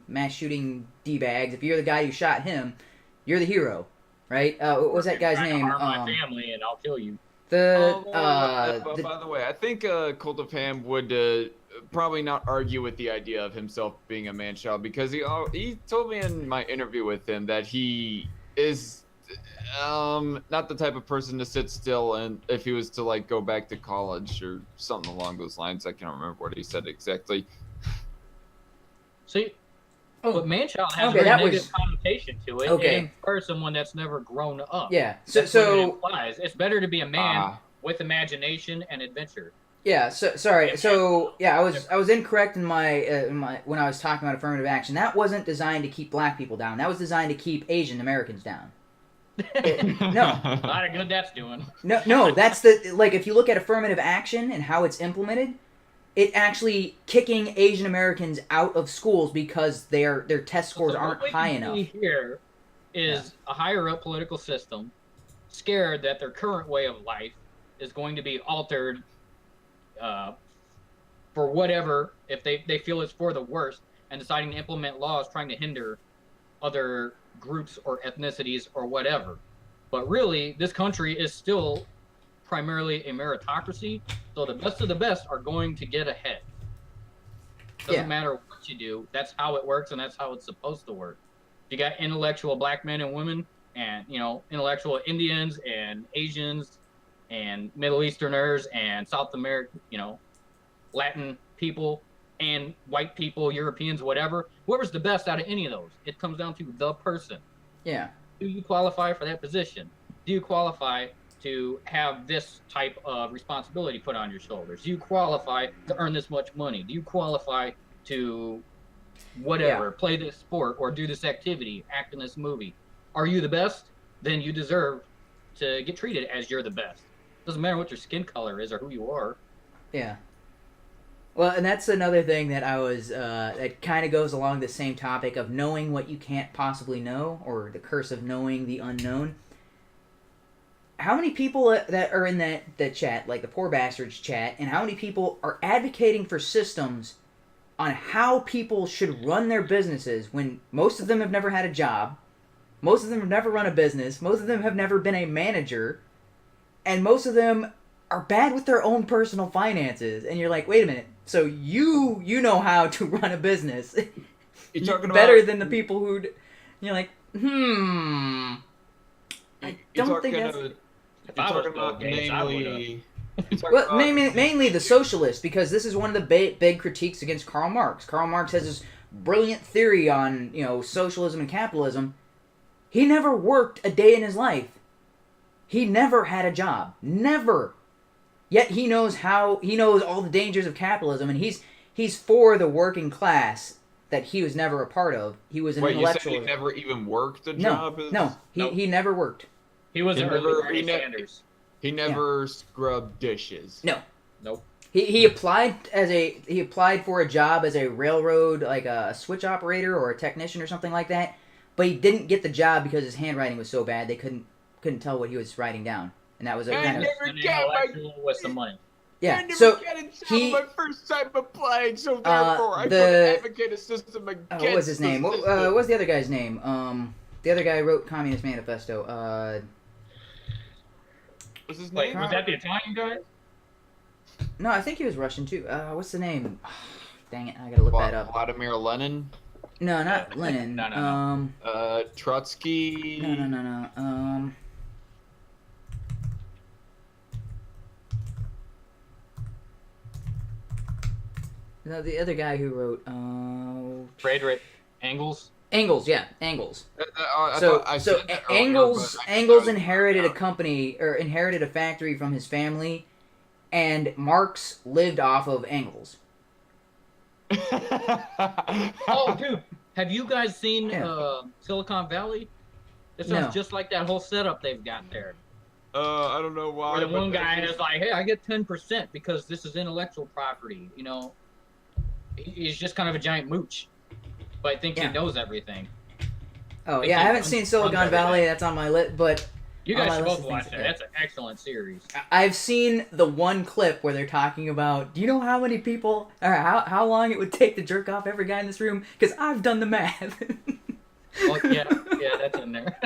mass shooting D-bags, if you're the guy who shot him, you're the hero, right? What was that guy's name? Harm my family and I'll kill you. By the way, I think Cult of Ham would probably not argue with the idea of himself being a man-child because he told me in my interview with him that he is not the type of person to sit still, and if he was to like go back to college or something along those lines. I can't remember what he said exactly. See, but man-child has a very negative connotation to it. It infers someone that's never grown up. Yeah, so it implies. It's better to be a man with imagination and adventure. Yeah, sorry. So yeah, I was incorrect in my when I was talking about affirmative action. That wasn't designed to keep black people down. That was designed to keep Asian Americans down. No, a lot of good that's doing. No, that's if you look at affirmative action and how it's implemented, it actually kicking Asian Americans out of schools because their test scores aren't high enough. Here is a higher up political system scared that their current way of life is going to be altered for whatever, if they feel it's for the worst, and deciding to implement laws trying to hinder other groups or ethnicities or whatever. But really, this country is still primarily a meritocracy, so the best of the best are going to get ahead. Doesn't matter what you do, that's how it works and that's how it's supposed to work. You got intellectual black men and women and, intellectual Indians and Asians and Middle Easterners and South American, Latin people. and white people, Europeans, whatever, whoever's the best out of any of those, it comes down to the person. Yeah. Do you qualify for that position? Do you qualify to have this type of responsibility put on your shoulders? Do you qualify to earn this much money? Do you qualify to whatever, play this sport or do this activity, act in this movie? Are you the best? Then you deserve to get treated as you're the best. Doesn't matter what your skin color is or who you are. Yeah. Well, and that's another thing that I was, that kind of goes along the same topic of knowing what you can't possibly know, or the curse of knowing the unknown. How many people that are in that chat, like the Poor Bastards chat, and how many people are advocating for systems on how people should run their businesses when most of them have never had a job, most of them have never run a business, most of them have never been a manager, and most of them are bad with their own personal finances. And you're like, wait a minute, so you know how to run a business You're talking better about, than the people who... You're like, I don't think that's... If You're I was talking Bill about Gates, I would've. mainly... you're talking Well, about- mainly the socialists, because this is one of the big critiques against Karl Marx. Karl Marx has this brilliant theory on, socialism and capitalism. He never worked a day in his life. He never had a job. Never. Yet he knows all the dangers of capitalism, and he's for the working class that he was never a part of. He was an Wait, you said intellectual. he never even worked a No, job? no, he never worked. He was He an never- early Bernie he ne- Sanders. He never scrubbed dishes. No. Nope. He applied for a job as a railroad, like a switch operator or a technician or something like that, but he didn't get the job because his handwriting was so bad they couldn't tell what he was writing down, and that was a I kind of never An got my... intellectual with some money. I yeah. never So got a job he- my first time applying, so therefore I the- would advocate a system against what was his name? the What system. was the other guy's name? The other guy who wrote Communist Manifesto. What's his Wait, name? was that the Italian guy? No, I think he was Russian too. What's the name? Dang it, I gotta look that up. Vladimir Lenin? No, not Lenin. No. Trotsky? No. No, the other guy who wrote Friedrich Engels. Engels, yeah, Engels. I So thought I said that earlier, Engels but I Engels forgot. inherited a company or inherited a factory from his family, and Marx lived off of Engels. Oh, dude, have you guys seen Yeah. Silicon Valley? It No. sounds just like that whole setup they've got there. I don't know why. Where the but one guy that's is like, "Hey, I get 10% because this is intellectual property." You know, he's just kind of a giant mooch, but I think Yeah. he knows everything. Oh They yeah, I keep haven't on- seen Silicon on Valley. everything. That's on my list, but You on guys my should list both of watch things- that. yeah. That's an excellent series. I've seen the one clip where they're talking about, do you know how many people, or how long it would take to jerk off every guy in this room? Because I've done the math. Oh yeah, that's in there.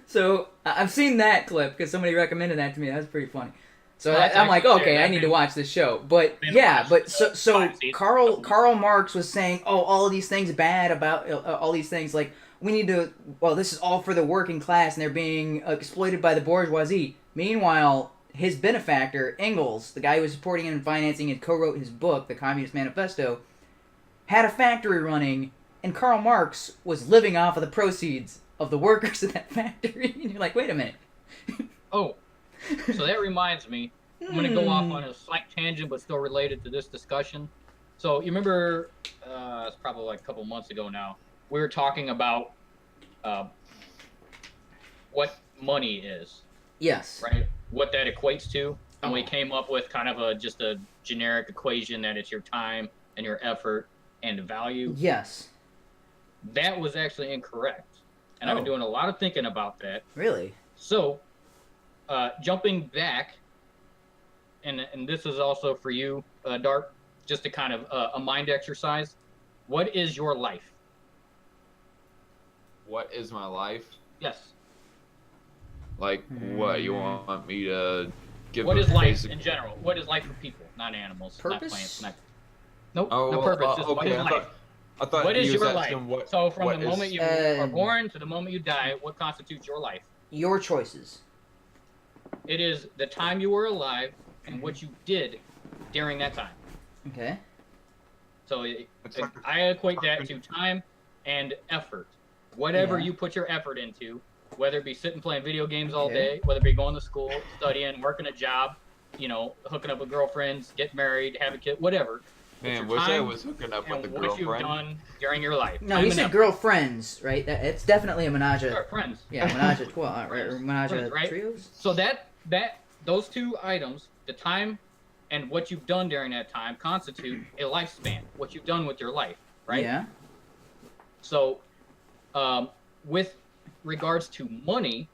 So I've seen that clip because somebody recommended that to me. That was pretty funny. So No, that's I'm like, actually- okay, yeah, I need to been- watch this show. But been yeah, watched, but so 5 seasons. Karl Marx was saying, oh, all of these things bad about all these things. Like we need to. Well, this is all for the working class, and they're being exploited by the bourgeoisie. Meanwhile, his benefactor Engels, the guy who was supporting him and financing and co-wrote his book, The Communist Manifesto, had a factory running, and Karl Marx was living off of the proceeds of the workers in that factory. And you're like, wait a minute. Oh, so that reminds me. I'm going to go off on a slight tangent, but still related to this discussion. So you remember, it's probably like a couple months ago now, we were talking about what money is, Yes. right? What that equates to. And we Oh. came up with kind of just a generic equation that it's your time and your effort and value. Yes. That was actually incorrect. And I've been Oh. doing a lot of thinking about that. Really? So, jumping back, and this is also for you, Dart, just a kind of a mind exercise. What is your life? What is my life? Yes. Like, what? You want me to give What a is life basic... in general? What is life for people, not animals, Purpose? not plants, not... Nope, Oh, no well, purpose. Just what okay. is life? I thought What is you was your life? asking what. So from what the moment is- you are born to the moment you die, what constitutes your life? Your choices. It is the time you were alive and what you did during that time. Okay. So It's like I equate that to time and effort. Whatever Yeah. you put your effort into, whether it be sitting playing video games all Okay. day, whether it be going to school, studying, working a job, hooking up with girlfriends, get married, have a kid, whatever. It's Man, your wish I time was hooking up with a and what you've girlfriend. done during your life. No, Time he and said effort. girlfriends, right? It's definitely a menage. Sure, friends. Yeah, menage a trois, Friends. or menage Friends, a right? trios. So those two items, the time and what you've done during that time, constitute a lifespan. What you've done with your life, right? Yeah. So, with regards to money,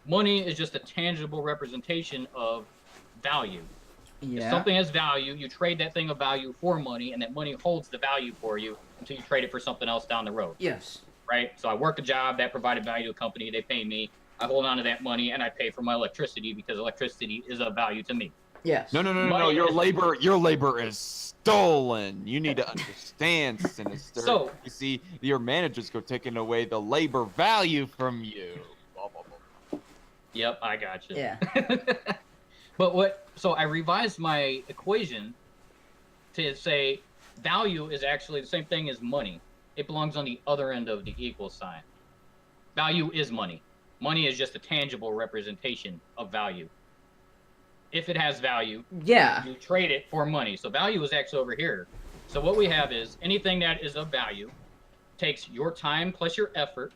money is just a tangible representation of value. If Yeah. something has value, you trade that thing of value for money, and that money holds the value for you until you trade it for something else down the road, Yes. right? So I work a job that provided value to a company, they pay me, I hold on to that money, and I pay for my electricity because electricity is of value to me. Yes. No. Money Your is- labor is stolen. You need to understand, Sinister. So- you see, your managers go taking away the labor value from you. Blah, blah, blah. Yep, I got you. Yeah. So I revised my equation to say value is actually the same thing as money. It belongs on the other end of the equal sign. Value is money. Money is just a tangible representation of value. If it has value, Yeah. you trade it for money. So value is actually over here. So what we have is anything that is of value takes your time plus your effort.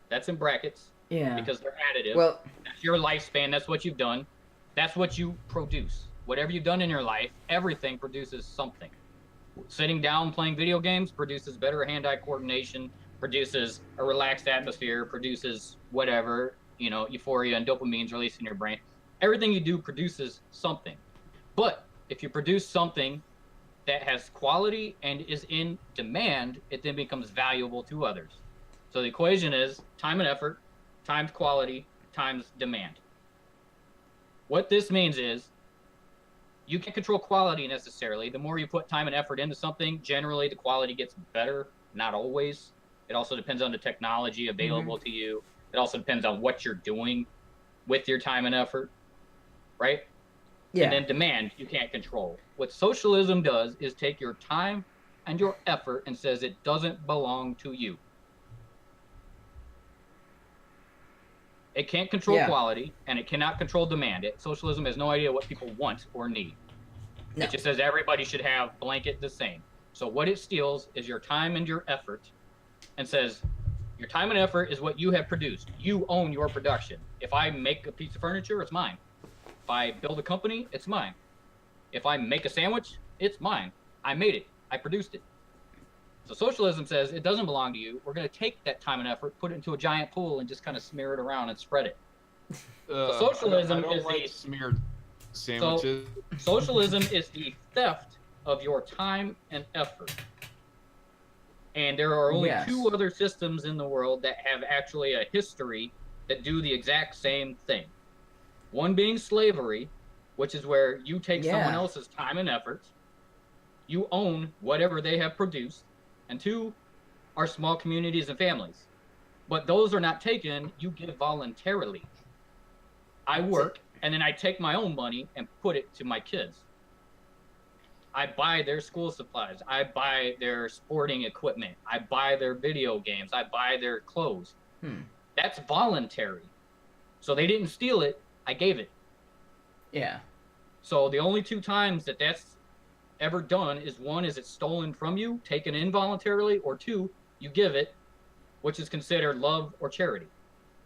That's in brackets Yeah. because they're additive. Well. That's your lifespan. That's what you've done. That's what you produce. Whatever you've done in your life, everything produces something. Sitting down playing video games produces better hand-eye coordination, produces a relaxed atmosphere, produces whatever, euphoria and dopamine's released in your brain. Everything you do produces something. But if you produce something that has quality and is in demand, it then becomes valuable to others. So the equation is time and effort times quality times demand. What this means is you can't control quality necessarily. The more you put time and effort into something, generally the quality gets better, not always. It also depends on the technology available to you. It also depends on what you're doing with your time and effort, right? Yeah. And then demand, you can't control. What socialism does is take your time and your effort and says it doesn't belong to you. It can't control quality, and it cannot control demand. Socialism has no idea what people want or need. No. It just says everybody should have blanket the same. So what it steals is your time and your effort and says your time and effort is what you have produced. You own your production. If I make a piece of furniture, it's mine. If I build a company, it's mine. If I make a sandwich, it's mine. I made it. I produced it. So socialism says it doesn't belong to you. We're going to take that time and effort, put it into a giant pool, and just kind of smear it around and spread it. Socialism I don't is like the smeared sandwiches. Socialism is the theft of your time and effort. And there are only two other systems in the world that have actually a history that do the exact same thing. One being slavery, which is where you take someone else's time and effort, you own whatever they have produced, and two are small communities and families. But those are not taken, you give voluntarily. I work, and then I take my own money and put it to my kids. I buy their school supplies. I buy their sporting equipment. I buy their video games. I buy their clothes. That's voluntary. So they didn't steal it. I gave it. Yeah. So the only two times that that's ever done is one is it's stolen from you, taken involuntarily, or two, you give it, which is considered love or charity.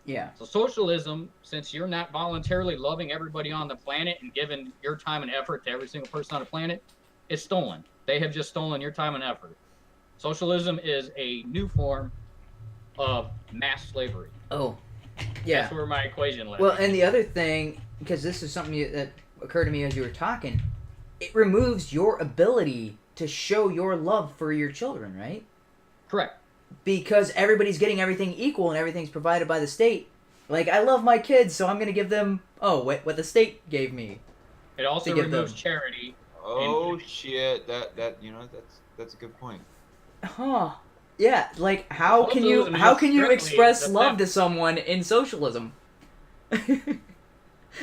Yeah. So socialism, since you're not voluntarily loving everybody on the planet and giving your time and effort to every single person on the planet, it's stolen. They have just stolen your time and effort. Socialism is a new form of mass slavery. Oh, yeah. That's where my equation led. Well, and the other thing, because this is something that occurred to me as you were talking, it removes your ability to show your love for your children, right? Correct. Because everybody's getting everything equal and everything's provided by the state. Like, I love my kids, so I'm going to give them, what the state gave me. It also removes charity. Oh shit! That's a good point. Huh. Yeah, like how can you express love to someone in socialism?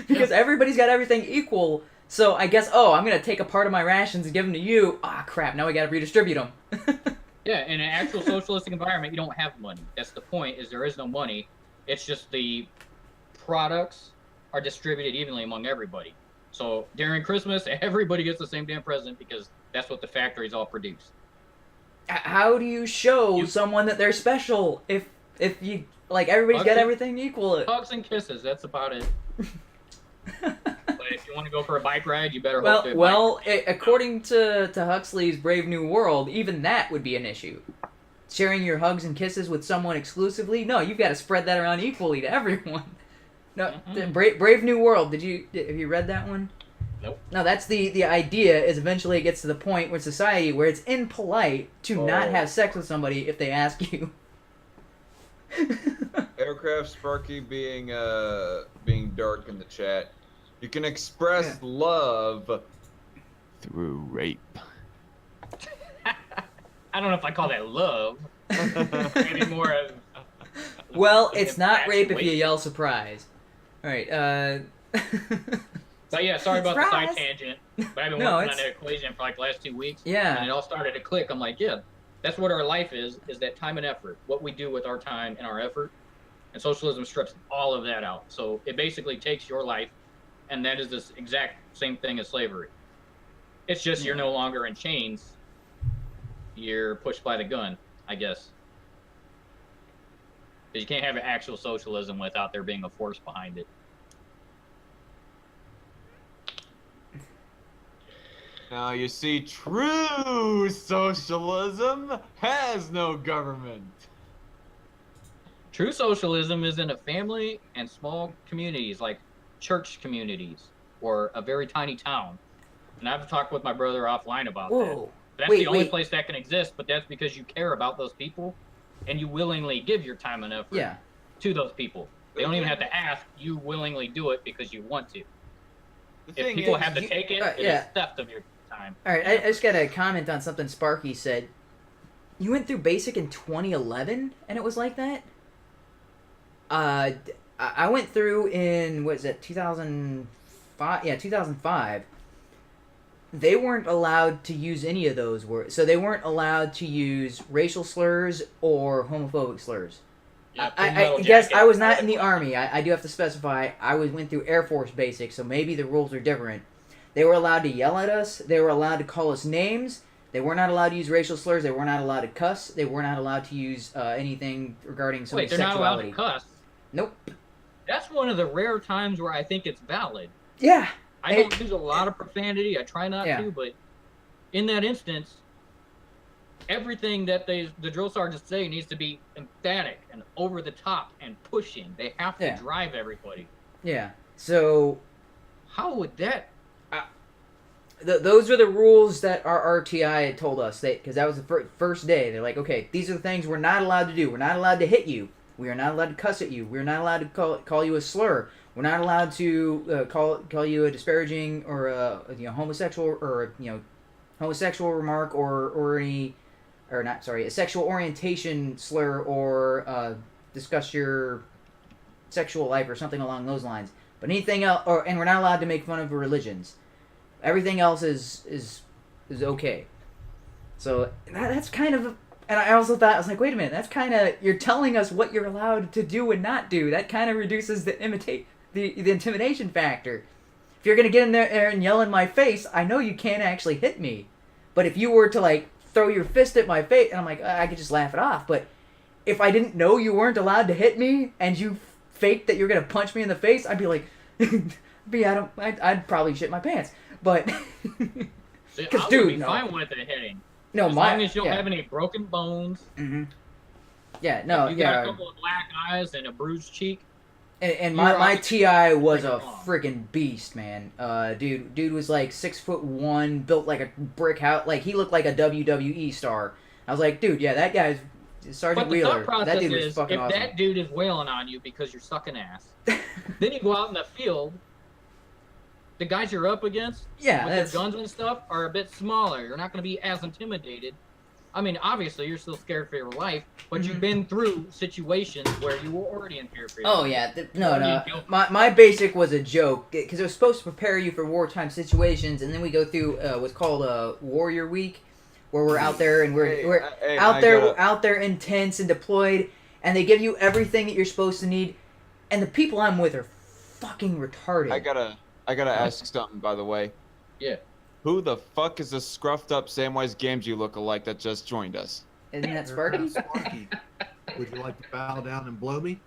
Because everybody's got everything equal, So I guess, I'm going to take a part of my rations and give them to you. Ah, crap, now we got to redistribute them. Yeah, in an actual socialistic environment, you don't have money. That's the point, is there is no money. It's just the products are distributed evenly among everybody. So during Christmas, everybody gets the same damn present because that's what the factories all produce. How do you show someone that they're special if you, like, everybody's got everything equal? Hugs and kisses, that's about it. But if you want to go for a bike ride, you better hope according to Huxley's Brave New World, even that would be an issue. Sharing your hugs and kisses with someone exclusively? No, you've got to spread that around equally to everyone. No, Brave New World. Have you read that one? Nope. No, that's the idea. Is eventually it gets to the point where society where it's impolite to not have sex with somebody if they ask you. Aircraft Sparky being dark in the chat. You can express love through rape. I don't know if I call that love. Maybe more of. Well, it's not rape if you yell surprise. All right. But yeah, sorry about the side tangent. But I've been working on that equation for like the last 2 weeks. Yeah. And it all started to click. I'm like, yeah, that's what our life is that time and effort. What we do with our time and our effort. And socialism strips all of that out. So it basically takes your life, and that is this exact same thing as slavery. It's just you're no longer in chains. You're pushed by the gun, I guess. Because you can't have an actual socialism without there being a force behind it. Now, you see, true socialism has no government. True socialism is in a family and small communities, like church communities or a very tiny town. And I've talked with my brother offline about that. That's the only place that can exist, but that's because you care about those people and you willingly give your time and effort to those people. They don't even have to ask. You willingly do it because you want to. If people have to take it, it is theft of your time. All right, I just got to comment on something Sparky said. You went through basic in 2011 and it was like that? I went through in, 2005? Yeah, 2005. They weren't allowed to use any of those words. So they weren't allowed to use racial slurs or homophobic slurs. Yeah, I guess I was not in the Army. I do have to specify. I went through Air Force Basic, so maybe the rules are different. They were allowed to yell at us. They were allowed to call us names. They were not allowed to use racial slurs. They were not allowed to cuss. They were not allowed to use anything regarding somebody's sexuality. They're not allowed to cuss? Nope. That's one of the rare times where I think it's valid. Yeah. I don't use a lot of profanity. I try not to, but in that instance, everything that the drill sergeants say needs to be emphatic and over the top and pushing. They have to drive everybody. Yeah. So, how would that? Those are the rules that our RTI had told us. Because that was the first day. They're like, okay, these are the things we're not allowed to do. We're not allowed to hit you. We are not allowed to cuss at you. We're not allowed to call you a slur. We're not allowed to call you a disparaging or a homosexual or homosexual remark a sexual orientation slur or discuss your sexual life or something along those lines. But anything else, and we're not allowed to make fun of religions. Everything else is okay. So that's kind of. And I also thought, I was like, wait a minute, that's kind of, you're telling us what you're allowed to do and not do. That kind of reduces the intimidation factor. If you're going to get in there and yell in my face, I know you can't actually hit me. But if you were to, like, throw your fist at my face, and I'm like, I could just laugh it off. But if I didn't know you weren't allowed to hit me, and you faked that you're going to punch me in the face, I'd be like, I'd probably shit my pants. But, because, dude, be fine with it hitting. No, as long as you don't have any broken bones. Mm-hmm. Yeah, no, you got a couple of black eyes and a bruised cheek. And my TI was a freaking beast, man. Dude was like 6'1", built like a brick house. Like, he looked like a WWE star. I was like, dude, yeah, that guy's Sergeant Wheeler. That dude was fucking awesome. If that dude is wailing on you because you're sucking ass, then you go out in the field. The guys you're up against, with their guns and stuff, are a bit smaller. You're not going to be as intimidated I mean, obviously, you're still scared for your life, but you've been through situations where you were already in fear for your life. Oh yeah, no. My basic was a joke because it was supposed to prepare you for wartime situations, and then we go through what's called a Warrior Week, where we're out there and we're out there intense and deployed, and they give you everything that you're supposed to need, and the people I'm with are fucking retarded. I gotta ask something, by the way. Yeah. Who the fuck is this scruffed up Samwise Gamgee lookalike that just joined us? Isn't that Sparky? Sparky. Would you like to bow down and blow me?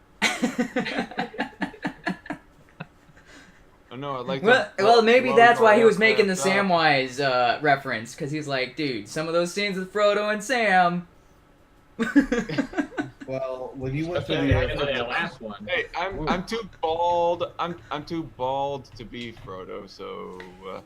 Oh, no, I'd like well, maybe that's why he was making the up. Samwise reference, because he's like, dude, some of those scenes with Frodo and Sam. Well, when you went to Especially right into the that last one. Hey, I'm too bald. I'm too bald to be Frodo, so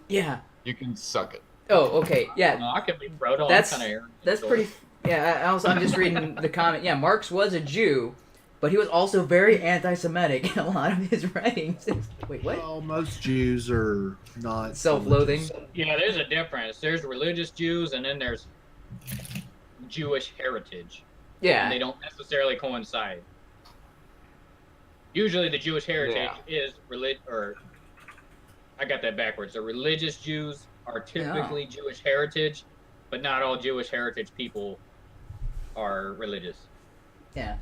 Yeah. you can suck it. Oh, okay. Yeah. No, I can be Frodo. That's I'm pretty. Yeah. I'm just reading the comment. Yeah, Marx was a Jew, but he was also very anti-Semitic in a lot of his writings. Wait, what? Well, most Jews are not Self-loathing. religious. Yeah, there's a difference. There's religious Jews, and then there's Jewish heritage. Yeah. And they don't necessarily coincide. Usually, the Jewish heritage is or I got that backwards. The religious Jews are typically Jewish heritage, but not all Jewish heritage people are religious. Yeah.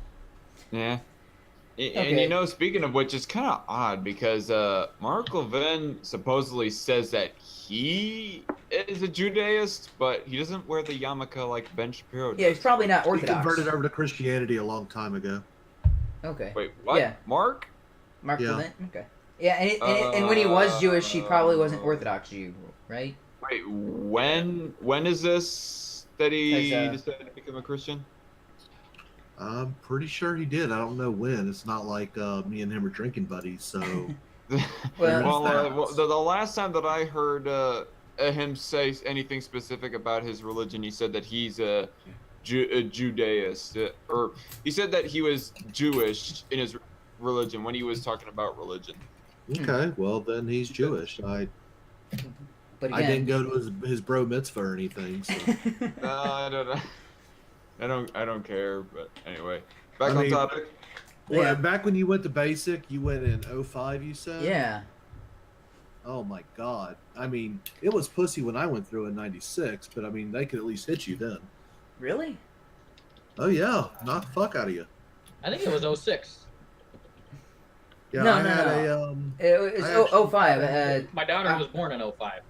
Yeah. And Okay. you know, speaking of which, it's kind of odd because Mark Levin supposedly says that he is a Judaist, but he doesn't wear the yarmulke like Ben Shapiro does. Yeah, he's probably not He Orthodox. converted over to Christianity a long time ago. Okay. Wait, what? Yeah. Mark? Mark Yeah. Levin? Okay. Yeah, and when he was Jewish, he probably wasn't Orthodox Jew, right? Wait, when is this that he As, decided to become a Christian? I'm pretty sure he did. I don't know when. It's not like me and him are drinking buddies, so Well, the last time that I heard him say anything specific about his religion, he said that he's a Judaist, or he said that he was Jewish in his religion when he was talking about religion. okay. Well, then he's Jewish. but again, I didn't go to his bro mitzvah or anything. So. No, I don't know. I don't care. But anyway, back I on mean- topic. Well, Yeah. back when you went to basic, you went in 05, you said? Yeah. Oh my God. I mean, it was pussy when I went through in 96, but I mean, they could at least hit you then. Really? Oh yeah, knock the fuck out of you. I think it was 06. Yeah, No, I no, had no. a It was I actually- 05. My daughter was born in 05.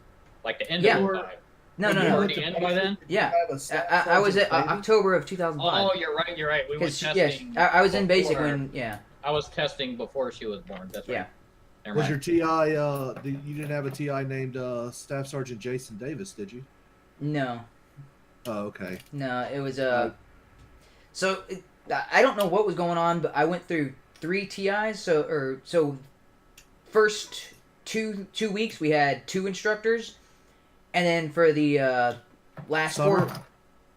Like the end Yeah. of 05. No, when no, you no. went Already to in basic, by then? did you Yeah. have a staff I was at sergeant baby? October of 2005. Oh, you're right. We were Because testing. I was in basic before- when I was testing before she was born. That's right. Yeah. Never Was mind. your TI, you didn't have a TI named Staff Sergeant Jason Davis, did you? No, Oh, okay. no, it was So I don't know what was going on, but I went through 3 TIs. So first two weeks we had 2 instructors, and then for the last Summer? 4.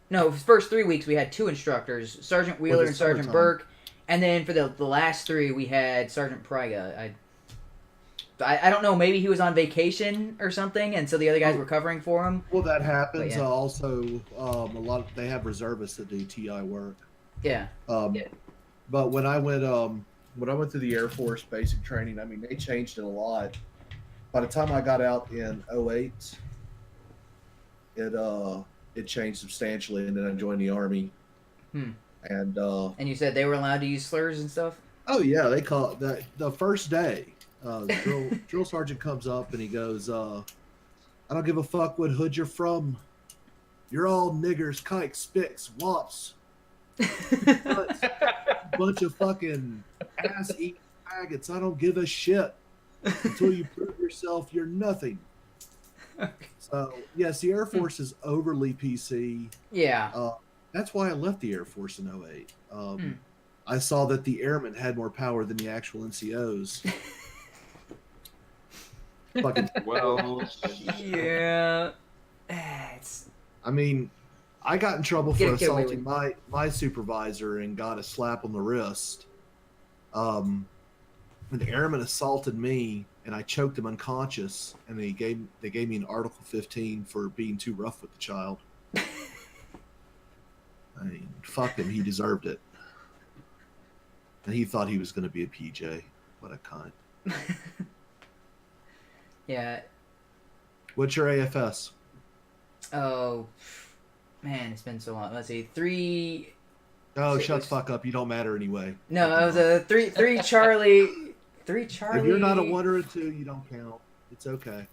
No, first 3 weeks we had 2 instructors, Sergeant Wheeler Was it and Sergeant summertime? Burke, and then for the last 3 we had Sergeant Pryga. I don't know, maybe he was on vacation or something, and so the other guys were covering for him. Well, that happens. But yeah. Also, they have reservists that do TI work. Yeah. Yeah. But when I went through the Air Force basic training, I mean, they changed it a lot. By the time I got out in 08, it changed substantially, and then I joined the Army. Hmm. And And you said they were allowed to use slurs and stuff? oh yeah, they call it that the first day. Drill sergeant comes up and he goes, "I don't give a fuck what hood you're from. You're all niggers, kikes, spicks, wops, bunch of fucking ass-eating faggots. I don't give a shit. Until you prove yourself, you're nothing." So yes, the Air Force is overly PC. Yeah. That's why I left the Air Force in 08. I saw that the airmen had more power than the actual NCOs. Fucking, Well, Yeah. It's I mean, I got in trouble Get for it, get away assaulting my supervisor and got a slap on the wrist. When the airman assaulted me and I choked him unconscious, and they gave me an Article 15 for being too rough with the child. I mean, fuck him. He deserved it. And he thought he was going to be a PJ. What a cunt. Yeah. What's your AFS? Oh, man, it's been so long. Let's see, 3. Oh, Six. shut the fuck up. You don't matter anyway. No, it was a 3 Charlie. 3 Charlie. If you're not a 1 or a 2, you don't count. It's okay.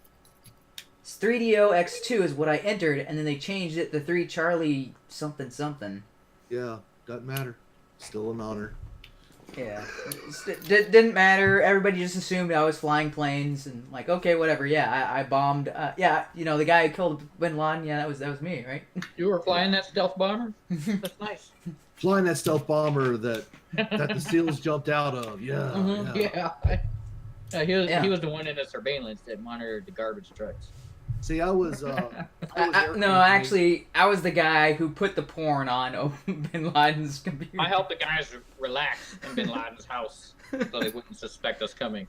It's 3DOX2 is what I entered, and then they changed it to 3 Charlie something something. Yeah, doesn't matter. Still an honor. Yeah, didn't matter. Everybody just assumed I was flying planes, and like, okay, whatever. Yeah, I bombed. Yeah, you know, the guy who killed Bin Laden. Yeah, that was me, right? You were flying that stealth bomber? That's nice. Flying that stealth bomber that the SEALs jumped out of. Yeah. Mm-hmm. Yeah. He was the one in the surveillance that monitored the garbage trucks. See, I was no, actually, I was the guy who put the porn on Bin Laden's computer. I helped the guys relax in Bin Laden's house so they wouldn't suspect us coming.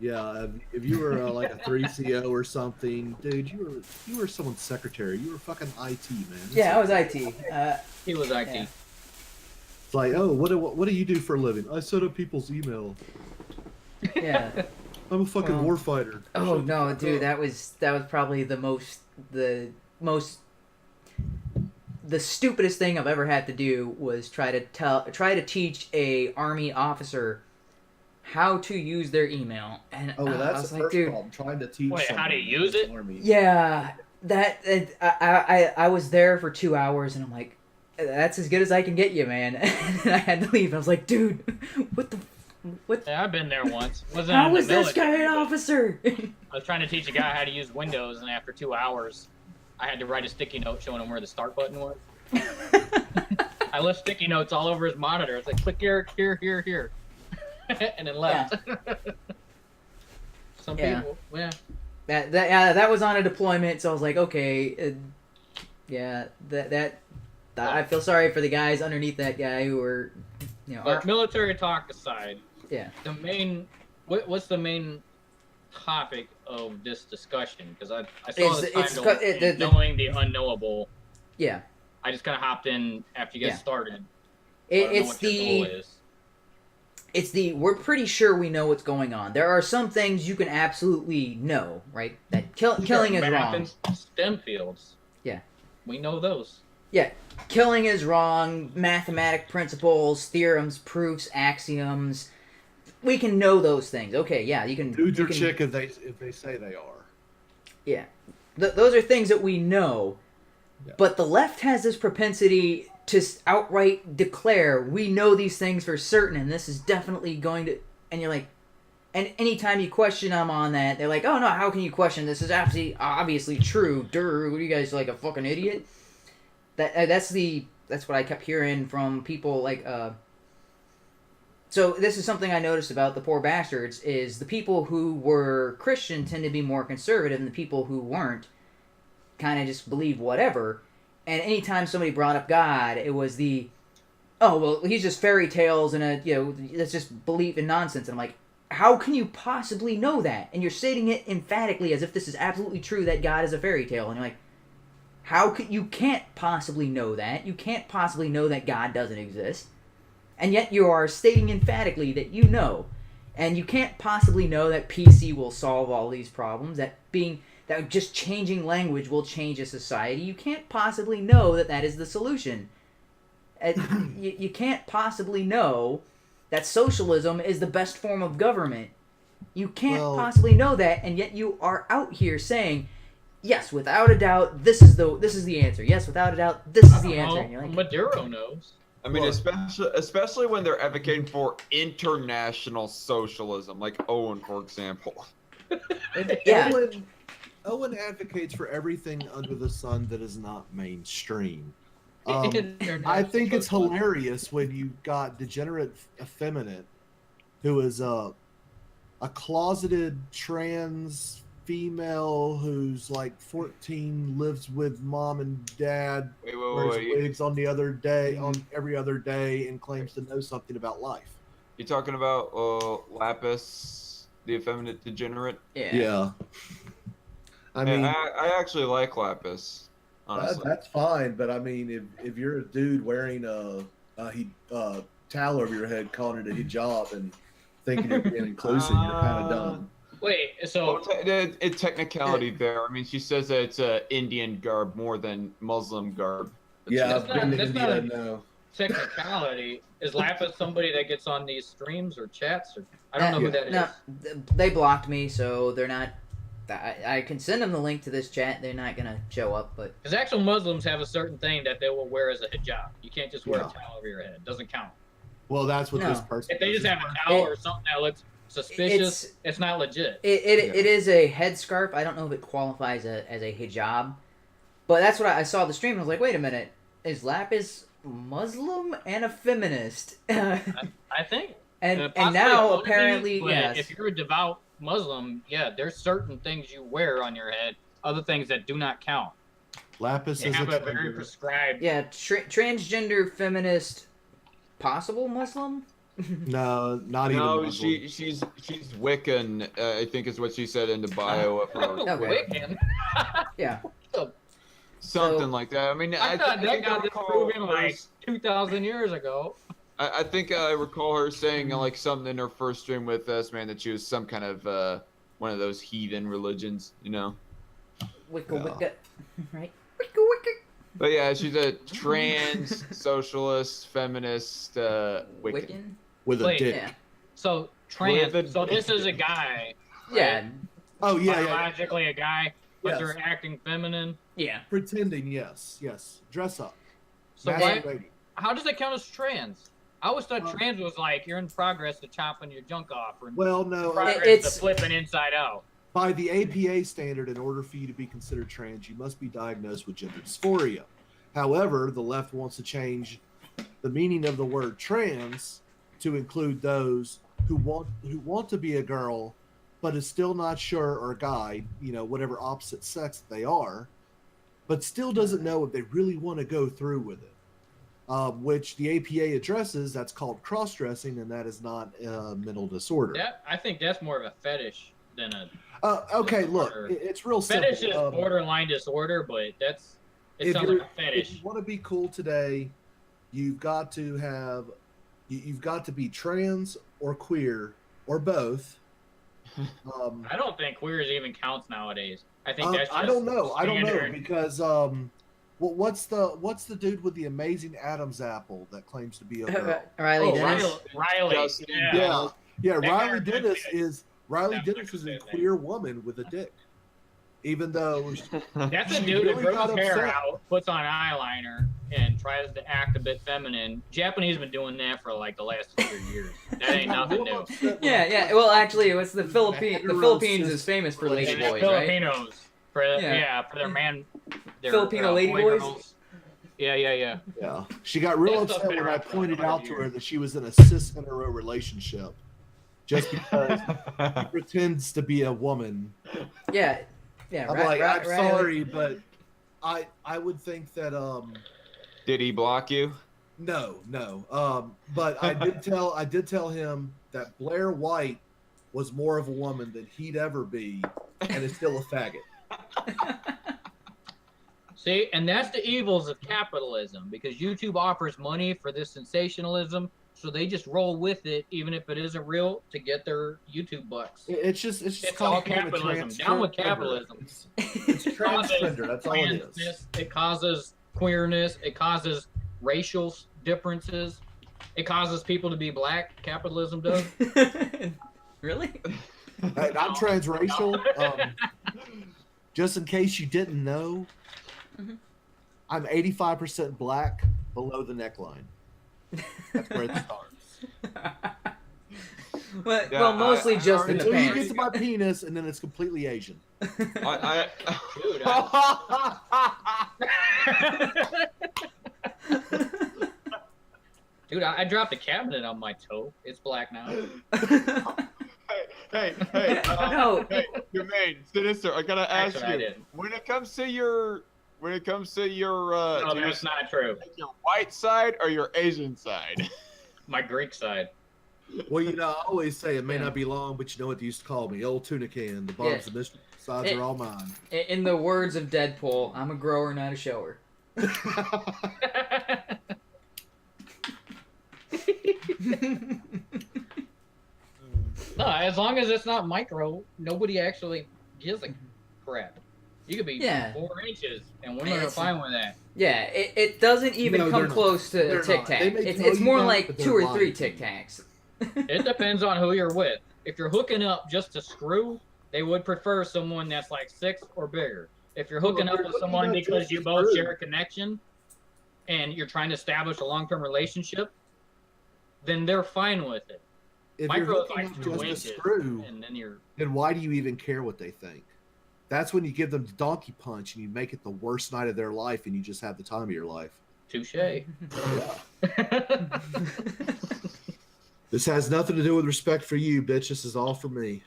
Yeah, if you were like a 3CO or something, dude, you were someone's secretary. You were fucking IT, man. Yeah, I was IT. He was IT. Yeah. It's like, oh, what do you do for a living? I set up people's email. Yeah. I'm a fucking warfighter. Oh no, dude, that was probably the stupidest thing I've ever had to do was try to teach a Army officer how to use their email. And Oh, well, I that's was the like, first dude, problem. Trying to teach. Wait, how do you someone use it? Army. yeah, I was there for 2 hours, and I'm like, that's as good as I can get you, man. And I had to leave. I was like, dude, what? Yeah, I've been there once. How is this guy an officer? I was trying to teach a guy how to use Windows, and after 2 hours, I had to write a sticky note showing him where the start button was. I left sticky notes all over his monitor. It's like, click here, and then left. Yeah. Some Yeah. people, yeah. That was on a deployment, so I was like, okay, yeah, I feel sorry for the guys underneath that guy who were, you know, But military talk aside, yeah. What's the main topic of this discussion? Because I saw the title, knowing the unknowable. Yeah. I just kind of hopped in after you guys started. It's we're pretty sure we know what's going on. There are some things you can absolutely know, right? That killing is wrong. STEM fields. Yeah. We know those. Yeah. Killing is wrong. Mathematic principles, theorems, proofs, axioms. We can know those things. Okay, yeah, you can. Dudes are chick if they say they are. Yeah, those are things that we know. Yeah. But the left has this propensity to outright declare, we know these things for certain, and this is definitely going to... And you're like... And anytime you question them on that, they're like, oh no, how can you question this? Is obviously true. Durr, what are you guys, like a fucking idiot? That's what I kept hearing from people like... So this is something I noticed about the poor bastards, is the people who were Christian tend to be more conservative, and the people who weren't kind of just believe whatever. And anytime somebody brought up God, it was the, oh, well, he's just fairy tales and that's just belief in nonsense. And I'm like, how can you possibly know that? And you're stating it emphatically as if this is absolutely true that God is a fairy tale. And you're like, you can't possibly know that. You can't possibly know that God doesn't exist. And yet you are stating emphatically that you know. And you can't possibly know that PC will solve all these problems, that just changing language will change a society. You can't possibly know that is the solution. You can't possibly know that socialism is the best form of government. You can't possibly know that, and yet you are out here saying, yes, without a doubt, this is the answer. Yes, without a doubt, this is the answer. And you're like, Maduro knows. I mean, especially when they're advocating for international socialism, like Owen, for example. Yeah. Owen advocates for everything under the sun that is not mainstream. I think it's hilarious when you got degenerate effeminate who is a closeted trans female who's like 14, lives with mom and dad, wears wigs on every other day, and claims to know something about life. You talking about Lapis, the effeminate degenerate? Yeah. Yeah. I mean, I actually like Lapis. Honestly. That's fine, but I mean, if you're a dude wearing towel over your head, calling it a hijab, and thinking you're being inclusive, you're kind of dumb. Wait, Well, so it's technicality there. I mean, she says that it's a Indian garb more than Muslim garb. Yeah, That's I've been to that's not India. a- No, technicality. Is Lapis somebody that gets on these streams or chats? Or I don't know who that is. No, they blocked me, so they're not. I can send them the link to this chat. They're not gonna show up, but Because actual Muslims have a certain thing that they will wear as a hijab. You can't just wear Yeah. a towel over your head. It doesn't count. well, that's what No. this person. If they just have a towel or something that looks suspicious, it's not legit. it is a headscarf. I don't know if it qualifies as a hijab, but that's what I saw the stream. And I was like, wait a minute, is Lapis Muslim and a feminist? I think. and Possibly now only, apparently, but yes. if you're a devout Muslim, yeah, there's certain things you wear on your head, other things that do not count. Lapis They is have a a very gender. prescribed. Yeah, transgender feminist, possible Muslim. No, not even. No, Muslim. she's Wiccan. I think is what she said in the bio of her. Okay. Wiccan. Yeah. Something So- like that. I mean, I thought that think I got recall disproven her like 2,000 years ago. I think I recall her saying like something in her first stream with us, man, that she was some kind of one of those heathen religions, you know. Wicca, Yeah. Wicca. Right? Wicca, Wicca. But yeah, she's a trans socialist feminist Wiccan. Wiccan? with a Wait, dick. Yeah. So trans. With a- So this is a guy. Yeah. Oh yeah, Biologically a guy, but Yes. they're acting feminine. Yeah. pretending. Yes, dress up. So Masquerading. how does that count as trans? I always thought Um, trans was like you're in progress to chopping your junk off, or in Well, no. progress it's- to flipping inside out. By the APA standard, in order for you to be considered trans, you must be diagnosed with gender dysphoria. However, the left wants to change the meaning of the word trans to include those who want to be a girl, but is still not sure, or a guy, whatever opposite sex they are, but still doesn't know if they really want to go through with it. Which the APA addresses. That's called cross-dressing, and that is not a mental disorder. I think that's more of a fetish than a Okay, look, disorder. it's real simple. fetish is borderline disorder, but it if sounds you're- like a fetish. If you want to be cool today, you've got to be trans or queer or both. I don't think queers even counts nowadays. I think that's just I don't know standard. because what's the dude with the amazing Adam's apple that claims to be a girl? Riley Oh, Dennis. Riley. Justin Yeah. Yeah, That Riley guy Dennis is- is Riley That's Dennis is a interesting. queer woman with a dick, even though That's a She dude that really grows got hair upset. out, puts on eyeliner, and tries to act a bit feminine. Japanese been doing that for like the last 100 years. That ain't nothing new. Yeah. Well, actually, it was the Philippines. The Hetero Philippines cis is famous for lady And the boys, right? Filipinos for for their man, their Filipino lady boy boys? girls. Yeah. Yeah, she got real That stuff's upset been when I around for pointed 100 out to her years. that she was in a cis hetero relationship, just because she pretends to be a woman. Yeah. I'm like, I'm sorry, but I would think that Did he block you? no, but I did tell him that Blair White was more of a woman than he'd ever be, and is still a faggot. See, and that's the evils of capitalism, because YouTube offers money for this sensationalism, so they just roll with it, even if it isn't real, to get their YouTube bucks. It's just It's called all being a capitalism. transgender. Down with capitalism. It's transgender. That's all it is. Transness, it causes queerness. It causes racial differences. It causes people to be black. Capitalism does. Really? Hey, I'm transracial. Just in case you didn't know, Mhm. I'm 85% black below the neckline. That's where it starts. well, Yeah, well, mostly I just in the Until you pants. get to my penis, and then it's completely Asian. I Dude, I dropped a cabinet on my toe. It's black now. hey, No. hey, Jermaine, Sinister, I gotta ask Actually, I you. did. When it comes to your No, to that's not true. your white side or your Asian side? My Greek side. Well, I always say it may not be long, but you know what they used to call me? Old tuna can. The bumps and mystery sides are all mine. In the words of Deadpool, I'm a grower, not a shower. No, as long as it's not micro, nobody actually gives a crap. You could be 4 inches, and women are fine with that. Yeah, it doesn't even come close to a Tic Tac. It's more like 2 or 3 Tic Tacs. It depends on who you're with. If you're hooking up just to screw, they would prefer someone that's like 6 or bigger. If you're hooking up with someone because you both share a connection and you're trying to establish a long-term relationship, then they're fine with it. If Micro you're is like hooking 2 up just inches, a screw, and then you're... then why do you even care what they think? That's when you give them the donkey punch and you make it the worst night of their life and you just have the time of your life. Touche. This has nothing to do with respect for you, bitch. This is all for me.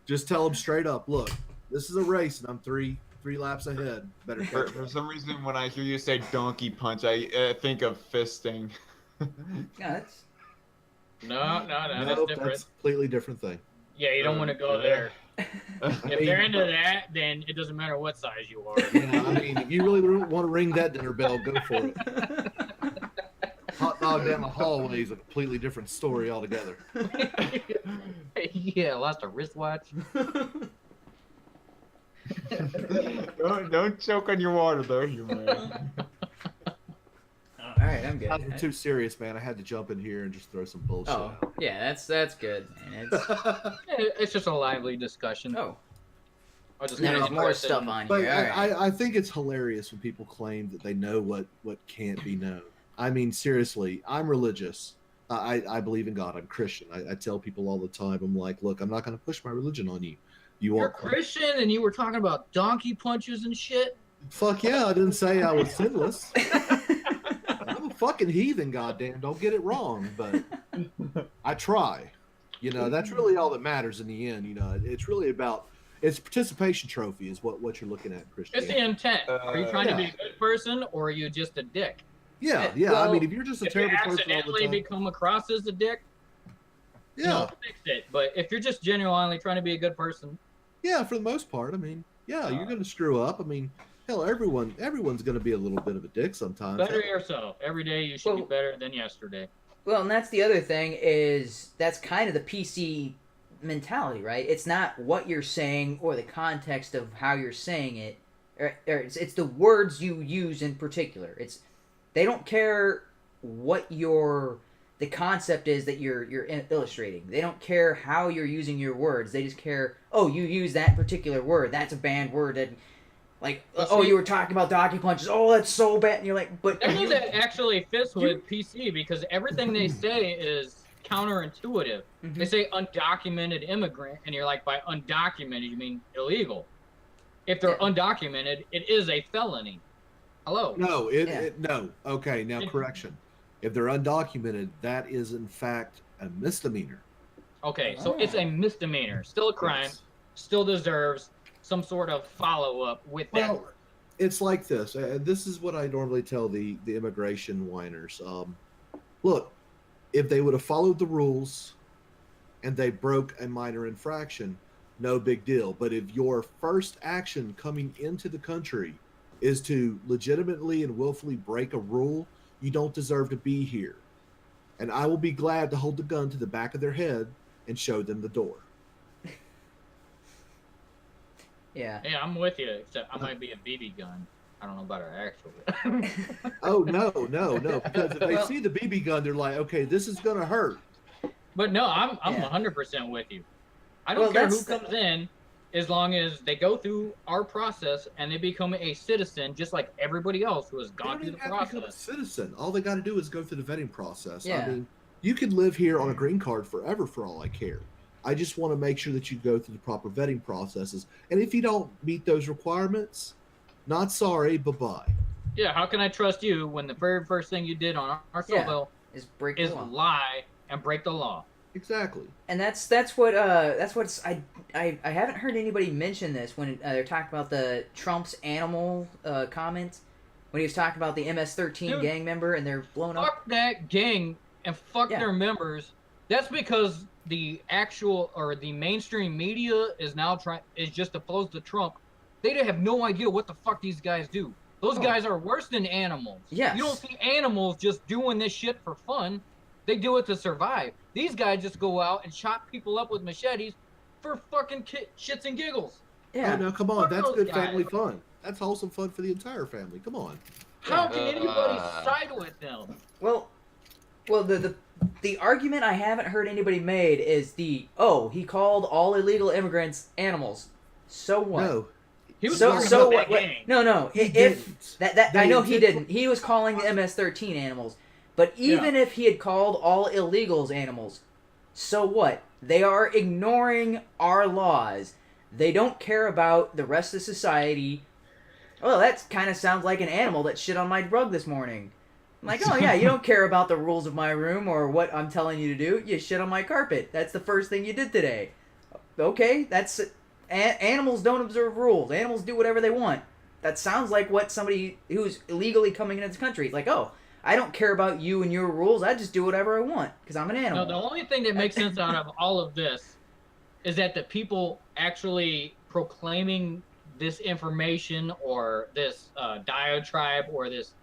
Just tell them straight up, look, this is a race and I'm three laps ahead. Better for some reason, when I hear you say donkey punch, I think of fisting. Yeah, No, that's different. That's a completely different thing. Yeah, you don't want to go there. If they're into that, then it doesn't matter what size you are. If you really want to ring that dinner bell, go for it. Hot dog down the hallway is a completely different story altogether. Yeah, lost a wristwatch. Don't choke on your water, though, HUMANe. All right, I'm good. I'm too serious, man. I had to jump in here and just throw some bullshit. Oh, yeah, that's good. And It's just a lively discussion. There's more stuff on but here. I think it's hilarious when people claim that they know what can't be known. I mean, seriously, I'm religious. I believe in God. I'm Christian. I tell people all the time, I'm like, look, I'm not going to push my religion on you. You're Christian and you were talking about donkey punches and shit? Fuck yeah, I didn't say I was sinless. I'm a fucking heathen, goddamn. Don't get it wrong, but I try. That's really all that matters in the end. It's really about it's participation trophy is what you're looking at in Christianity. It's the intent. Are you trying to be a good person or are you just a dick? Yeah. Well, I mean, if you're just a terrible person all the accidentally time, become across as a dick, fix it. But if you're just genuinely trying to be a good person, yeah, for the most part, I mean, you're going to screw up. I mean, hell, everyone's going to be a little bit of a dick sometimes. Better yourself. Every day you should be better than yesterday. Well, and that's the other thing is that's kind of the PC mentality, right? It's not what you're saying or the context of how you're saying it, or it's the words you use in particular. They don't care what the concept is that you're illustrating. They don't care how you're using your words. They just care, oh, you use that particular word. That's a banned word. And you were talking about donkey punches. Oh, that's so bad. And you're like, but I think that actually fits with PC because everything they say is counterintuitive. Mm-hmm. They say undocumented immigrant, and you're like, by undocumented, you mean illegal. If they're undocumented, it is a felony. Hello. No, no. Okay, now correction. If they're undocumented, that is in fact a misdemeanor. Okay, so it's a misdemeanor. Still a crime. Yes. Still deserves some sort of follow-up with that. Well, it's like this. And this is what I normally tell the immigration whiners. Look, if they would have followed the rules and they broke a minor infraction, no big deal. But if your first action coming into the country is to legitimately and willfully break a rule, you don't deserve to be here. And I will be glad to hold the gun to the back of their head and show them the door. Yeah. Yeah, I'm with you, except I might be a BB gun. I don't know about our actual gun. Oh, no. Because if they see the BB gun, they're like, okay, this is going to hurt. But no, I'm 100% with you. I don't care who comes in, as long as they go through our process and they become a citizen, just like everybody else who has gone through the process. Become a citizen. All they got to do is go through the vetting process. Yeah. I mean, you could live here on a green card forever for all I care. I just want to make sure that you go through the proper vetting processes. And if you don't meet those requirements, not sorry, bye-bye. Yeah, how can I trust you when the very first thing you did on our soil is lie and break the law? Exactly. And that's what I haven't heard anybody mention this when they're talking about the Trump's animal comment when he was talking about the MS-13 gang member and they're blown up. Fuck that gang and fuck Yeah. their members, that's because the actual or the mainstream media is now is just opposed to Trump. They have no idea what the fuck these guys do. Those Oh. guys are worse than animals. Yes. You don't see animals just doing this shit for fun. They do it to survive. These guys just go out and chop people up with machetes for fucking shits and giggles. Yeah. Oh, no, come on. Fuck That's those good guys. family fun. That's wholesome fun for the entire family. Come on. How can anybody side with them? Well, the argument I haven't heard anybody made is he called all illegal immigrants animals. So what? No. He was So talking so about what? that gang. No. He If didn't. that They I know he intentionally- didn't. He was calling the MS-13 animals. But even if he had called all illegals animals, so what? They are ignoring our laws. They don't care about the rest of society. Well, that kind of sounds like an animal that shit on my rug this morning. I'm like, oh yeah, you don't care about the rules of my room or what I'm telling you to do. You shit on my carpet. That's the first thing you did today. Okay, that's... Animals don't observe rules. Animals do whatever they want. That sounds like what somebody who's illegally coming into this country is like, oh, I don't care about you and your rules. I just do whatever I want because I'm an animal. No, the only thing that makes sense out of all of this is that the people actually proclaiming this information or this diatribe or this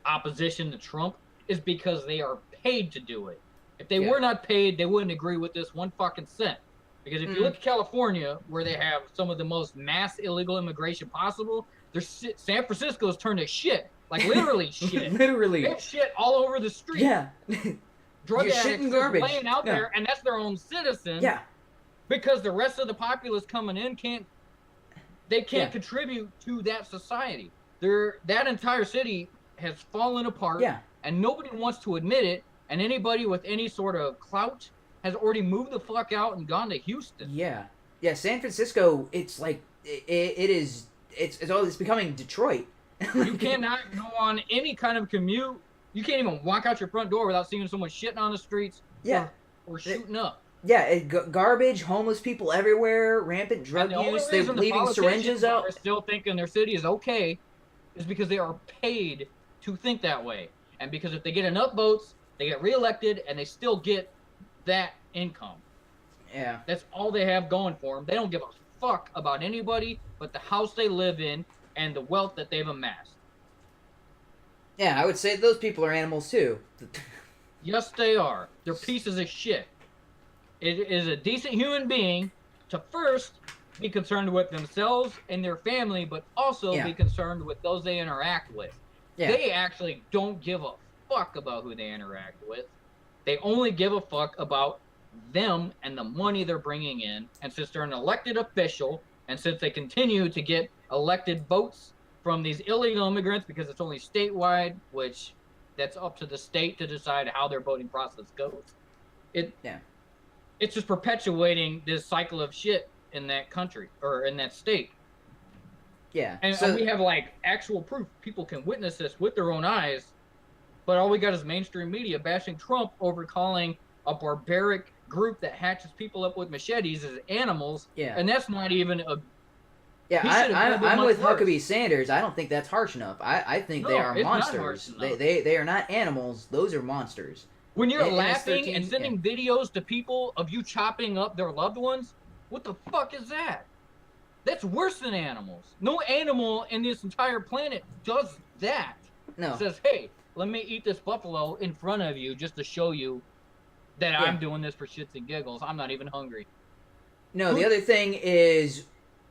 opposition to Trump is because they are paid to do it. If they were not paid, they wouldn't agree with this one fucking cent. Because if you look at California, where they have some of the most mass illegal immigration possible, San Francisco's turned to shit. Like literally shit. Literally. They have shit all over the street. Yeah. Drug You're addicts shitting just garbage. laying out Yeah. there, and that's their own citizens. Yeah. Because the rest of the populace coming in can't Yeah. contribute to that society. That entire city has fallen apart. Yeah. And nobody wants to admit it. And anybody with any sort of clout has already moved the fuck out and gone to Houston. Yeah. Yeah, San Francisco, it's like, it's becoming Detroit. You cannot go on any kind of commute. You can't even walk out your front door without seeing someone shitting on the streets. Yeah. Or shooting up. Yeah, garbage, homeless people everywhere, rampant drug And the use, only they're reason the leaving syringes politicians out. are still thinking their city is okay is because they are paid to think that way. And because if they get enough votes, they get reelected and they still get that income. Yeah. That's all they have going for them. They don't give a fuck about anybody but the house they live in and the wealth that they've amassed. Yeah, I would say those people are animals too. Yes, they are. They're pieces of shit. It is a decent human being to first be concerned with themselves and their family, but also be concerned with those they interact with. Yeah. They actually don't give a fuck about who they interact with. They only give a fuck about them and the money they're bringing in. And since they're an elected official, and since they continue to get elected votes from these illegal immigrants because it's only statewide, which that's up to the state to decide how their voting process goes. It's just perpetuating this cycle of shit in that country or in that state. Yeah. And we have like actual proof. People can witness this with their own eyes, but all we got is mainstream media bashing Trump over calling a barbaric group that hatches people up with machetes as animals. Yeah. And that's not even a... Yeah, He should have done I'm much with worse. Huckabee Sanders. I don't think that's harsh enough. I think they No, are it's not monsters. harsh enough. They are not animals. Those are monsters. When you're And laughing MS-13, and sending videos to people of you chopping up their loved ones, what the fuck is that? That's worse than animals. No animal in this entire planet does that. No. It says, hey, let me eat this buffalo in front of you just to show you that I'm doing this for shits and giggles. I'm not even hungry. No, the other thing is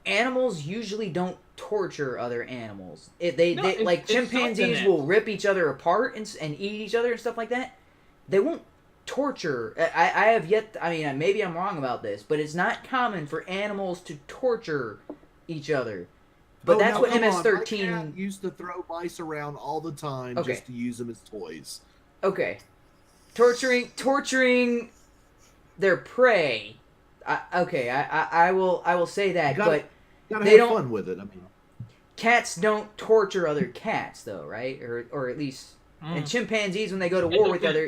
animals usually don't torture other animals. Like chimpanzees will rip each other apart and eat each other and stuff like that. They won't torture. I have yet... I mean, maybe I'm wrong about this, but it's not common for animals to torture each other. But that's what MS-13... My cat used to throw mice around all the time just to use them as toys. Okay. Torturing their prey. I will say that, but gotta they have don't... fun with it. I mean, cats don't torture other cats, though, right? Or at least... And chimpanzees, when they go to war with other...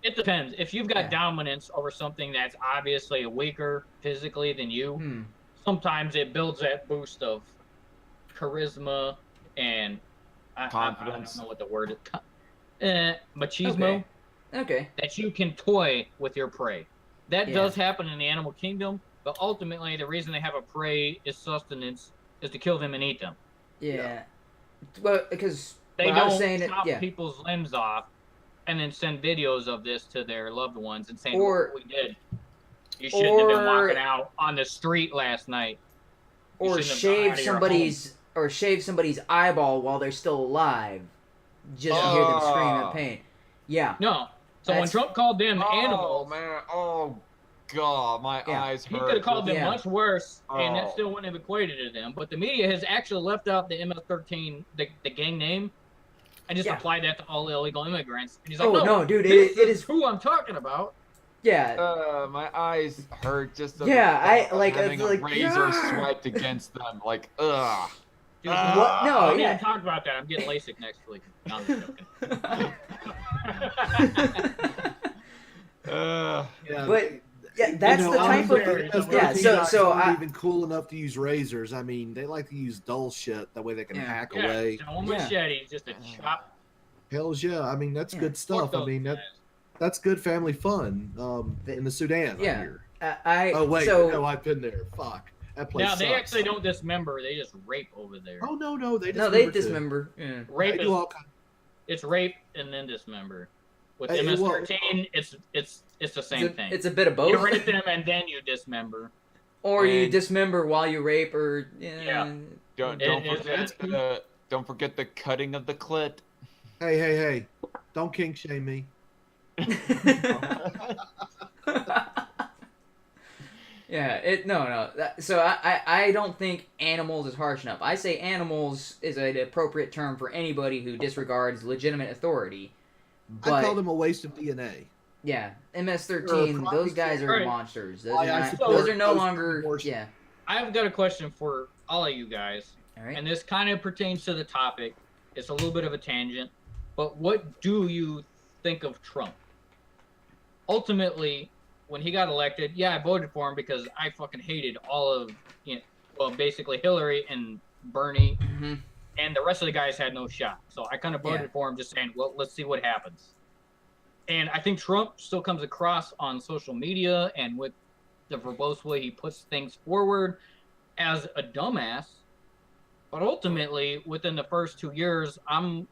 It depends. If you've got dominance over something that's obviously weaker physically than you, sometimes it builds that boost of charisma and... Confidence. I don't know what the word is. Machismo. Okay. Okay. that you can toy with your prey. That Yeah. does happen in the animal kingdom, but ultimately the reason they have a prey is sustenance, is to kill them and eat them. Yeah. Well, because They I was don't saying chop yeah. people's limbs off and then send videos of this to their loved ones and saying, Or- look what we did. You shouldn't have been or- walking out on the street last night. You Or shouldn't have gone out of your shave somebody's eyeball while they're still alive, just to hear them scream in pain. Yeah. home. No. So when That's- Trump called them Oh animals, man! Oh god, my Yeah. eyes he hurt. could have called them Yeah. much worse, and that Oh. still wouldn't have equated to them. But the media has actually left out the MS-13, the gang name, and just Yeah. applied that to all illegal immigrants. And he's like, Oh, no, dude, this it is- who I'm talking about. Yeah. My eyes hurt just. Of Yeah, the I- thought of like, having it's a like, razor "Ah!" swiped against them. Like, ugh. Dude, What? No, I don't yeah. even talk about that. I'm getting LASIK next week. No, I'm just joking. Yeah, But yeah, that's the type of yeah. So not I even cool enough to use razors. I mean, they like to use dull shit that way they can Yeah. hack Yeah, away. no Yeah. machete, just a chop. Hells yeah! I mean, that's Yeah. good stuff. I those mean, guys. that's good family fun. In the Sudan, Yeah. I hear. I Oh wait, so no, I've been there. Fuck, that place. Now they sucks. actually don't dismember; they just rape over there. Oh no, they no, they too. dismember. Yeah. Rape They is do all kinds. it's rape and then dismember. With Hey, MS-13, it's the same thing. It's a bit of You both. rape them and then you dismember. Or you And- dismember while you rape, or Yeah. Don't forget the cutting of the clit. Hey! Don't kink shame me. Yeah, no. So I don't think animals is harsh enough. I say animals is an appropriate term for anybody who disregards legitimate authority. But I call them a waste of DNA. yeah, MS-13, Or those guys are Right. monsters. Those I are, not, support those are no those longer abortion. yeah. I've got a question for all of you guys, All right. and this kind of pertains to the topic. It's a little bit of a tangent, but what do you think of Trump? Ultimately, when he got elected, yeah, I voted for him because I fucking hated all of, basically Hillary and Bernie, hmm and the rest of the guys had no shot. So I kind of voted Yeah. for him, just saying, well, let's see what happens. And I think Trump still comes across on social media and with the verbose way he puts things forward as a dumbass. But ultimately, within the first 2 years, I'm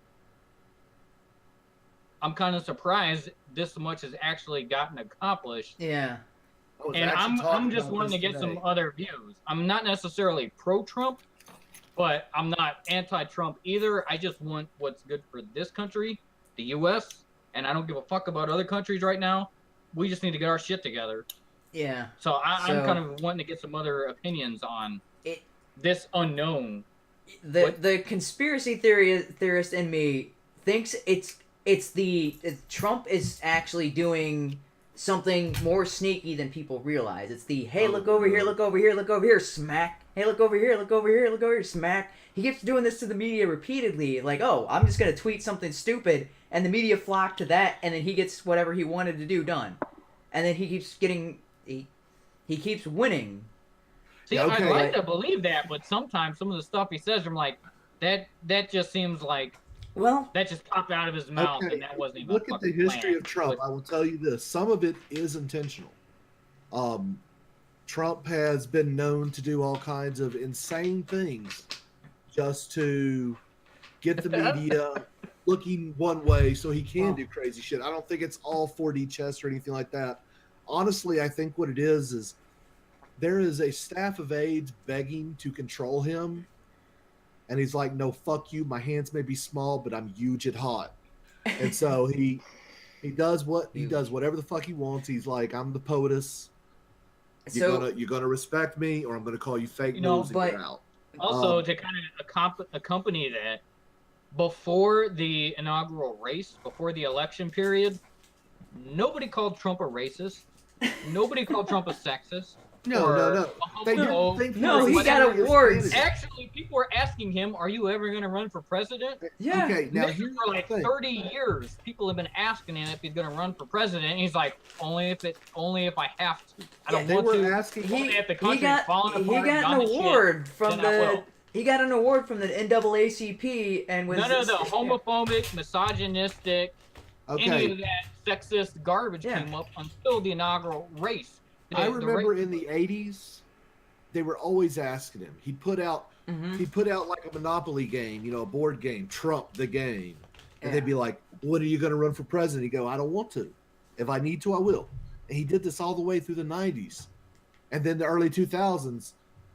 kind of surprised this much has actually gotten accomplished. Yeah. I was And actually I'm talking just about wanting to this get today. some other views. I'm not necessarily pro-Trump, but I'm not anti-Trump either. I just want what's good for this country, the U.S., and I don't give a fuck about other countries right now. We just need to get our shit together. Yeah. So I'm So- kind of wanting to get some other opinions on It- this unknown. The conspiracy theorist in me thinks Trump is actually doing something more sneaky than people realize. It's the hey, look over here, look over here, look over here, smack. Hey, look over here, look over here, look over here, smack. He keeps doing this to the media repeatedly. Like, oh, I'm just gonna tweet something stupid, and the media flock to that, and then he gets whatever he wanted to do done, and then he keeps getting he keeps winning. See, Yeah, okay. I'd like to believe that, but sometimes some of the stuff he says, I'm like, that just seems like Well, that just popped out of his mouth, Okay, and that wasn't even. Look a at the fucking history plan. of Trump. But- I will tell you this: some of it is intentional. Trump has been known to do all kinds of insane things just to get the media looking one way so he can do crazy shit. I don't think it's all 4D chess or anything like that. Honestly, I think what it is there is a staff of aides begging to control him. And he's like, no, fuck you. My hands may be small, but I'm huge at hot. And so he does whatever the fuck he wants. He's like, I'm the POTUS. so You're gonna respect me, or I'm gonna call you fake You know, news and but- get out. Also, to kind of accompany that, before the inaugural race, before the election period, nobody called Trump a racist. Nobody called Trump a sexist. No. or They a didn't homophobe. think No, was he a got serious awards. candidate. Actually, people were asking him, "Are you ever going to run for president?" yeah. Okay, now For here's like the thing. 30 years, people have been asking him if he's going to run for president. And he's like, "Only if I have to. I don't They want were to." asking. Only if the country's falling apart, an gone to shit, award from then I the will. he got an award from the NAACP and was None of the homophobic, misogynistic, any of that sexist garbage came up until the inaugural race. I remember in the 80s, they were always asking him. He put out like a Monopoly game, a board game, Trump the game. And they'd be like, "What are you going to run for president?" He'd go, "I don't want to. If I need to, I will." And he did this all the way through the 90s. And then the early 2000s.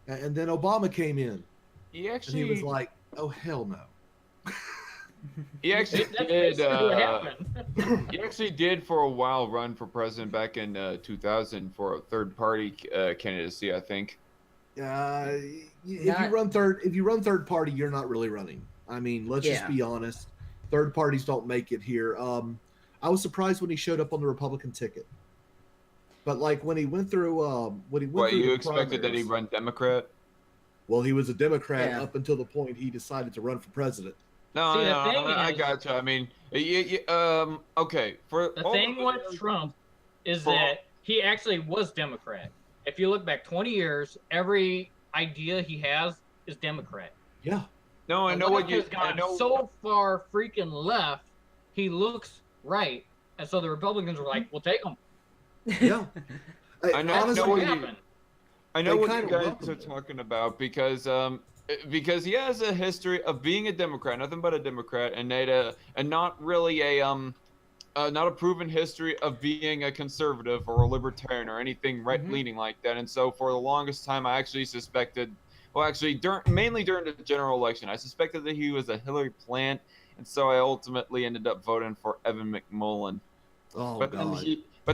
And then Obama came in. He was like, "Oh, hell no." He actually did. He actually did for a while run for president back in 2000 for a third-party candidacy, I think. If you run third party, you're not really running. I mean, let's just be honest. Third parties don't make it here. I was surprised when he showed up on the Republican ticket. But like when he went through, you expected that he'd run Democrat? Well, he was a Democrat up until the point he decided to run for president. I gotcha. I mean, okay. The thing with Trump is that he actually was Democrat. If you look back 20 years, every idea he has is Democrat. Yeah. No, I know what you. I know. So far freaking left, he looks right, and so the Republicans were like, "We'll take him." Yeah. I know what you guys are talking about because he has a history of being a Democrat, nothing but a Democrat, and not really not a proven history of being a conservative or a libertarian or anything right-leaning like that. And so for the longest time, I actually suspected, mainly during the general election, I suspected that he was a Hillary plant, and so I ultimately ended up voting for Evan McMullen. Oh, but God.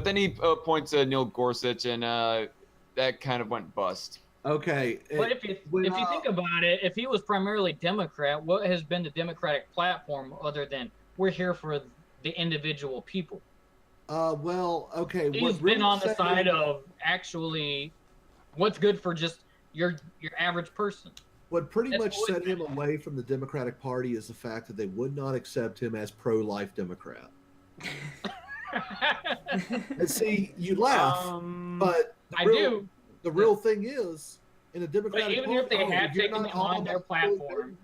Then he points to Neil Gorsuch, and that kind of went bust. Okay. But if you think about it, if he was primarily Democrat, what has been the Democratic platform other than we're here for the individual people? Well, okay. He's been on the side of actually what's good for just your average person. What pretty much set him away from the Democratic Party is the fact that they would not accept him as pro-life Democrat. And see, you laugh, but the real thing is, in a Democratic Party, even if they had taken him on their platform,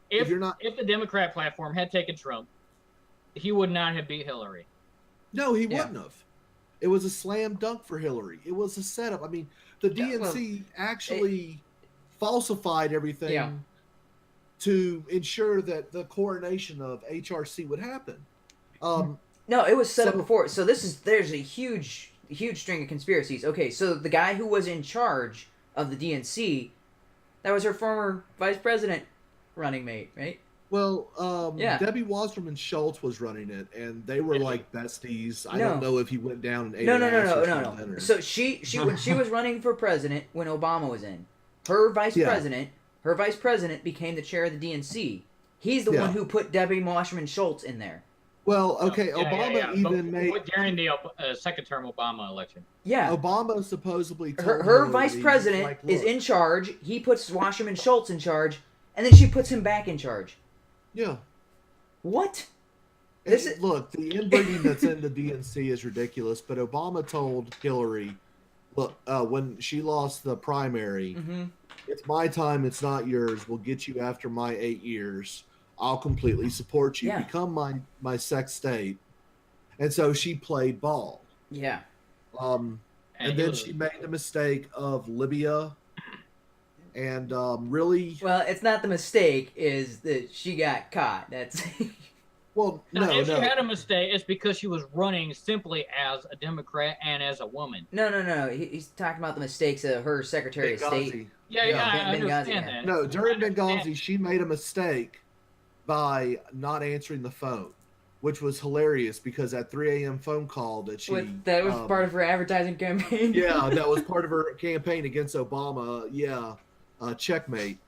if the Democrat platform had taken Trump, he would not have beat Hillary. No, he wouldn't have. It was a slam dunk for Hillary. It was a setup. I mean, the DNC actually falsified everything to ensure that the coronation of HRC would happen. No, it was set up before. So there's a huge string of conspiracies. Okay, so the guy who was in charge of the DNC, that was her former vice president running mate, right? Well, Debbie Wasserman Schultz was running it, and they were like besties. I don't know if he went down and ate No. So she when she was running for president when Obama was in, her vice president became the chair of the DNC. He's the one who put Debbie Wasserman Schultz in there. Well, okay, Obama even made during the second term Obama election. Yeah, Obama supposedly told her vice president is in charge. He puts Wasserman Schultz in charge, and then she puts him back in charge. Yeah. What? Look, the inbreeding that's in the DNC is ridiculous, but Obama told Hillary, look, when she lost the primary, it's my time, it's not yours. We'll get you after my 8 years. I'll completely support you. Yeah. Become my sex state. And so she played ball. Yeah. And then she made the mistake of Libya. And really... Well, it's not the mistake, is that she got caught. That's... Well, if she had a mistake, it's because she was running simply as a Democrat and as a woman. No. He's talking about the mistakes of her Secretary of State. I understand that. No, during Benghazi, she made a mistake by not answering the phone, which was hilarious because that 3 a.m. phone call that she... that was part of her advertising campaign. Yeah, that was part of her campaign against Obama. Yeah, checkmate.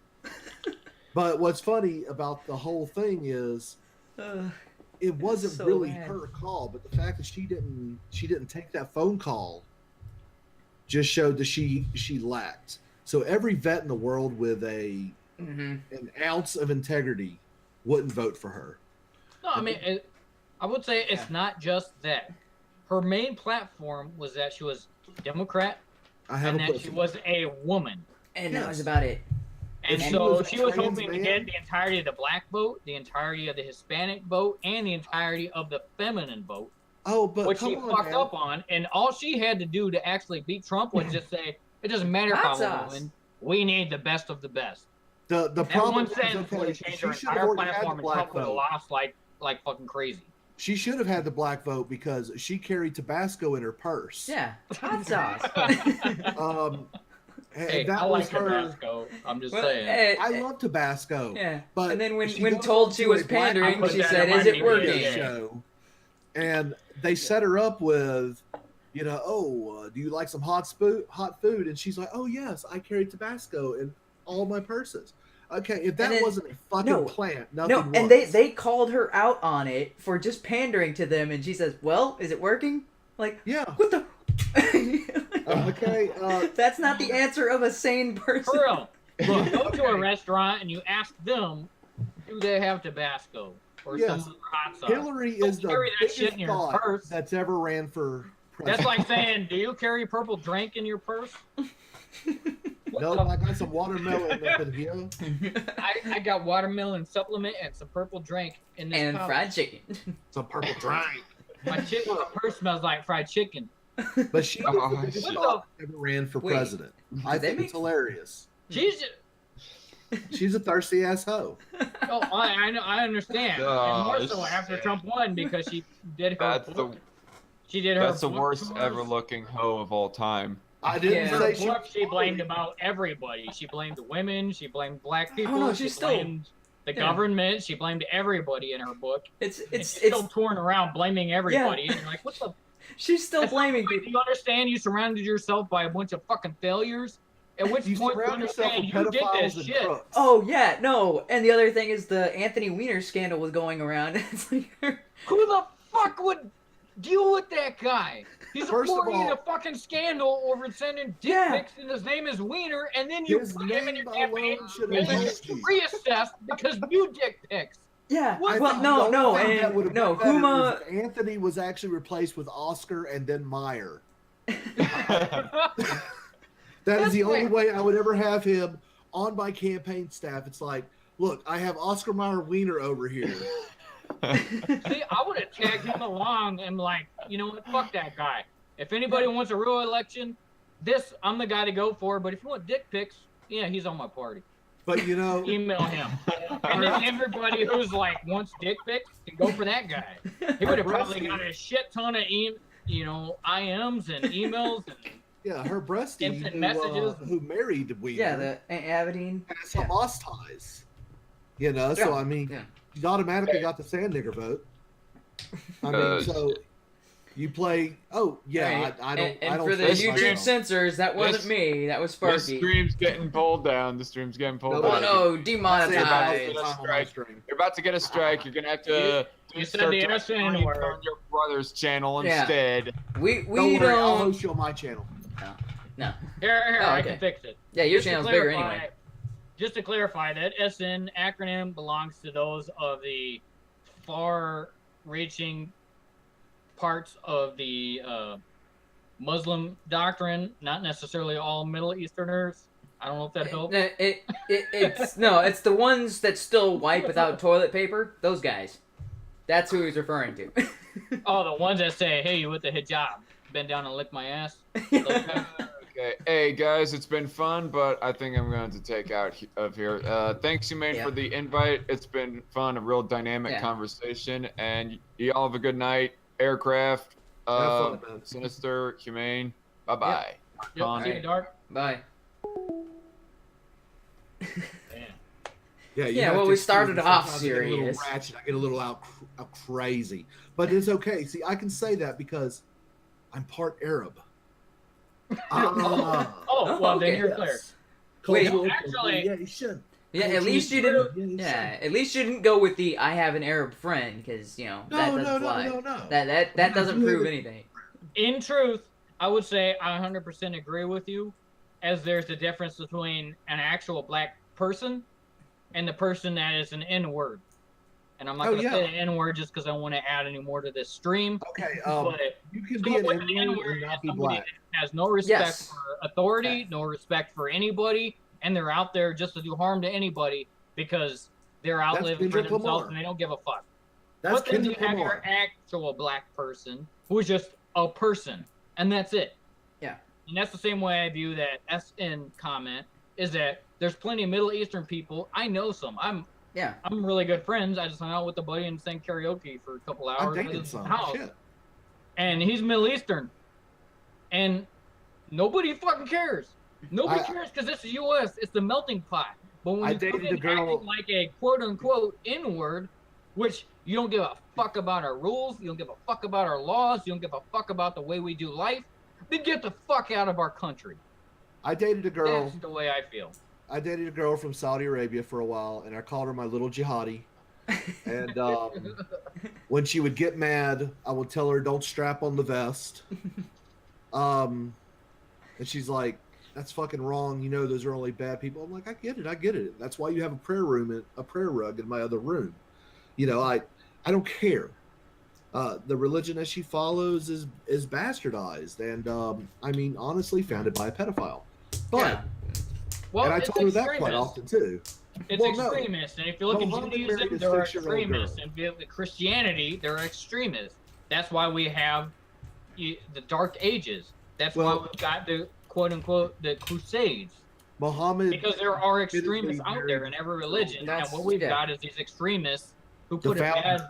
But what's funny about the whole thing is it wasn't so really bad. Her call, but the fact that she didn't take that phone call just showed that she lacked. So every vet in the world with an ounce of integrity wouldn't vote for her. No, I mean, I would say it's not just that. Her main platform was that she was Democrat and that she was a woman. And that was about it. And If so a she was trans hoping to man- get the entirety of the black vote, the entirety of the Hispanic vote, and the entirety of the feminine vote, Oh, but which come she on, fucked man. up on. And all she had to do to actually beat Trump was just say, it doesn't matter if Hot I'm a sauce. woman, we need the best of the best. The That problem one is, sentence would okay, have changed she her should have entire already had platform, the and black Trump would have vote. lost like fucking crazy. She should have had the black vote because she carried Tabasco in her purse. Yeah, hot sauce. And Hey, that I was like her. Tabasco. I'm just Well, saying. I love Tabasco. Yeah, But and then when she when goes told on she to was a black pandering, put she that said, in "Is my it working?" DVD. show, and they set her up with, do you like some hot food? And she's like, oh yes, I carry Tabasco in all my purses. Okay, if that And then- wasn't a fucking no, plant, No, nothing was. and they called her out on it for just pandering to them, and she says, "Well, is it working?" Like, Yeah. what the? Okay. That's not the answer of a sane person. For real. Look, You go to a okay. restaurant and you ask them, do they have Tabasco or Yes. some other hot sauce? Hillary Don't is the carry that shit biggest in your thought purse. that's ever ran for president. That's like saying, do you carry purple drink in your purse? No, I got some watermelon up in here. I got watermelon supplement and some purple drink in this And pouch. fried chicken. Some purple drink. My purse smells like fried chicken. But she was Oh, the biggest shit. thought that ever ran for Wait, president. I did they think make- it's hilarious. She's just, She's a thirsty ass hoe. oh, I know, I understand. And more so Oh, after shit. Trump won because she did her That's book. the She did her that's the book worst tours. ever looking hoe of all time. I didn't Yeah. Her say book, she blamed about everybody. She blamed the women. She blamed black people. no, she she's still- blamed the yeah. government. She blamed everybody in her book. It's And it's she's it's still touring around blaming everybody. And you're like, what the? she's still That's not blaming right. people. Do you understand? You surrounded yourself by a bunch of fucking failures. At which You point you surround yourself understand with you did pedophiles this and shit. crooks. Oh yeah, no. And the other thing is the Anthony Weiner scandal was going around. It's like, Who the fuck would deal with that guy? He's First of already in all- a fucking scandal over sending dick Yeah. pics, and his name is Wiener, and then you His put him in name your campaign, alone should and have then helped you. reassessed because you dick pics. yeah. What? Well, no, no, The only thing that would and have no. been better Huma. is if Anthony was actually replaced with Oscar and then Meyer. That is the only way I would ever have him on my campaign staff. It's like, look, I have Oscar Meyer Wiener over here. See, I would have tagged him along and like, you know what? Fuck that guy. If anybody wants a real election, I'm the guy to go for. But if you want dick pics, yeah, he's on my party. But you know, Email him. And then everybody who's like wants dick pics can go for that guy. He would have probably got a shit ton of IMs and emails and yeah, her breastie Instant messages. who married Wiener Yeah, the Aunt Aberdeen. has Hamas ties. You know, so Yeah, I mean, yeah. you automatically got the sand nigger vote. I mean, so you play. Oh yeah, Right. I don't. And I don't for the think YouTube myself. censors, that wasn't This- me. That was The Sparky. stream's getting pulled down. The stream's getting pulled No, Oh down. no, Say about demonetized. the time on my stream. You're about to get a strike. You're gonna have to You said start the to SN stream word. on your brother's channel Yeah. instead. We Don't worry, I'll don't. host you on my channel. Here, Oh, I okay. can fix it. Yeah, your Just to channel's bigger clarify- anyway. Just to clarify, that SN acronym belongs to those of the far-reaching parts of the Muslim doctrine, not necessarily all Middle Easterners. I don't know if that helps. It's the ones that still wipe without toilet paper. Those guys. That's who he's referring to. Oh, the ones that say, "Hey, you with the hijab, bend down and lick my ass." Those guys. Okay. Hey guys, it's been fun, but I think I'm going to take out of here. Thanks, HUMANE, Yeah. for the invite. It's been fun, a real dynamic Yeah. conversation, and y'all have a good night. Aircraft, Have fun, man. Sinister, HUMANE. Bye bye. Yep, see you, Dark. Bye. Damn. Yeah, you Yeah, have well, to we excuse started me. off Sometimes I get a little serious. ratchet. I get a little out crazy, but it's okay. See, I can say that because I'm part Arab. Oh, well, then Okay. you're clear. Wait. Cultural Actually- appropriation. Yeah, at least you didn't. Yeah, at least you didn't go with the "I have an Arab friend" because that doesn't fly. No. That doesn't prove anything. In truth, I would say I 100% agree with you, as there's a difference between an actual black person and the person that is an N-word. And I'm not going to say the N-word just because I want to add any more to this stream. Okay, But you can be an someone with an N-word N-word and not is be somebody black. that has no respect Yes. for authority, Okay. no respect for anybody, and they're out there just to do harm to anybody because they're out That's living for Kendrick themselves Lamar. and they don't give a fuck. That's But then you Kendrick have Lamar. your actual black person who is just a person, and that's it. Yeah. And that's the same way I view that SN comment, is that there's plenty of Middle Eastern people. I know some. I'm really good friends. I just hung out with a buddy and sang karaoke for a couple I hours at dated his some. house. Shit. And he's Middle Eastern. And nobody fucking cares. Nobody cares because this is U.S. It's the melting pot. But when I you come dated in a girl- acting like a quote-unquote N-word, which you don't give a fuck about our rules, you don't give a fuck about our laws, you don't give a fuck about the way we do life, then get the fuck out of our country. I dated a girl. That's the way I feel. I dated a girl from Saudi Arabia for a while, and I called her my little jihadi. And when she would get mad, I would tell her, "Don't strap on the vest." And she's like, "That's fucking wrong. You know, those are only bad people." I'm like, "I get it. That's why you have a prayer rug in my other room." You know, I don't care. The religion that she follows is bastardized, and I mean, honestly, founded by a pedophile. But Well, and I it's told her that quite extremist. often too. It's Well, no. extremist, and if you look at Muhammad Judaism, married a there are 6-year-old extremists, girl. and if you look at Christianity, there are extremists. That's why we have the Dark Ages. That's why Well- we've got the quote-unquote the Crusades, Muhammad, because there are extremists admittedly out there married- in every religion, and That's- what we've yeah. got is these extremists who The put a bad.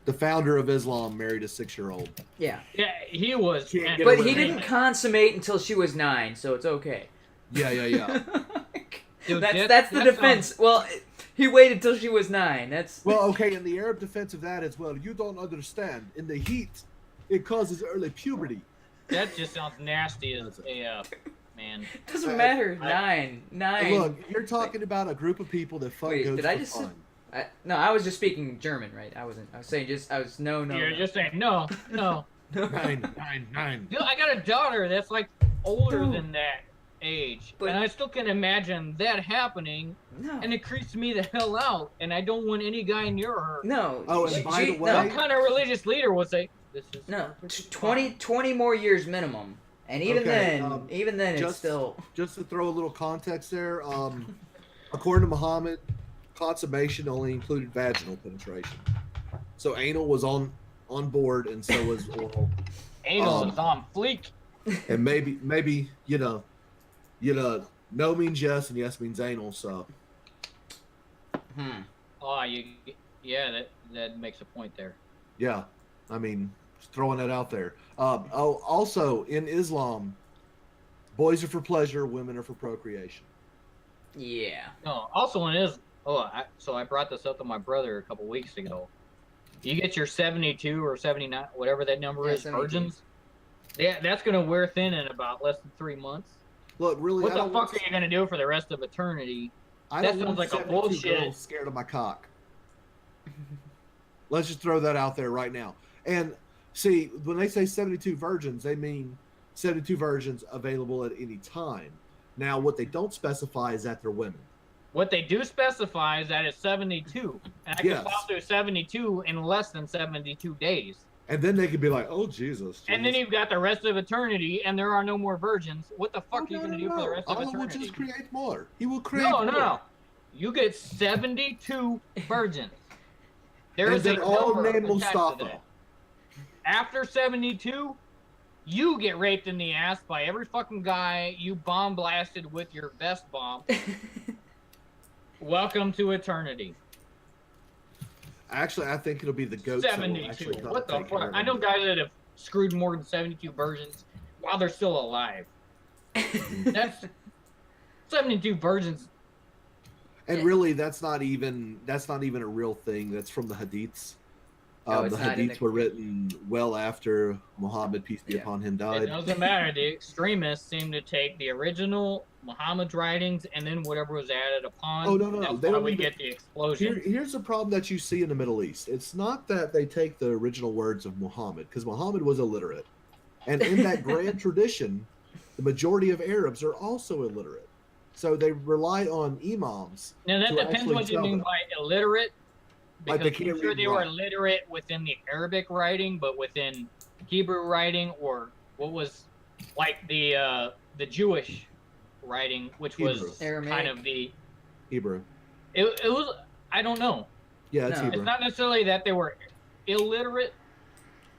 the founder of Islam married a 6-year-old. Yeah. Yeah, he was. Can't and- get But away he with didn't consummate until she was 9, so it's okay. Yeah. Dude, that's the that defense. Well, he waited till she was 9. That's Well, okay, in the Arab defense of that as well, you don't understand. In the heat, it causes early puberty. That just sounds nasty as AF, man. doesn't matter. 9. Look, you're talking about a group of people that fuck Wait, goats did I for just- fun. No, I was just speaking German, right? I was saying no. You're just saying no. Nine. Dude, I got a daughter that's like older Dude. than that age, But- and I still can imagine that happening, No. and it creeps me the hell out, and I don't want any guy near her. No. Oh, and by the way- What kind of religious leader would say this is No, perfectly 20 more years minimum, and even Okay, then, it's just- still. Just to throw a little context there, according to Muhammad, consummation only included vaginal penetration. So anal was on board, and so was oral. fine. Anal is on fleek. And maybe no means yes and yes means anal. So Oh, that makes a point there. yeah, I mean, just throwing that out there. Also in Islam, boys are for pleasure, women are for procreation. Yeah. No, also it is. So I brought this up to my brother a couple weeks ago. You get your 72 or 79, whatever that number Yeah, is, 72. virgins. Yeah, that's gonna wear thin in about less than 3 months. Look, really, What I the don't fuck want- are you gonna do for the rest of eternity? I that don't sounds want like a 72 bullshit. girls scared of my cock. Let's just throw that out there right now. And see, when they say 72 virgins, they mean 72 virgins available at any time. Now, what they don't specify is that they're women. What they do specify is that it's 72, and I Yes. can pop through 72 in less than 72 days. And then they could be like, "Oh Jesus!" And then Jesus." you've got the rest of eternity, and there are no more virgins. What the fuck Oh, are you no, gonna no, do for the rest of Allah will eternity? just create more. He will create No. more. You get 72 virgins. There And is a then all number named attached to Mustafa. that. After 72, you get raped in the ass by every fucking guy you bomb blasted with your best bomb. Welcome to eternity. Actually, I think it'll be the goats. that will 72. actually come What the take care fuck? of I know them. guys that have screwed more than 72 virgins while they're still alive. That's 72 virgins. And really, that's not even a real thing. That's from the hadiths. No, The it's not in hadiths the- were written well after Muhammad, peace be Yeah. upon him, It died. doesn't matter. The extremists seem to take the original Muhammad's writings and then whatever was added upon. Oh, no. That's They why don't we even- get the explosion. Here's the problem that you see in the Middle East. It's not that they take the original words of Muhammad, because Muhammad was illiterate. And in that grand tradition, the majority of Arabs are also illiterate. So they rely on imams. Now that to depends actually what you tell mean them. by illiterate. Like Because they I'm can't sure read they and were write. literate within the Arabic writing, but within Hebrew writing or what was like the Jewish writing, which Hebrew. was Aramaic. kind of the. Hebrew. It was. I don't know. Yeah, it's No. Hebrew. It's not necessarily that they were illiterate,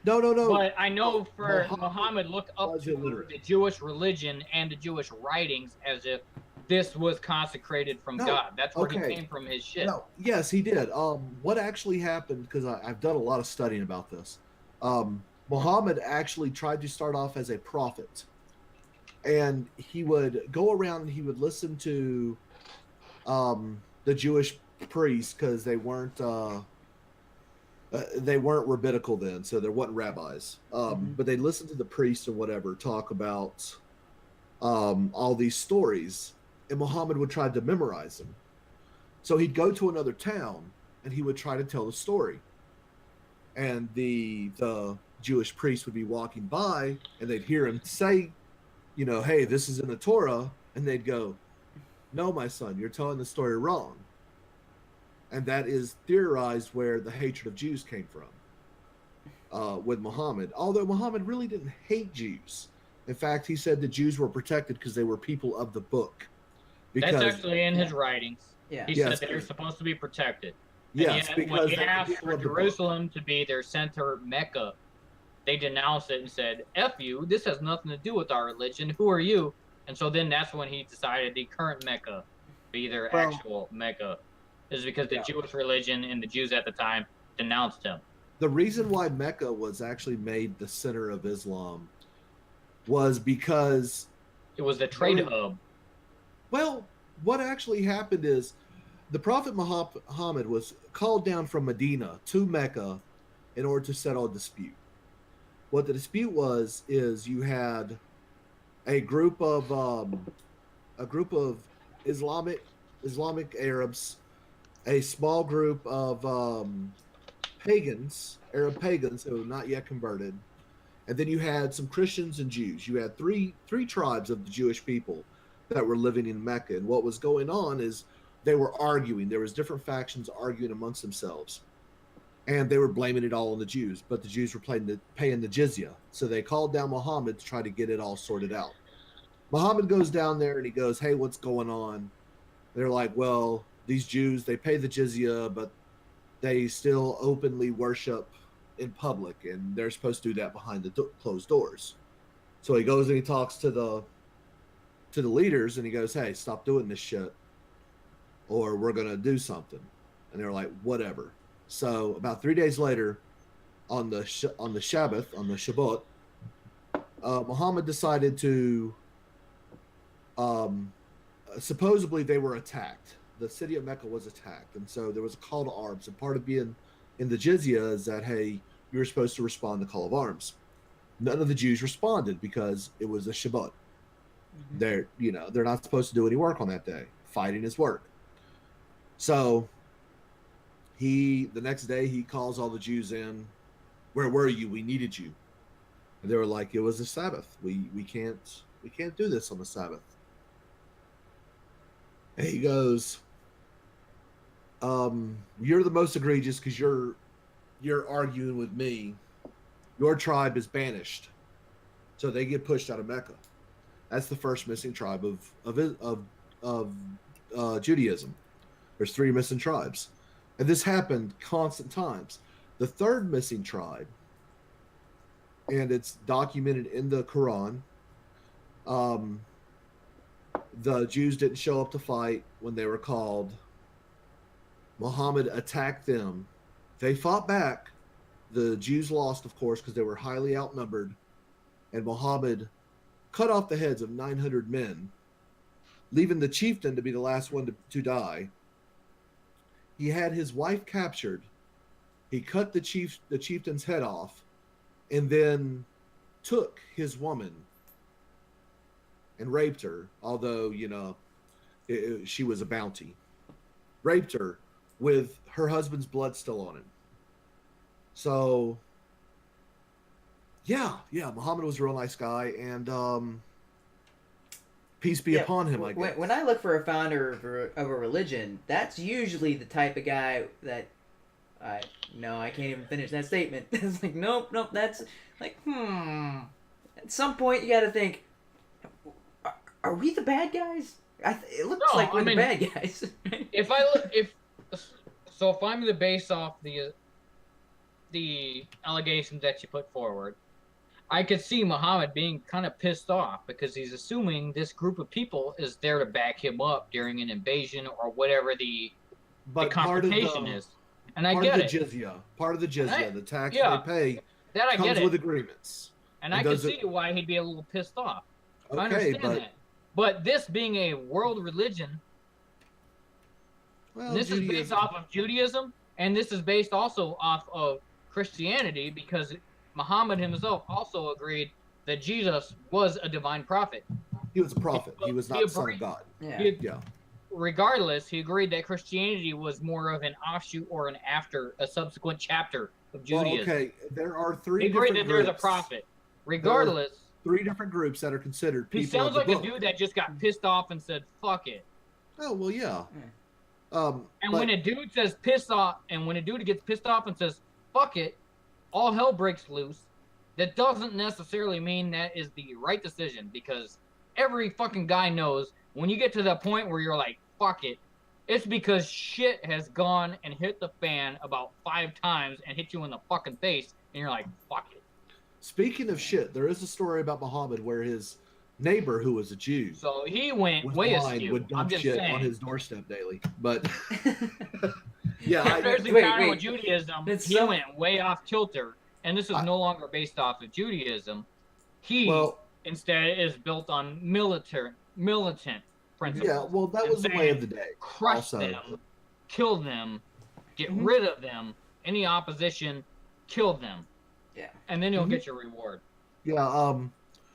No. but I know for Muhammad Muhammad looked up was to illiterate. the Jewish religion and the Jewish writings as if this was consecrated from No, God. That's where okay. he came from his shit. No, yes, he did. What actually happened? Because I've done a lot of studying about this. Muhammad actually tried to start off as a prophet, and he would go around and he would listen to the Jewish priests because they weren't rabbinical then, so there wasn't rabbis. But they listened to the priests or whatever talk about all these stories, and Muhammad would try to memorize them. So he'd go to another town and he would try to tell the story, and the Jewish priest would be walking by and they'd hear him say, you know, hey, this is in the Torah, and they'd go, no, my son, you're telling the story wrong. And that is theorized where the hatred of Jews came from with Muhammad. Although Muhammad really didn't hate Jews. In fact, he said the Jews were protected because they were people of the book. That's actually in his writings. Yeah. He said they're supposed to be protected. Yes, and because when he they were asked people for of the book. Jerusalem to be their center Mecca, they denounced it and said, F you, this has nothing to do with our religion. Who are you? And so then that's when he decided the current Mecca be their actual Mecca. Is because the Jewish religion and the Jews at the time denounced him. The reason why Mecca was actually made the center of Islam was because it was the trade hub. Well, what actually happened is the Prophet Muhammad was called down from Medina to Mecca in order to settle a dispute. What the dispute was is you had a group of Islamic Arabs, a small group of pagans, Arab pagans who were not yet converted, and then you had some Christians and Jews. You had three tribes of the Jewish people that were living in Mecca. And what was going on is they were arguing. There was different factions arguing amongst themselves, and they were blaming it all on the Jews. But the Jews were paying the jizya, so they called down Muhammad to try to get it all sorted out. Muhammad goes down there and he goes, "Hey, what's going on?" They're like, "Well, these Jews, they pay the jizya, but they still openly worship in public, and they're supposed to do that behind the closed doors." So he goes and he talks to the leaders, and he goes, "Hey, stop doing this shit, or we're gonna do something." And they're like, "Whatever." So about 3 days later, on the Shabbat, Muhammad decided to. Supposedly they were attacked. The city of Mecca was attacked, and so there was a call to arms. And part of being in the jizya is that, hey, you're supposed to respond to call of arms. None of the Jews responded because it was a Shabbat. They're not supposed to do any work on that day. Fighting is work. So the next day he calls all the Jews in. "Where were you? We needed you." And they were like, "It was the Sabbath. We can't do this on the Sabbath." And he goes, "You're the most egregious because you're arguing with me. Your tribe is banished." So they get pushed out of Mecca. That's the first missing tribe of Judaism. There's 3 missing tribes, and this happened constant times. The third missing tribe, and it's documented in the Quran. The Jews didn't show up to fight when they were called. Muhammad attacked them. They fought back. The Jews lost, of course, because they were highly outnumbered. And Muhammad cut off the heads of 900 men, leaving the chieftain to be the last one to die. He had his wife captured. He cut the chieftain's head off, and then took his woman and raped her, although, she was a bounty. Raped her with her husband's blood still on him. So, yeah, Muhammad was a real nice guy, and peace be upon him, I guess. When I look for a founder of a religion, that's usually the type of guy that I can't even finish that statement. It's like, nope, that's like, At some point, you got to think, Are we the bad guys? It looks No, like we're I mean, the bad guys. if I'm to base off the allegations that you put forward, I could see Muhammad being kind of pissed off because he's assuming this group of people is there to back him up during an invasion or whatever the confrontation is. And I get it. Part of the jizya, the tax yeah, they pay, that I comes get it. with agreements. And I can see why he'd be a little pissed off. I understand that. But this being a world religion, this is based off of Judaism, and this is based also off of Christianity, because Muhammad himself also agreed that Jesus was a divine prophet. He was a prophet. He was not the son of God. Yeah. Regardless, he agreed that Christianity was more of an offshoot or a subsequent chapter of Judaism. Well, okay, there are three. He agreed different that there's a groups. Prophet. Regardless, three different groups that are considered people. he sounds like a dude that just got pissed off and said, "Fuck it." Oh well, yeah. And when a dude says pissed off, and when a dude gets pissed off and says, "Fuck it," all hell breaks loose. That doesn't necessarily mean that is the right decision, because every fucking guy knows when you get to the point where you're like, "Fuck it," it's because shit has gone and hit the fan about 5 times and hit you in the fucking face, and you're like, "Fuck it." Speaking of shit, there is a story about Muhammad where his neighbor, who was a Jew, so he went way askew. would dump shit on his doorstep daily. But yeah, after his encounter with Judaism, he went way off kilter, and this is no longer based off of Judaism. Instead is built on militant principles. Yeah, well, that was the way of the day. Crush them, kill them, get rid of them. Any opposition, kill them. Yeah, and then you'll get your reward. Yeah,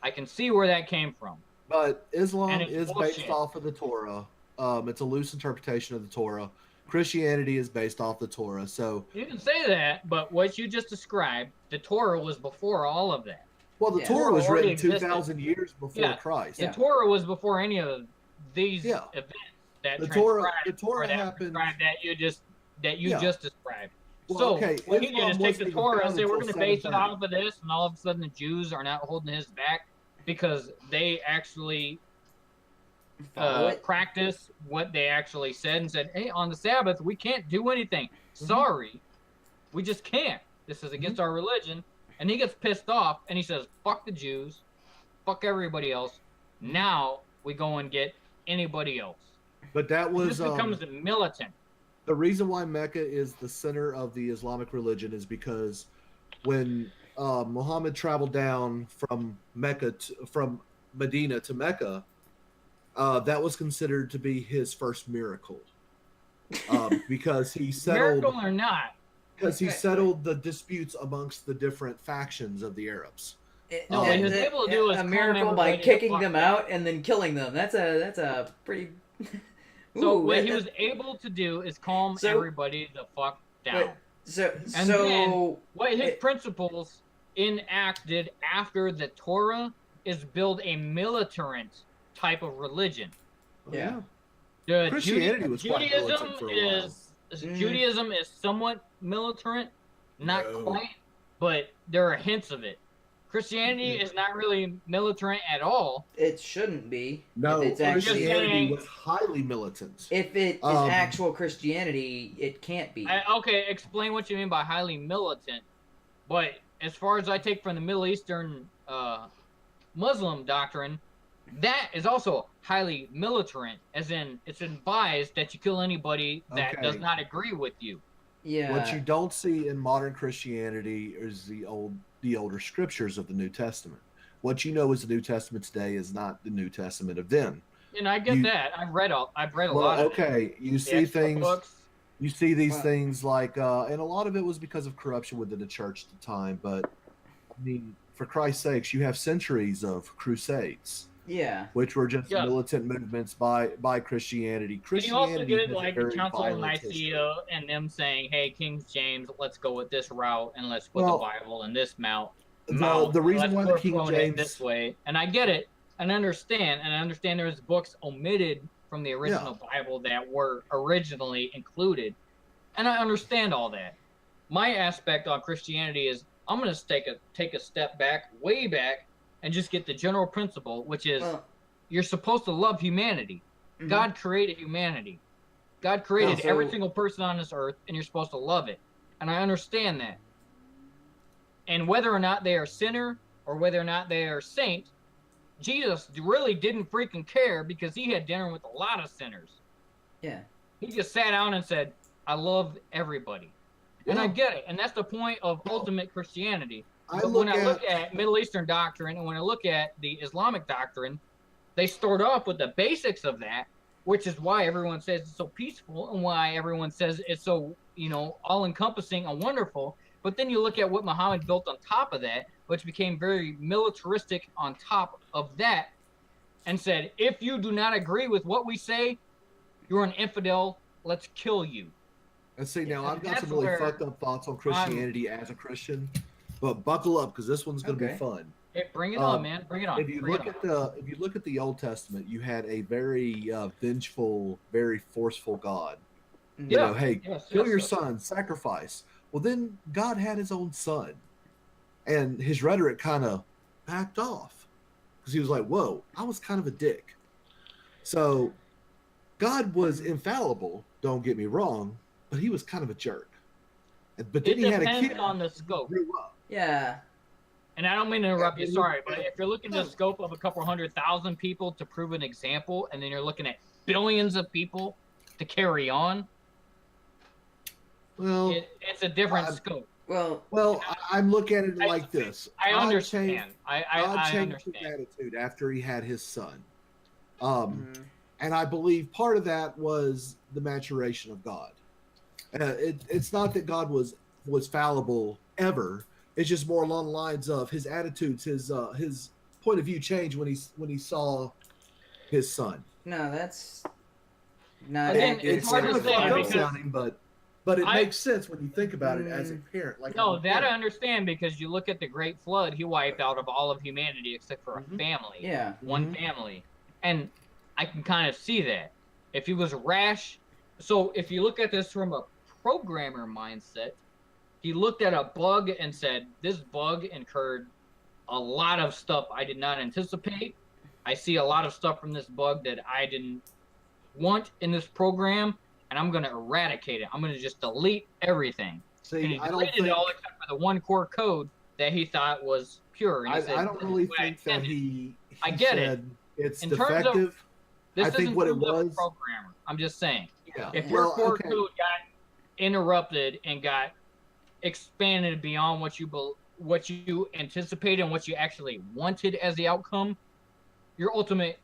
I can see where that came from. But Islam is based off of the Torah. It's a loose interpretation of the Torah. Christianity is based off the Torah. So you can say that, but what you just described, the Torah was before all of that. Well, the Torah was written 2,000 years before Christ. The Torah was before any of these events that the Torah happened that you just described. Well, so okay, what he did is take the Torah and say we're going to base it off of this, and all of a sudden the Jews are not holding his back because they actually practice what they actually said and said, "Hey, on the Sabbath we can't do anything. Sorry, we just can't. This is against our religion." And he gets pissed off and he says, "Fuck the Jews, fuck everybody else. Now we go and get anybody else." But that was this becomes militant. The reason why Mecca is the center of the Islamic religion is because when Muhammad traveled down from Medina to Mecca, that was considered to be his first miracle, because he settled miracle or not, because he settled the disputes amongst the different factions of the Arabs. What he was able to do is a miracle by kicking them out and then killing them. That's a pretty. So what he was able to do is calm everybody the fuck down. Then what his principles enacted after the Torah is build a militant type of religion. Yeah. Christianity was quite militant for a while. Judaism is somewhat militant, not quite, but there are hints of it. Christianity is not really militant at all. It shouldn't be. No, Christianity was highly militant. If it is actual Christianity, it can't be. Okay, explain what you mean by highly militant. But as far as I take from the Middle Eastern Muslim doctrine, that is also highly militant, as in it's advised that you kill anybody that does not agree with you. Yeah. What you don't see in modern Christianity is the older scriptures of the New Testament. What you know as the New Testament today is not the New Testament of then. And I get that. I've read a lot of it. Okay, you see things. Books. You see these things like, and a lot of it was because of corruption within the church at the time. But I mean, for Christ's sakes, you have centuries of crusades. Yeah. Which were just militant movements by Christianity. Christianity you also get like the Council of Nicaea and them saying, "Hey, King James, let's go with this route and let's put the Bible in this mount." The reason why the King James this way, and I get it, and I understand there's books omitted from the original Bible that were originally included, and I understand all that. My aspect on Christianity is I'm going to take a step back, way back, and just get the general principle, which is you're supposed to love humanity. Mhm. God created humanity. God created so- every single person on this earth, and you're supposed to love it. And I understand that. And whether or not they are sinner or whether or not they are saint, Jesus really didn't freaking care because he had dinner with a lot of sinners. Yeah. He just sat down and said, I love everybody. And I Yeah. get it. And that's the point of ultimate Christianity. I But look when I at look at Middle Eastern doctrine and when I look at the Islamic doctrine, they start off with the basics of that, which is why everyone says it's so peaceful and why everyone says it's so, all-encompassing and wonderful. But then you look at what Muhammad built on top of that, which became very militaristic on top of that, and said, if you do not agree with what we say, you're an infidel, let's kill you. and see now I've got That's some really where fucked up thoughts on Christianity as a Christian, but buckle up because this one's going to be Okay. fun. Hey, bring it on, man. Bring it on. If you Bring look it at the Old Testament, you had a very vengeful, very forceful God. Mhm. You Yeah. know, hey, Yes, kill yes, your yes. son, sacrifice. Well, then God had his own son, and his rhetoric kind of backed off because he was like, "Whoa, I was kind of a dick." So God was infallible. Don't get me wrong, but he was kind of a jerk. But then It he had a depends kid. on the scope. Grew up. Yeah. And I don't mean to interrupt you, Yeah, sorry, but if you're looking at the scope of a couple 100,000 people to prove an example, and then you're looking at billions of people to carry on, Well, it's a different I'm- scope. Well, I'm looking at it like this. I God understand. changed- I God changed his understand. attitude after he had his son. mhm. And I believe part of that was the maturation of God. It's not that God was fallible ever. It's just more along the lines of his attitudes, his point of view changed when he saw his son. No, that's not Again, accurate. it's hard kind to of say fucked up because- sounding, but it I- makes sense when you think about it as a parent. Like No, I'm a that I parent. understand because you look at the Great Flood, he wiped out of all of humanity except for Mhm. a family. Yeah. One family. And I can kind of see that. If he was rash, so if you look at this from a programmer mindset, he looked at a bug and said, this bug incurred a lot of stuff I did not anticipate. I see a lot of stuff from this bug that I didn't want in this program, and I'm going to eradicate it. I'm going to just delete everything. And See, he I don't deleted think it all except for the one core code that he thought was pure. And he said, I don't "This is really what I think that intended." he I get it. said it's In terms of- defective. This I think isn't what it terms of a was- programmer. I'm just saying. Yeah. If your Well, core okay. code got interrupted and got expanded beyond what you anticipated and what you actually wanted as the outcome, your ultimate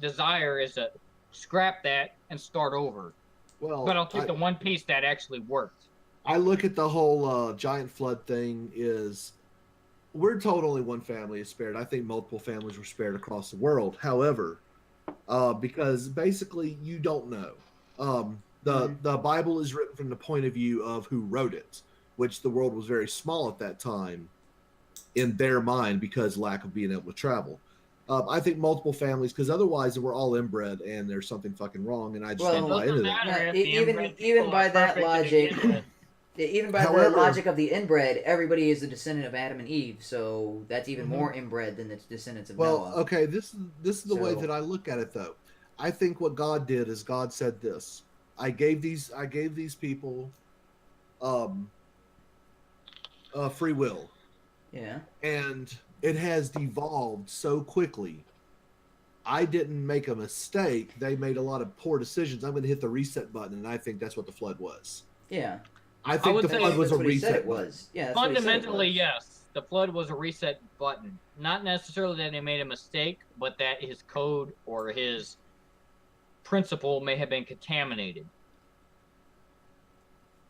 desire is to scrap that and start over. Well, But I'll keep the one piece that actually worked. I look at the whole giant flood thing is we're told only one family is spared. I think multiple families were spared across the world. However, because basically you don't know. The Bible is written from the point of view of who wrote it, which the world was very small at that time in their mind because lack of being able to travel. I think multiple families, because otherwise we're all inbred and there's something fucking wrong, and I just Well, don't buy into that. matter if e- the even- inbred even people by are that perfect to logic- begin with. Even by However- the logic of the inbred, everybody is the descendant of Adam and Eve, so that's even Mhm. more inbred than the descendants of Well, Noah. okay, this is the way So- that I look at it, though. I think what God did is God said this: I gave these people free will, Yeah. and it has devolved so quickly. I didn't make a mistake. They made a lot of poor decisions. I'm going to hit the reset button, and I think that's what the flood was. Yeah. I think would the say flood was that's a what he said reset it button. was. Yeah. That's what he said it Fundamentally, was. yes. The flood was a reset button. Not necessarily that he made a mistake, but that his code or his principle may have been contaminated.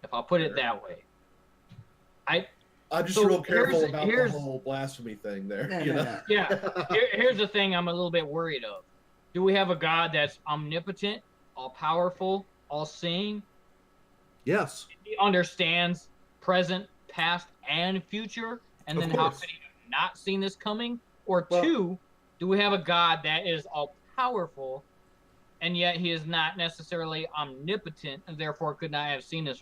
If I'll put it that way. I'm just So real careful here's- about here's- the whole blasphemy thing there. No, you no, know? no. Yeah. Here's the thing I'm a little bit worried of. Do we have a God that's omnipotent, all-powerful, all-seeing? Yes. He understands present, past, and future? And Of then how course. could he have not seen this coming? Or Well- two, do we have a God that is all-powerful, and yet he is not necessarily omnipotent, and therefore could not have seen this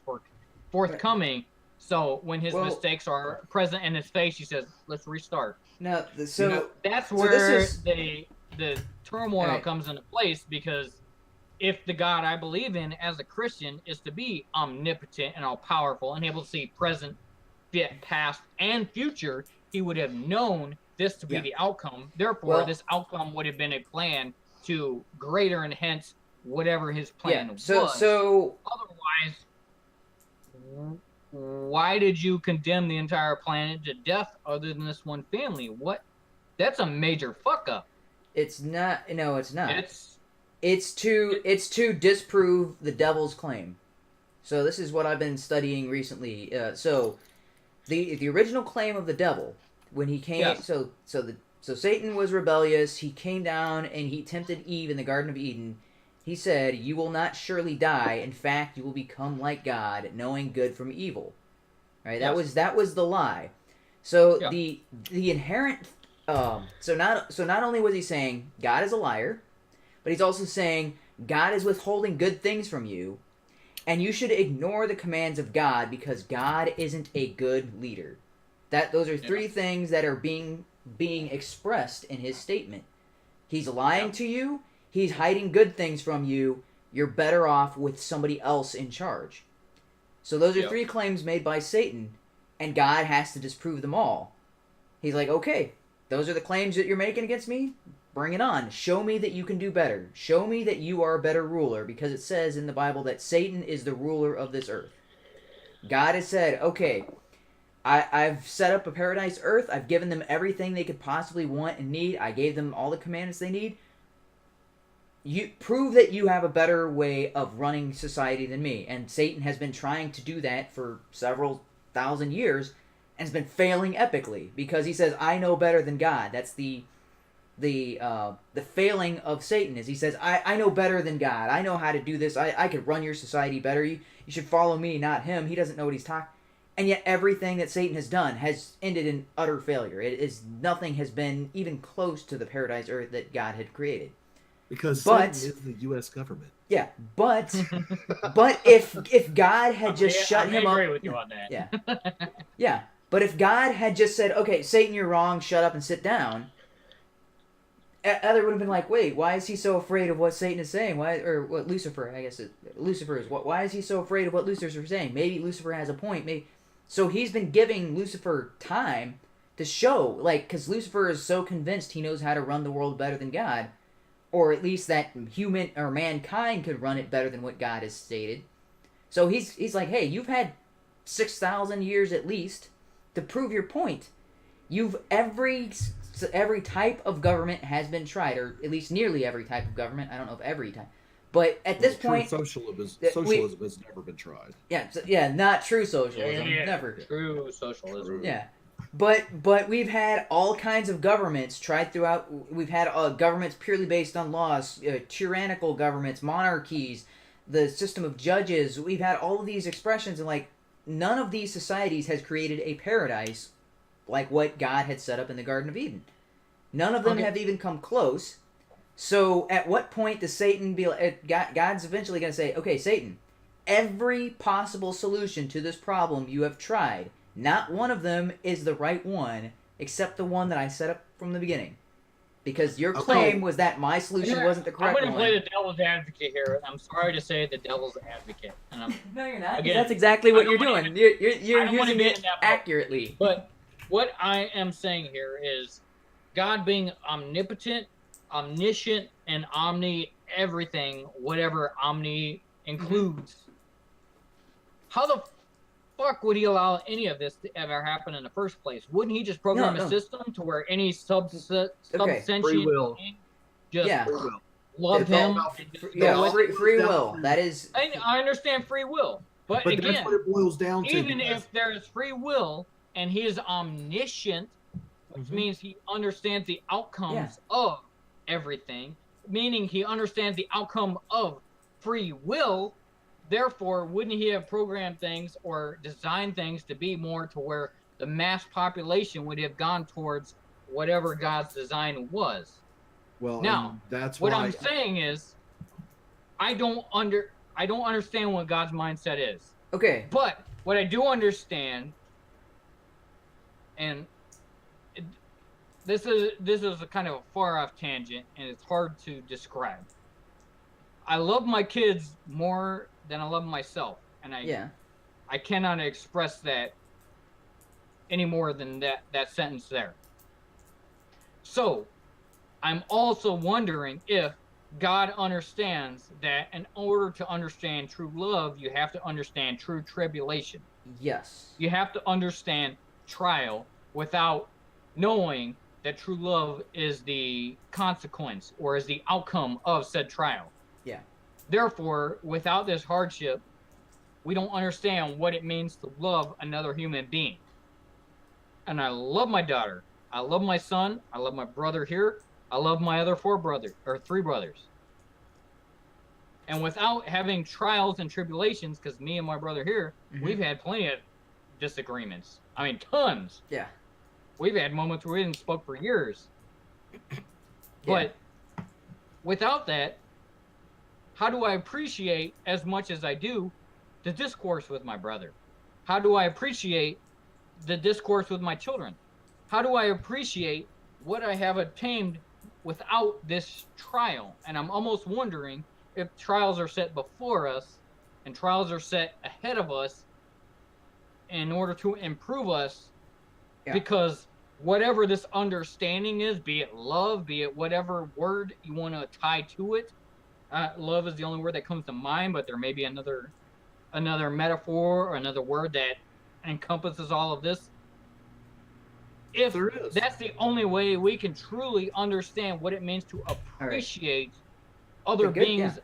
forthcoming? So when his Well- mistakes are present in his face, he says, let's restart. No. You So know, That's So where this is- the the turmoil Alright. comes into place, because if the God I believe in as a Christian is to be omnipotent and all powerful and able to see present, past, and future, he would have known this to be Yeah. the outcome. Therefore, Well- this outcome would have been a plan to greater enhance whatever his plan was. So Otherwise, why did you condemn the entire planet to death other than this one family? What? That's a major fuck up. it's not. No, it's not. It's It's to disprove the devil's claim. So this is what I've been studying recently. So the original claim of the devil, when he came, Yes. so Satan was rebellious. He came down and he tempted Eve in the Garden of Eden. He said, "You will not surely die. In fact, you will become like God, knowing good from evil." Right? Yes. That was the lie. So Yeah. the inherent so not only was he saying God is a liar, but he's also saying God is withholding good things from you, and you should ignore the commands of God because God isn't a good leader. Those are three things that are being expressed in his statement. He's lying to you, he's hiding good things from you, you're better off with somebody else in charge. So those are three claims made by Satan, and God has to disprove them all. He's like, okay, those are the claims that you're making against me? Bring it on. Show me that you can do better. Show me that you are a better ruler, because it says in the Bible that Satan is the ruler of this earth. God has said, okay, I've set up a paradise earth. I've given them everything they could possibly want and need. I gave them all the commandments they need. You prove that you have a better way of running society than me. And Satan has been trying to do that for several thousand years and has been failing epically, because he says, I know better than God. That's the failing of Satan, is he says, I know better than God. I know how to do this. I could run your society better. You should follow me, not him. He doesn't know what he's talking. And yet everything that Satan has done has ended in utter failure. Nothing has been even close to the paradise earth that God had created. Because But- Satan is the U.S. government. Yeah, but if God had just shut I him up, agree with you on that. yeah, yeah. But if God had just said, "Okay, Satan, you're wrong. Shut up and sit down," Other would have been like, "Wait, why is he so afraid of what Satan is saying? Why, or what Lucifer? I guess Lucifer is. Why is he so afraid of what Lucifer is saying? Maybe Lucifer has a point. Maybe." So he's been giving Lucifer time to show, like, because Lucifer is so convinced he knows how to run the world better than God. Or at least that human or mankind could run it better than what God has stated. So he's like, hey, you've had 6,000 years at least to prove your point. Every type of government has been tried, or at least nearly every type of government. I don't know if every time, but at this point, socialism has never been tried. Yeah, not true socialism, never. True socialism. Yeah. But we've had all kinds of governments tried throughout. We've had governments purely based on laws, tyrannical governments, monarchies, the system of judges. We've had all of these expressions, and like none of these societies has created a paradise like what God had set up in the Garden of Eden. None of them have even come close. So at what point does Satan be like, God's eventually going to say, okay, Satan, every possible solution to this problem you have tried. Not one of them is the right one, except the one that I set up from the beginning. Because your claim was that my solution wasn't the correct one. I'm going to play the devil's advocate here. I'm sorry to say the devil's advocate. And No, you're not. Again, That's exactly what you're doing. You're I don't wanna using get it in that boat. accurately. But what I am saying here is God being omnipotent, omniscient, and omni everything, whatever omni includes. How the fuck would he allow any of this to ever happen in the first place? Wouldn't he just program a system to where any subsentient Free will. being just Yeah. Free will. love It's all him? about- and just Yeah, go with it? free will. That is. I understand free will, but But again, that's what it boils down to. even because- if there is free will and he is omniscient, which means he understands the outcomes of everything, meaning he understands the outcome of free will. Therefore, wouldn't he have programmed things or designed things to be more to where the mass population would have gone towards whatever God's design was? Well, Now, and that's What why I'm saying is, I don't understand what God's mindset is. Okay. But what I do understand, and this is a kind of a far off tangent, and it's hard to describe. I love my kids more than I love myself, and I cannot express that any more than that sentence there. So, I'm also wondering if God understands that in order to understand true love, you have to understand true tribulation. Yes. You have to understand trial without knowing that true love is the consequence or is the outcome of said trial. Yeah. Therefore, without this hardship, we don't understand what it means to love another human being. And I love my daughter. I love my son. I love my brother here. I love my other three brothers. And without having trials and tribulations, because me and my brother here, we've had plenty of disagreements. I mean, tons. Yeah. We've had moments where we didn't spoke for years. But without that, how do I appreciate as much as I do the discourse with my brother? How do I appreciate the discourse with my children? How do I appreciate what I have attained without this trial? And I'm almost wondering if trials are set before us and trials are set ahead of us in order to improve us, because whatever this understanding is, be it love, be it whatever word you want to tie to it, love is the only word that comes to mind, but there may be another metaphor or another word that encompasses all of this. If that's the only way we can truly understand what it means to appreciate other beings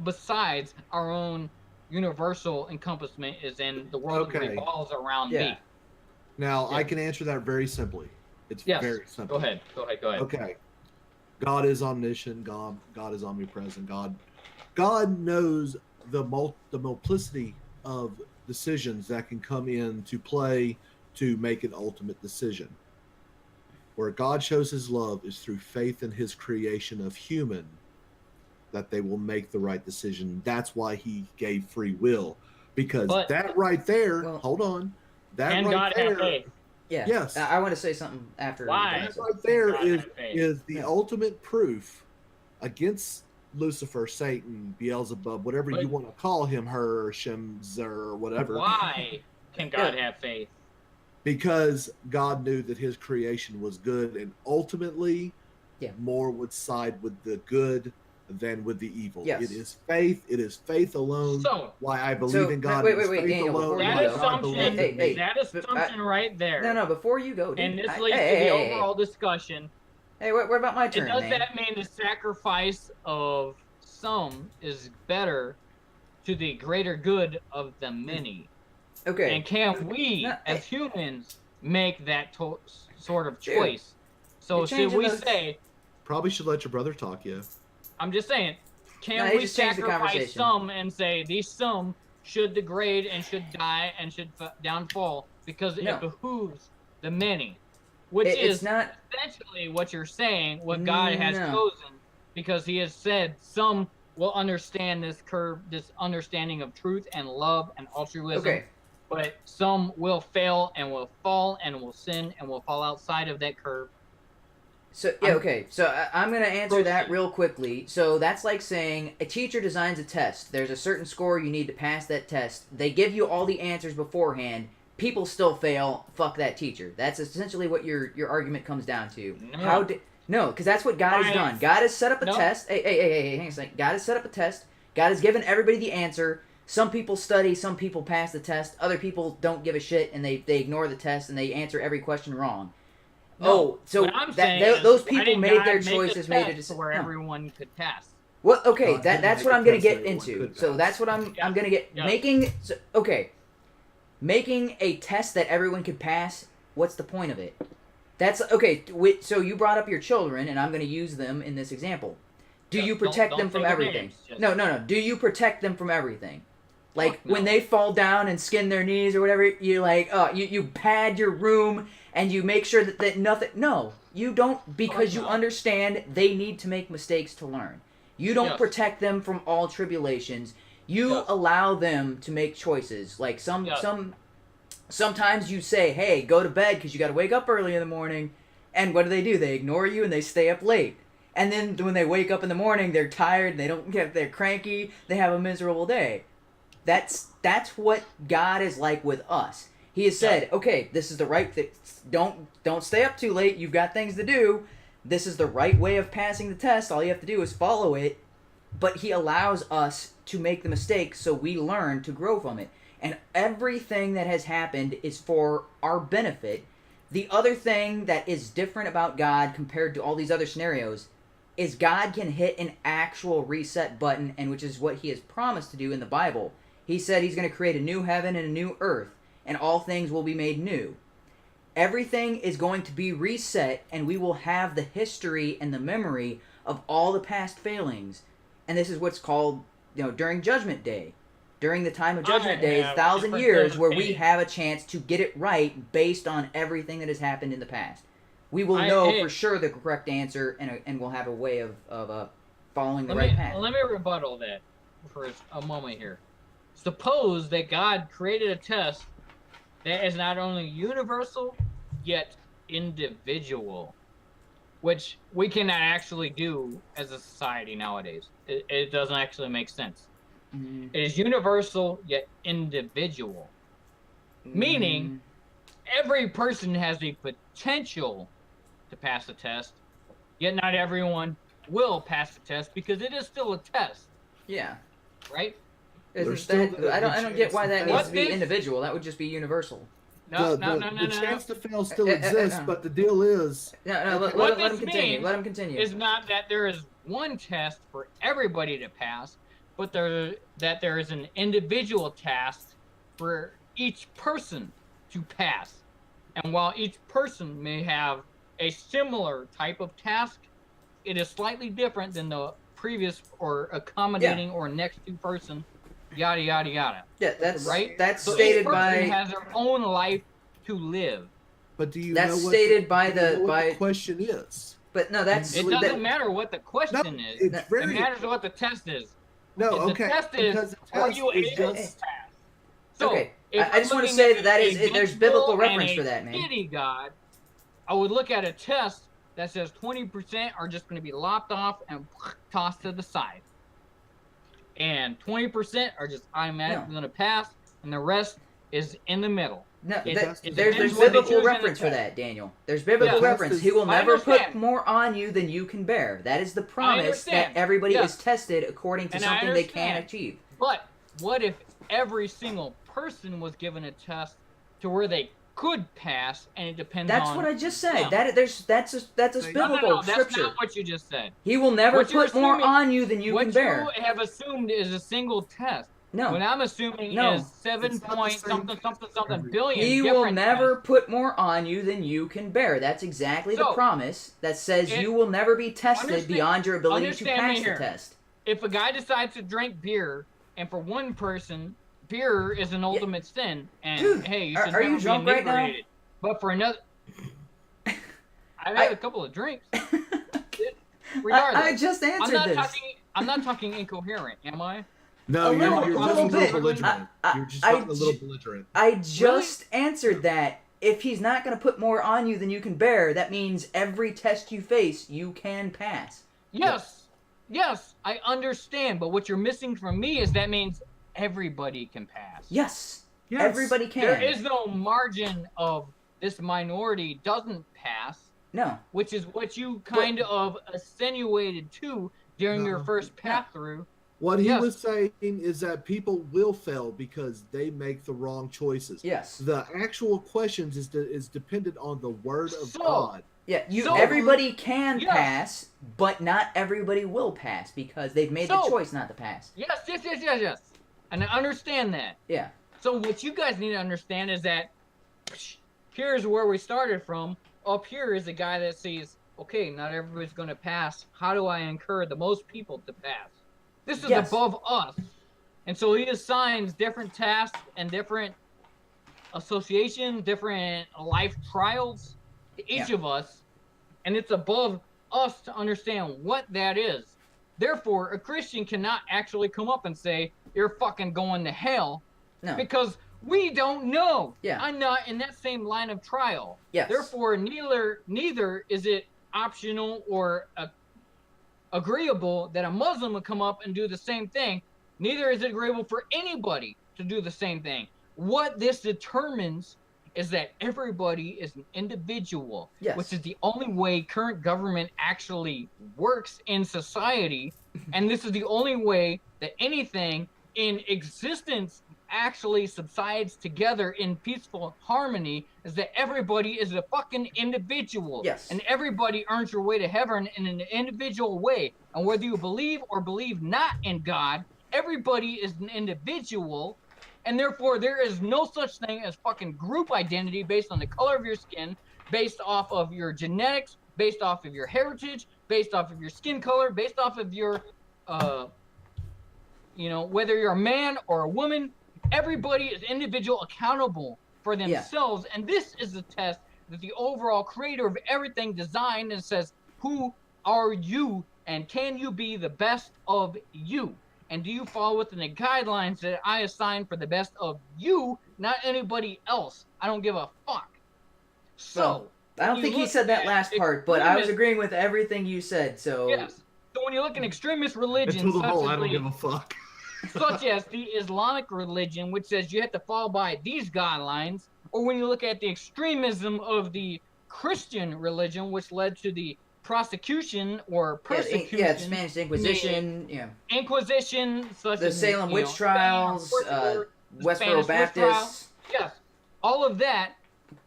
besides our own universal encompassment is in the world that revolves around me. Now, I can answer that very simply. It's very simple. Go ahead. Okay. God is omniscient. God is omnipresent. God knows the multiplicity of decisions that can come into play to make an ultimate decision. Where God shows his love is through faith in his creation of human, that they will make the right decision. That's why he gave free will. Because that right there, hold on. That and right God there, have faith. Yeah. Yes. I want to say something after. Why? That right there is the ultimate proof against Lucifer, Satan, Beelzebub, whatever you want to call him, her, Shemzer, or whatever. Why can God have faith? Because God knew that his creation was good, and ultimately more would side with the good than with the evil. Yes. It is faith. It is faith alone. So, why I believe in God. Wait, faith Daniel, alone. before that you assumption, go. that assumption right there. No, before you go. And this leads to the overall discussion. Hey, what about my turn, Does that mean the sacrifice of some is better to the greater good of the many? Okay. And can we, as humans, make that sort of choice? So should we say... Probably should let your brother talk, I'm just saying, can we sacrifice some and say these some should degrade and should die and should downfall because it behooves the many? Which is not essentially what you're saying, what God has chosen, because he has said some will understand this understanding of truth and love and altruism, but some will fail and will fall and will sin and will fall outside of that curve. So, So I'm going to answer that real quickly. So that's like saying a teacher designs a test. There's a certain score you need to pass that test. They give you all the answers beforehand. People still fail. Fuck that teacher. That's essentially what your argument comes down to. No, because that's what God has done. God has set up a test. Hey, hang on a second. God has set up a test. God has given everybody the answer. Some people study. Some people pass the test. Other people don't give a shit, and they ignore the test, and they answer every question wrong. Those people made their choices, made a decision where everyone could pass. Well, okay, that's what I'm going to get into. So that's what I'm going to get making a test that everyone could pass. What's the point of it? That's okay. So you brought up your children, and I'm going to use them in this example. Do you protect them from everything? No. Do you protect them from everything? Like when they fall down and skin their knees or whatever, you pad your room and you make sure that nothing. No, you don't, because you understand they need to make mistakes to learn. You don't protect them from all tribulations. You allow them to make choices. Like sometimes you say, "Hey, go to bed because you got to wake up early in the morning," And what do? They ignore you and they stay up late. And then when they wake up in the morning, they're tired, they're cranky, they have a miserable day. That's what God is like with us. He has said, okay, this is the right thing. Don't stay up too late. You've got things to do. This is the right way of passing the test. All you have to do is follow it. But he allows us to make the mistake so we learn to grow from it. And everything that has happened is for our benefit. The other thing that is different about God compared to all these other scenarios is God can hit an actual reset button, and which is what he has promised to do in the Bible. He said he's going to create a new heaven and a new earth, and all things will be made new. Everything is going to be reset, and we will have the history and the memory of all the past failings. And this is what's called, during Judgment Day. During the time of Judgment Day, 1,000 years where we have a chance to get it right based on everything that has happened in the past. We will know for sure the correct answer, and we'll have a way of following the right path. Let me rebuttal that for a moment here. Suppose that God created a test that is not only universal, yet individual, which we cannot actually do as a society nowadays. It doesn't actually make sense. Mm-hmm. It is universal, yet individual. Mm-hmm. Meaning, every person has the potential to pass the test, yet not everyone will pass the test because it is still a test. Yeah. Right? I don't get why that needs to be individual. That would just be universal. No. The chance to fail still exists, but the deal is... Let him continue. Let him continue. It's not that there is one test for everybody to pass, but that there is an individual task for each person to pass. And while each person may have a similar type of task, it is slightly different than the previous or accommodating or next to person, yada, yada, yada. Yeah, that's right. That's so stated each person by... has their own life to live. But do you that's know what stated by the question is? But no, that's... It doesn't matter what the question is. It matters what the test is. No, and okay. The test is, are you able to pass? So, okay, I just want to say that is there's biblical reference for that, man. Kitty God, I would look at a test that says 20% are just going to be lopped off and tossed to the side. And 20% are just automatically going to pass, and the rest is in the middle. No, there's biblical reference for that, Daniel. There's biblical reference. He will never put more on you than you can bear. That is the promise that everybody is tested according to something they can achieve. But what if every single person was given a test to where they could pass, and it depends on... That's what I just said. That's a biblical scripture. That's not what you just said. He will never put more on you than you can bear. What you have assumed is a single test. No. What I'm assuming is 7 point something billion. He will never put more on you than you can bear. That's exactly the promise that says you will never be tested beyond your ability to pass the test. If a guy decides to drink beer, and for one person, beer is an ultimate sin, and dude, hey, you should are you drunk right now? But for another, I've had a couple of drinks. Regardless, I just answered this. I'm not talking incoherent, am I? No, you're just a little belligerent. You're just a little belligerent. I just answered that. If he's not going to put more on you than you can bear, that means every test you face, you can pass. Yes, I understand. But what you're missing from me is that means everybody can pass. Yes, everybody can. There is no margin of this minority doesn't pass. No. Which is what you kind of attenuated to during your first path through. What he was saying is that people will fail because they make the wrong choices. Yes. The actual questions is dependent on the word of God. Yeah, everybody can pass, but not everybody will pass because they've made the choice not to pass. Yes. And I understand that. Yeah. So what you guys need to understand is that here's where we started from. Up here is a guy that sees, okay, not everybody's going to pass. How do I encourage the most people to pass? This is above us. And so he assigns different tasks and different associations, different life trials to each of us. And it's above us to understand what that is. Therefore, a Christian cannot actually come up and say, you're fucking going to hell. No. Because We don't know. Yeah. I'm not in that same line of trial. Yes. Therefore, neither is it optional or agreeable that a Muslim would come up and do the same thing. Neither is it agreeable for anybody to do the same thing. What this determines is that everybody is an individual, Yes. which is the only way current government actually works in society. And this is the only way that anything in existence actually subsides together in peaceful harmony, is that everybody is a fucking individual. Yes. And everybody earns your way to heaven in an individual way. And whether you believe or believe not in God, everybody is an individual. And therefore, there is no such thing as fucking group identity based on the color of your skin, based off of your genetics, based off of your heritage, based off of your skin color, based off of your, whether you're a man or a woman. Everybody is individual, accountable for themselves. Yeah. And this is the test that the overall creator of everything designed, and says, who are you and can you be the best of you? And do you fall within the guidelines that I assign for the best of you, not anybody else? I don't give a fuck. So, well, I don't think he said that last part, but I was agreeing with everything you said, so... Yes. So when you look at extremist religions, I don't give a fuck. such as the Islamic religion, which says you have to fall by these guidelines, or when you look at the extremism of the Christian religion, which led to the prosecution or persecution. Yeah, the Spanish Inquisition. Inquisition, such the as Salem witch trials, Westboro Baptists. Yes, all of that.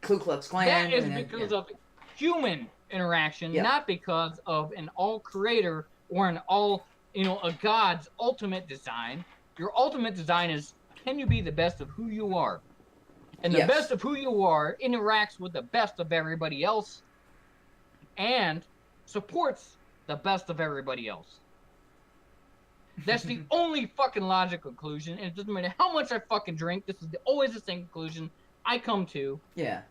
Ku Klux Klan. That is because of human interaction, not because of an all creator or an all, a God's ultimate design. Your ultimate design is, can you be the best of who you are? And the best of who you are interacts with the best of everybody else and supports the best of everybody else. That's the only fucking logical conclusion, and it doesn't matter how much I fucking drink, this is always the same conclusion I come to. Yeah.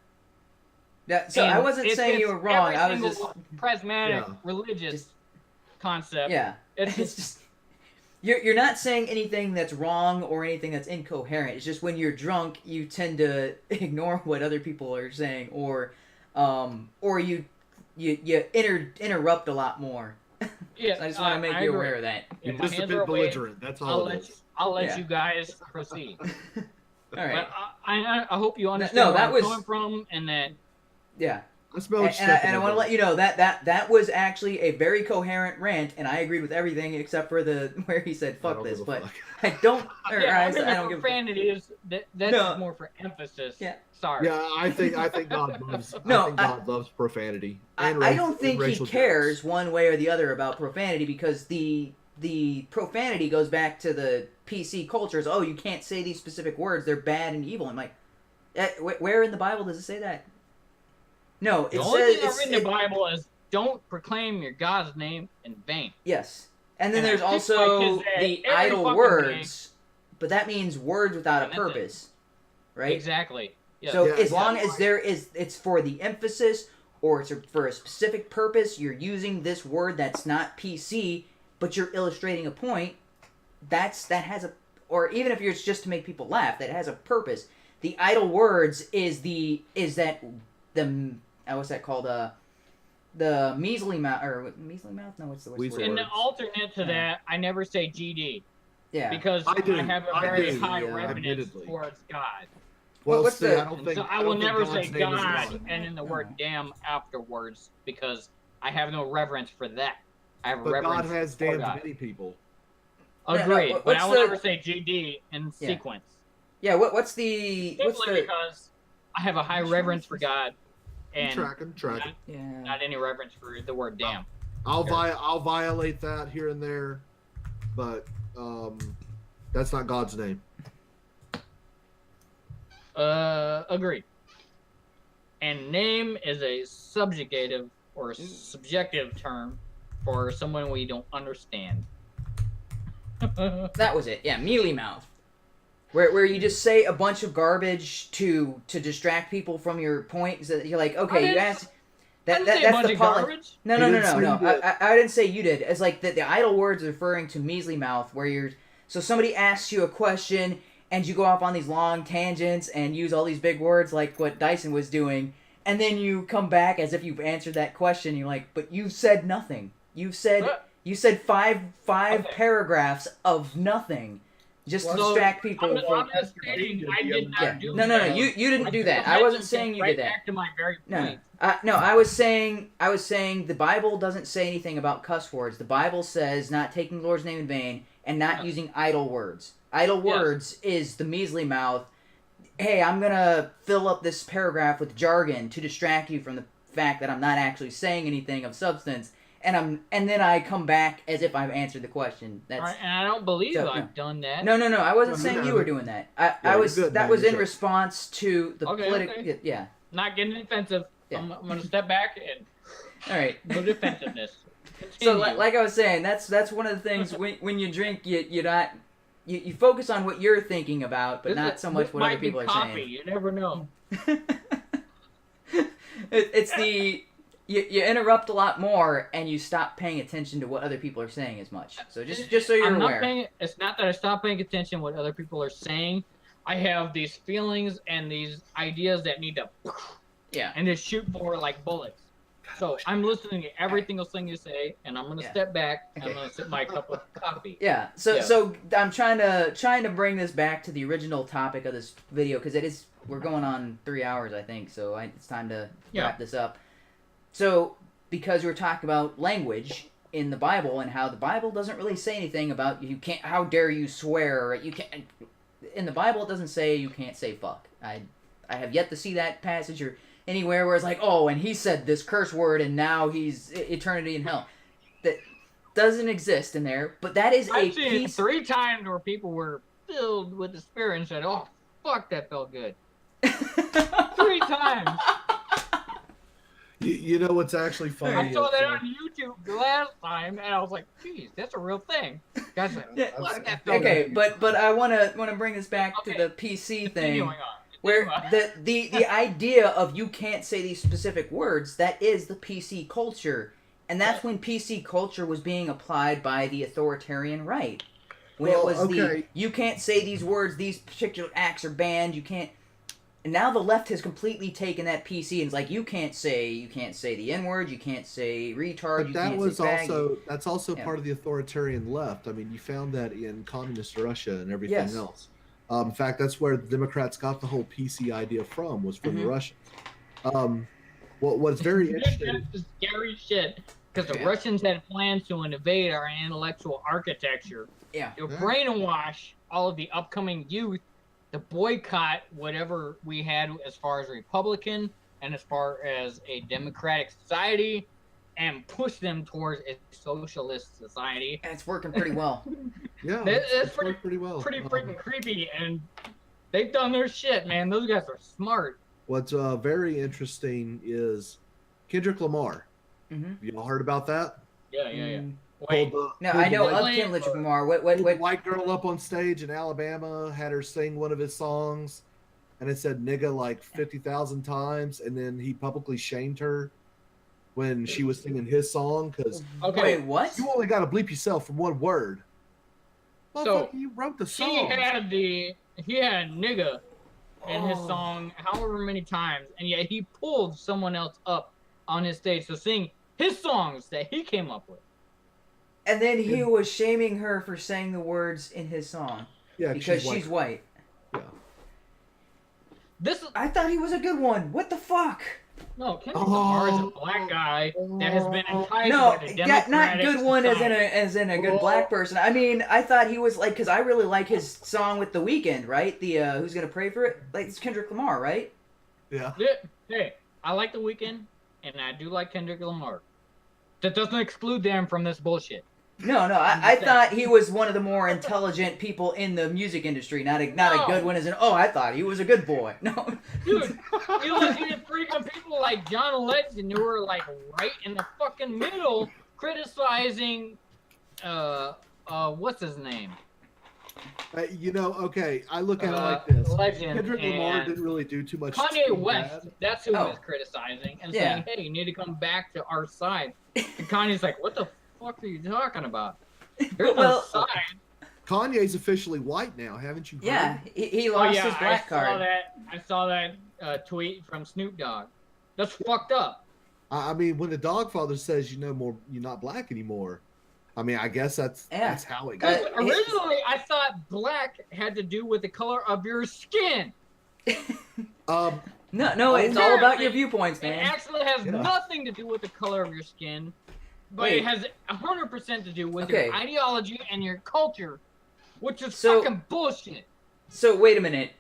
So I wasn't saying you were wrong. I was just pragmatic religious concept. Yeah. It's just you're not saying anything that's wrong or anything that's incoherent. It's just when you're drunk, you tend to ignore what other people are saying, or you interrupt a lot lot more. Yeah, so I just want to make you aware of that. You're just a bit belligerent. That's all. I'll let you guys proceed. All right. But I hope you understand where I'm coming from, and that. Yeah. And I want to let you know that was actually a very coherent rant, and I agreed with everything except for where he said "fuck this." But I don't. I don't give. Profanity is that's more for emphasis. Yeah. Sorry. Yeah, I think God loves. God loves profanity. I don't think he cares one way or the other about profanity, because the profanity goes back to the PC cultures. Oh, you can't say these specific words; they're bad and evil. I'm like, where in the Bible does it say that? No, it says... The only thing that's written in the Bible is, don't proclaim your God's name in vain. Yes. And then there's also the idle words, but that means words without a purpose, right? Exactly. Yes. So as long as it's for the emphasis, or it's for a specific purpose, you're using this word that's not PC, but you're illustrating a point, that has a... Or even if it's just to make people laugh, that has a purpose. The idle words what's that called? The measly mouth, or measly mouth? No, what's the word? In the alternate to that, I never say GD. Yeah. Because I have a very high reverence towards God. Well, what's the? I will never say God and then the word damn afterwards, because I have no reverence for that. I have reverence. God has damned many people. Agreed, but I will never say GD in sequence. Yeah. What's the? Simply because I have a high reverence for God. And tracking. Not any reverence for the word damn. I'll violate that here and there, but that's not God's name. Agreed. And name is a subjugative or subjective term for someone we don't understand. That was it. Yeah, mealy mouth. Where you just say a bunch of garbage to distract people from your point. So that you're like, okay, you asked... That's the garbage. No. I didn't say you did. It's like the idle words referring to measly mouth, where you're... So somebody asks you a question, and you go off on these long tangents and use all these big words like what Dyson was doing, and then you come back as if you've answered that question. You're like, but you said nothing. You said five Okay. paragraphs of nothing, just to distract people. I'm just stating I did not Yeah. do No, that. you didn't do that. I I wasn't just saying get you right did that. Back to my very No, point. no. I was saying the Bible doesn't say anything about cuss words. The Bible says not taking the Lord's name in vain and not using idle words. Idle words is the measly mouth. Hey, I'm gonna fill up this paragraph with jargon to distract you from the fact that I'm not actually saying anything of substance, and then I come back as if I've answered the question. That's All right, and I don't believe So, I've done that. no. I wasn't No, saying no, you no. were doing that. I you're was good, that man, was you're in good. response to the Okay, political. okay. Yeah. Not getting defensive. Yeah. I'm gonna step back and All right. no defensiveness. So, Continue. like I was saying, that's one of the things when you drink, you focus on what you're thinking about, but This not is- so much this what might other be people are coffee. saying. You never know. It's the you interrupt a lot more and you stop paying attention to what other people are saying as much. So just so you're I'm aware. not paying. It's not that I stop paying attention to what other people are saying. I have these feelings and these ideas that need to Yeah. and just shoot forward like bullets. So I'm listening to every single thing you say, and I'm gonna step back and I'm gonna sip my cup of coffee. Yeah. So Yeah. so I'm trying to bring this back to the original topic of this video because we're going on 3 hours I think. So it's time to wrap this up. So because we're talking about language in the Bible and how the Bible doesn't really say anything about you can't. How dare you swear? Or you can't. In the Bible, it doesn't say you can't say fuck. I have yet to see that passage or anywhere where it's like, oh, and he said this curse word and now he's eternity in hell. That doesn't exist in there, but that is I've a seen it piece. 3 times where people were filled with the Spirit and said, "Oh, fuck, that felt good." 3 times. You know what's actually funny? I saw is, that on YouTube the last time, and I was like, "Geez, that's a real thing." Guys, like, Yeah, "Fuck, that felt okay, good." but I want to bring this back Okay. to the PC thing. Continuing on. Where Continue on. the idea of you can't say these specific words, that is the PC culture. And that's when PC culture was being applied by the authoritarian right. When Well, it was okay. you can't say these words, these particular acts are banned, you can't. And now the left has completely taken that PC and it's like you can't say the N-word, you can't say retard, But you that can't was say fag. that's also Yeah. part of the authoritarian left. I mean, you found that in communist Russia and everything Yes. else. In fact, that's where the Democrats got the whole PC idea from, was from the Mhm. Russians. What's very interesting? That's the scary shit. Because the Yeah. Russians had plans to invade our intellectual architecture. Yeah. To Yeah. brainwash all of the upcoming youth to boycott whatever we had as far as Republican and as far as a democratic society and push them towards a socialist society. And it's working pretty well. Yeah, It's it's pretty- worked pretty well. Pretty freaking creepy, and they've done their shit, man. Those guys are smart. What's very interesting is Kendrick Lamar. Mm-hmm. Have y'all heard about that? Yeah. Pulled Wait, the- No, pulled I the know white- of Kendrick Lamar. pulled the What? white girl up on stage in Alabama, had her sing one of his songs, and it said nigga like 50,000 times, and then he publicly shamed her when she was singing his song because okay. Wait, what? you only got to bleep yourself from one word. So, Motherfucker, you wrote the He song. had nigga in his Oh. song however many times, and yet he pulled someone else up on his stage to sing his songs that he came up with. And then he was shaming her for saying the words in his song Yeah, because white. she's white. Yeah. This is I thought he was a good one. What the fuck? no Kendrick Lamar is a black guy that has been enticed No, by the not Democratic good one society. as in a good black person. I mean, I thought he was like, because I really like his song with The Weeknd, right? The Who's Gonna Pray for It? Like, it's Kendrick Lamar, right? Yeah. Hey, I like The Weeknd, and I do like Kendrick Lamar. That doesn't exclude them from this bullshit. No, I thought he was one of the more intelligent people in the music industry, not a good one as in, oh, I thought he was a good boy. No. Dude, you listen to freaking people like John Legend who are like right in the fucking middle criticizing what's his name? Okay, I look at it like this. Legend Kendrick Lamar and didn't really do too much. Kanye too West, bad. that's who Oh. he's criticizing and Yeah. saying, hey, you need to come back to our side. And Kanye's like, what the fuck are you talking about? There's no Well, side. Kanye's officially white now, haven't you heard? Yeah, he Oh lost yeah, his black I saw card. that. I saw that tweet from Snoop Dogg. That's fucked up. I mean, when the Dogfather says you're not black anymore. I mean, I guess that's how it goes. Because originally, I thought black had to do with the color of your skin. No, it's all about your viewpoints, It man. actually has Yeah. nothing to do with the color of your skin, but Wait. it has 100% to do with Okay. your ideology and your culture, which is So- fucking bullshit. So wait a minute.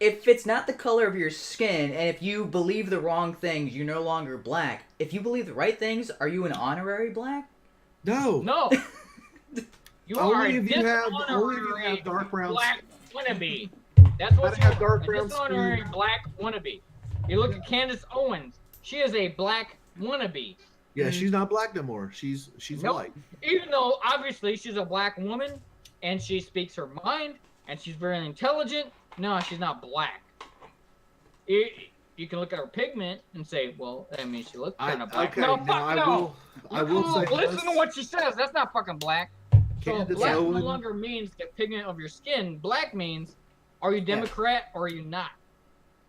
If it's not the color of your skin, and if you believe the wrong things, you're no longer black. If you believe the right things, are you an honorary black? No. No. You are Only a if you have dishonorary dark brown black wannabe. That's what Gotta you have dark are, a brown dishonorary skin. black wannabe. You look at Candace Owens. She is a black wannabe. Yeah, she's not black no more. She's Nope. white. Even though obviously she's a black woman and she speaks her mind and she's very intelligent, no, she's not black. You can look at her pigment and say, well, I mean, she looks kind of black. Okay, no, now fuck I will say listen this. to what she says. That's not fucking black. So Candace black no Owen- longer means the pigment of your skin. Black means, are you Democrat or are you not?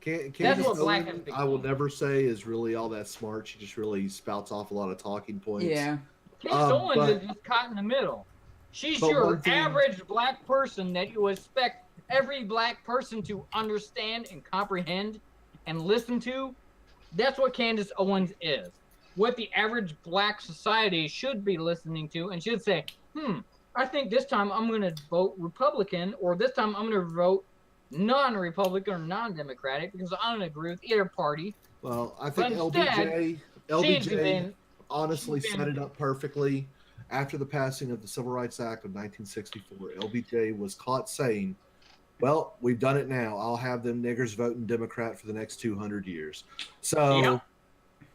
Candace what black Owen, has I will never say is really all that smart. She just really spouts off a lot of talking points. Yeah. Candace Owens but- is just caught in the middle. She's but your one thing- average black person that you expect every black person to understand and comprehend and listen to. That's what Candace Owens is. What the average black society should be listening to and should say, I think this time I'm going to vote Republican, or this time I'm going to vote non-Republican or non-Democratic because I don't agree with either party. Well, I think But instead, LBJ honestly set it up perfectly. After the passing of the Civil Rights Act of 1964, LBJ was caught saying, well, we've done it now. I'll have them niggers voting Democrat for the next 200 years. So, Yep.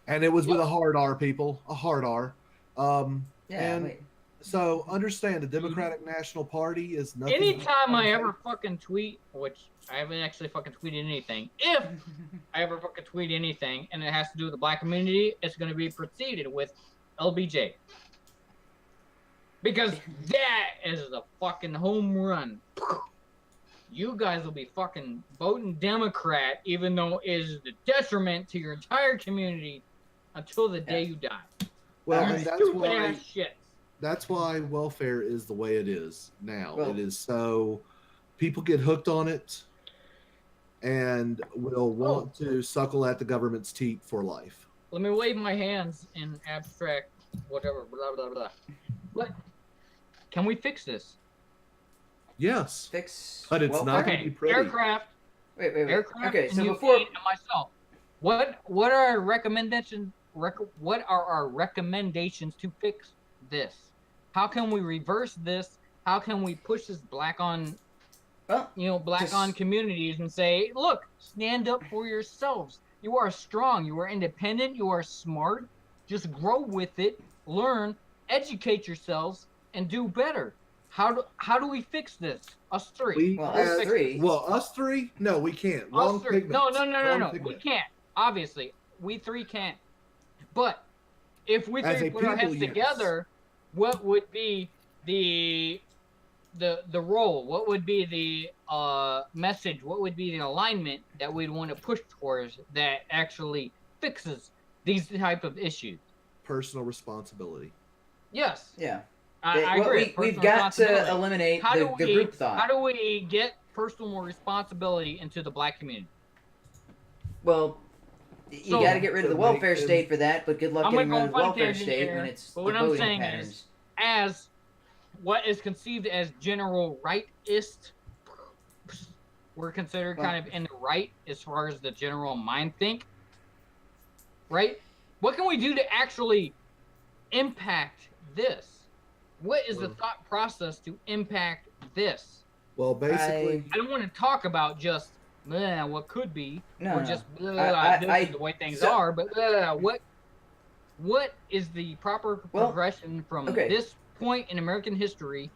and it was with a hard R, people, a hard R. Yeah. And wait. so understand the Democratic National Party is nothing. Anytime I ever fucking tweet, which I haven't actually fucking tweeted anything, if I ever fucking tweet anything and it has to do with the black community, it's going to be preceded with LBJ. Because that is the fucking home run. You guys will be fucking voting Democrat, even though it is the detriment to your entire community until the day you die. Well, You and that's stupid why ass shit. that's why welfare is the way it is now. Well- it is so people get hooked on it and will want to suckle at the government's teat for life. Let me wave my hands in abstract, whatever, blah, blah, blah. What? Can we fix this? Yes. Fix. But it's welfare? not gonna Okay, be pretty. aircraft, Wait. aircraft, Okay, and so you before. and myself. What are our recommendations? What are our recommendations to fix this? How can we reverse this? How can we push this black on Well, black just- on communities and say, look, stand up for yourselves. You are strong. You are independent. You are smart. Just grow with it. Learn. Educate yourselves and do better. How do we fix this? Us three. Well, How do we us fix three. Well, us three? No, we can't. Us Wrong three. pigment. No. Wrong We pigment. can't. Obviously, we three can't. But if we As three a put our people, heads yes. together, what would be the role? What would be the message? What would be the alignment that we'd want to push towards that actually fixes these type of issues? Personal responsibility. Yes, Yeah. I Well, agree. we've Personal got to responsibility. eliminate How do the we group thought. how do we get personal responsibility into the black community? Well, you So- got to get rid of the So welfare make them- state for that, but good luck I'm getting gonna rid of go the on welfare tangent state here, when it's but the what I'm voting saying is- patterns. As what is conceived as general rightist, we're considered kind of in the right as far as the general mind think, right? What can we do to actually impact this? What is the Well- thought process to impact this? Well, basically, I don't want to talk about just what could be, No, or no. just I- this I- is the way things so- are, but what is the proper Well, progression from okay. this point in American history?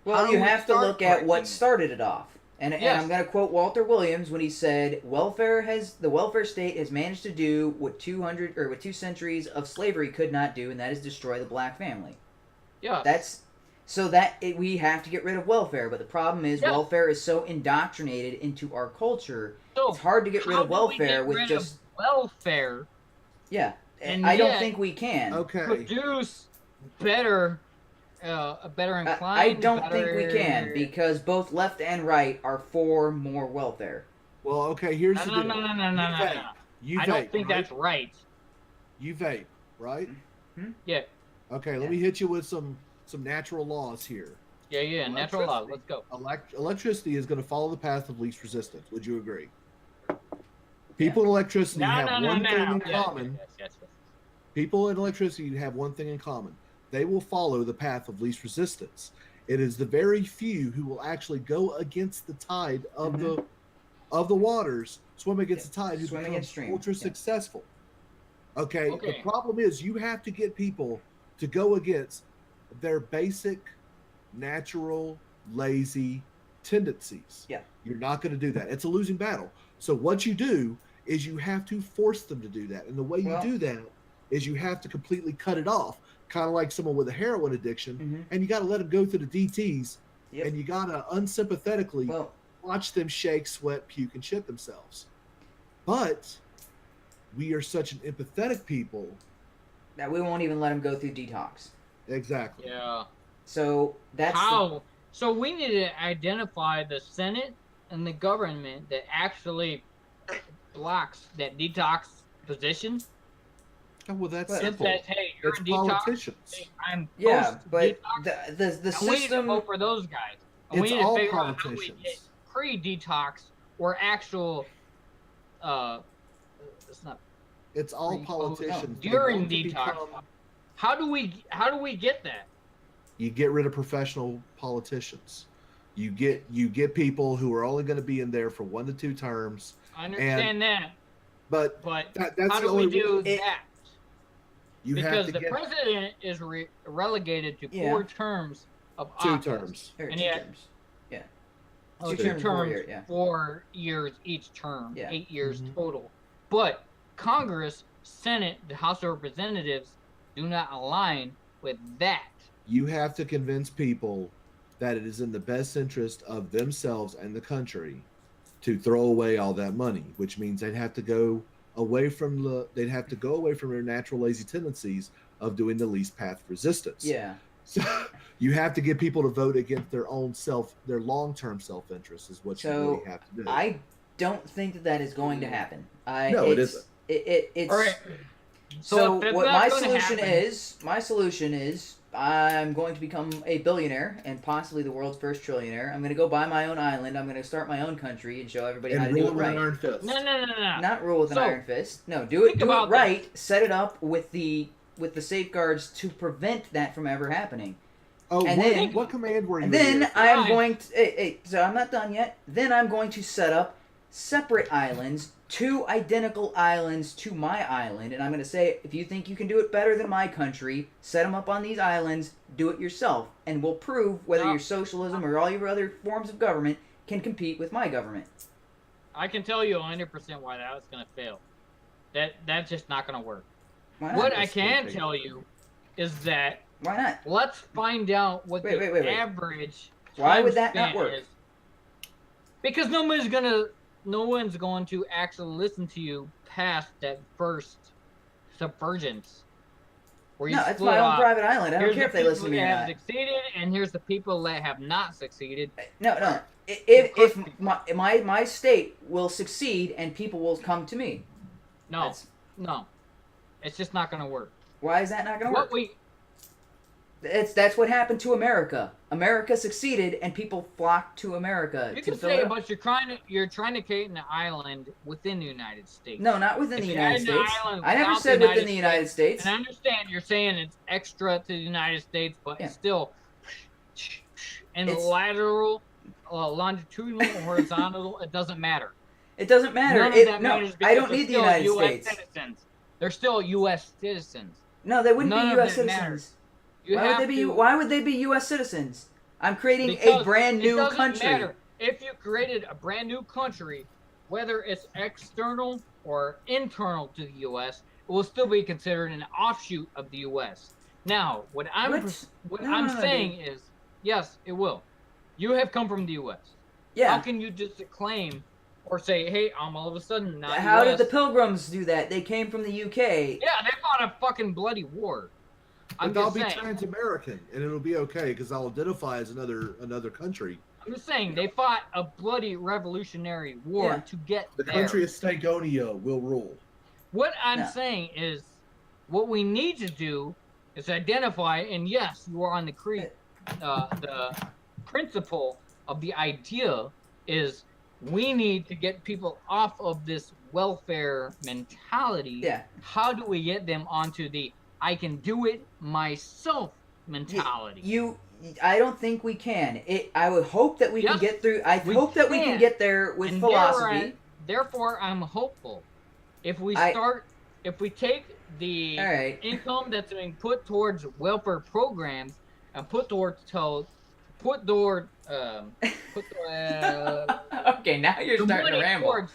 Well, How do you we have to start look at what breaking? started it off. And Yes. I'm going to quote Walter Williams when he said, the welfare state has managed to do what 2 centuries of slavery could not do, and that is destroy the black family." Yeah, So that we have to get rid of welfare, but the problem is Yeah. welfare is so indoctrinated into our culture. So It's hard to get rid how of do we welfare get with rid just of welfare yeah. and I don't yet think we can. Okay. produce better, better I inclined. don't think we can better- because both left and right are for more welfare. Well, okay. Here's No, the no, deal. no, no, no, no, You no, vape. no. You I vape, don't think right? that's right. You vape, right? Yeah, Okay. Let Yeah. me hit you with some natural laws here. yeah. Natural law. Let's go. Electricity is going to follow the path of least resistance. Would you agree? People in electricity No, have no, no, one no. thing in Yes, common. yes. People in electricity have one thing in common. They will follow the path of least resistance. It is the very few who will actually go against the tide of the waters, swim against the tide, who Swim become against stream. ultra Yeah. successful. Okay. The Okay. problem is you have to get people to go against their basic, natural, lazy tendencies. Yeah. You're not going to do that. It's a losing battle. So what you do is you have to force them to do that. And the way you Well- do that is you have to completely cut it off, kind of like someone with a heroin addiction. Mhm. And you got to let them go through the DTs. Yep. And you got to unsympathetically Well, watch them shake, sweat, puke, and shit themselves. But we are such an empathetic people. that we won't even let them go through detox. Exactly. Yeah. So that's How? So we need to identify the Senate and the government that actually blocks that detox position. Oh, well, that's But- It simple. says, hey, you're It's a detox. politicians. Hey, I'm yeah, post but detox. the And we need to system. vote for those guys. And we It's need to all figure out how we politicians. get pre-detox or actual. It's not It's all Pre- politicians. They during want to detox. become- How do we get that? You get rid of professional politicians. You get people who are only going to be in there for 1 to 2 terms. I understand that, But but that's how the do we only do way. that? You have Because to the get president is relegated to Yeah. 4 terms of 2 office. terms. Or And 2 yet- terms. Oh, Two 2 terms, 4 terms, years, yeah. 4 years each term, Yeah. 8 years Mhm. total. But Congress, Senate, the House of Representatives do not align with that. You have to convince people that it is in the best interest of themselves and the country to throw away all that money, which means they'd have to go away from their natural lazy tendencies of doing the least path of resistance. Yeah. So you have to get people to vote against their long-term self-interest is what you So, really have to do. I don't think that is going to happen. No, it isn't. It's All right. So if that's what not my gonna solution is I'm going to become a billionaire and possibly the world's first trillionaire. I'm going to go buy my own island. I'm going to start my own country and show everybody how and to do rule it with an right. iron fist. No. Not rule with an So, iron fist. No, do it think about right. Set it up with the safeguards to prevent that from ever happening. Oh, And what, then- what command were you? And then in? I'm Fine. going to so I'm not done yet. Then I'm going to set up separate islands, 2 identical islands to my island, and I'm going to say, if you think you can do it better than my country, set them up on these islands, do it yourself, and we'll prove whether No. your socialism or all your other forms of government can compete with my government. I can tell you 100% why that's going to fail. That's just not going to work. Why not? What I That's can okay. tell you is that Why not? let's find out what Wait, the wait. average Why time would that not span work? is. Because no one's going to actually listen to you past that first subvergence. Where you No, it's split my own off. private island. I don't Here's care if the they people listen to me that or have not. succeeded, and here's the people that have not succeeded. No. If my state will succeed and people will come to me. No, it's just not going to work. Why is that not going to work? What we That's what happened to America. America succeeded, and people flocked to America. you to can fill say, it up. but you're trying to create an island within the United States. No, not within If the you United had an States. island I never without said the within the United States. And I understand you're saying it's extra to the United States, but Yeah. it's still in It's- lateral, longitudinal, horizontal. It doesn't matter. It doesn't matter. None of that No, matters I because don't they're need the still United US States. citizens. They're still U.S. citizens. No, they wouldn't None be of U.S. that citizens. matters. You Why would have they be? to, Why would they be U.S. citizens? I'm creating a because brand it new doesn't country. matter. If you created a brand new country, whether it's external or internal to the U.S., it will still be considered an offshoot of the U.S. Now, what I'm What? No, I'm no, no, saying is Yes, it will. You have come from the U.S. Yeah. How can you just claim or say, hey, I'm all of a sudden not How US? did the Pilgrims do that? They came from the UK. Yeah, they fought a fucking bloody war. I'm But I'll just be saying. trans-American, and it'll be okay because I'll identify as another country. I'm just saying they fought a bloody revolutionary war Yeah. to get The there. country of Stankonia will rule. What I'm No. saying is, what we need to do is identify, and yes, you are on the the principle of the idea is we need to get people off of this welfare mentality. Yeah. How do we get them onto the I can do it myself mentality? I don't think we can. I would hope that we can Yes, get through. I we hope that we can can. get there with And philosophy. therefore, I'm hopeful. If we take the All right. income that's being put towards welfare programs and put toward Okay, now you're the starting to money ramble. towards.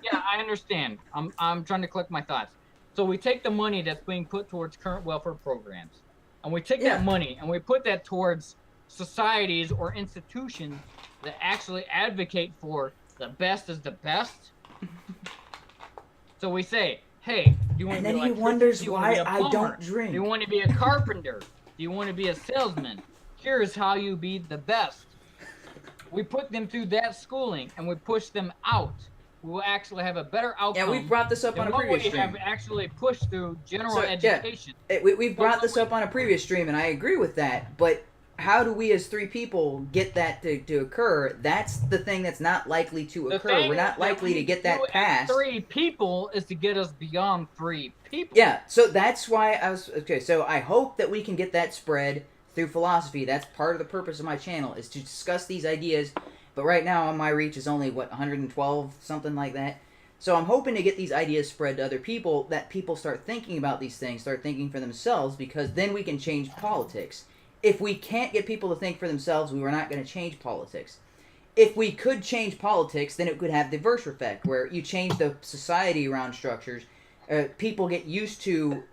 Yeah, I understand. I'm trying to collect my thoughts. So we take the money that's being put towards current welfare programs, and we take that money and we put that towards societies or institutions that actually advocate for the best is the best. So we say, hey, do you want And to be then he like wonders do you want to why be a I plumber? don't Do drink. you want to be a carpenter? Do you want to be a salesman? Here's how you be the best. We put them through that schooling and we push them out. We will actually have a better outcome. Yeah, we brought this up on a previous we stream. have actually pushed through general education. We've brought this up on a previous stream, and I agree with that. But how do we, as three people, get that to occur? That's the thing that's not likely to occur. We're not likely to get that passed. Three people is to get us beyond three people. Yeah, so that's why I was okay. So I hope that we can get that spread through philosophy. That's part of the purpose of my channel, is to discuss these ideas. But right now, my reach is only, 112, something like that. So I'm hoping to get these ideas spread to other people, that people start thinking about these things, start thinking for themselves, because then we can change politics. If we can't get people to think for themselves, we are not going to change politics. If we could change politics, then it could have the reverse effect, where you change the society around structures. People get used to...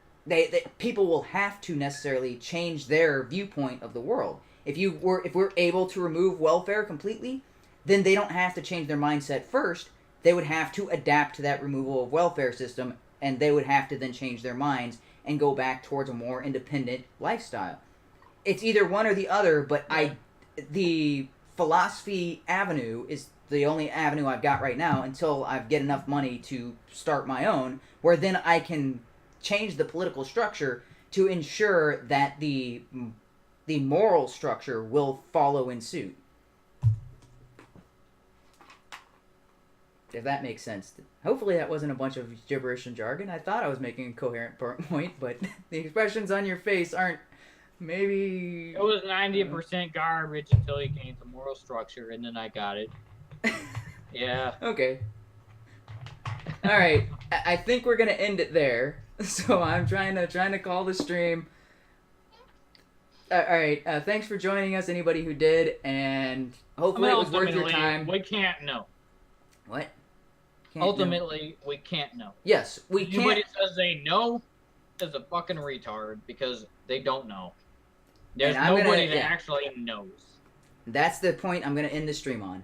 people will have to necessarily change their viewpoint of the world. If we're able to remove welfare completely, then they don't have to change their mindset first. They would have to adapt to that removal of welfare system, and they would have to then change their minds and go back towards a more independent lifestyle. It's either one or the other, but the philosophy avenue is the only avenue I've got right now until I get enough money to start my own, where then I can change the political structure to ensure that the moral structure will follow in suit. If that makes sense. Hopefully that wasn't a bunch of gibberish and jargon. I thought I was making a coherent point, but the expressions on your face aren't. Maybe... It was 90% garbage until you came to moral structure, and then I got it. Yeah. Okay. Alright, I think we're gonna end it there. So I'm trying to call the stream. Alright, thanks for joining us, anybody who did, and hopefully it was worth your time. We can't know. What? Ultimately, we can't know. Yes, we can't. Anybody says they know is a fucking retard because they don't know. There's nobody that actually knows. That's the point I'm going to end the stream on.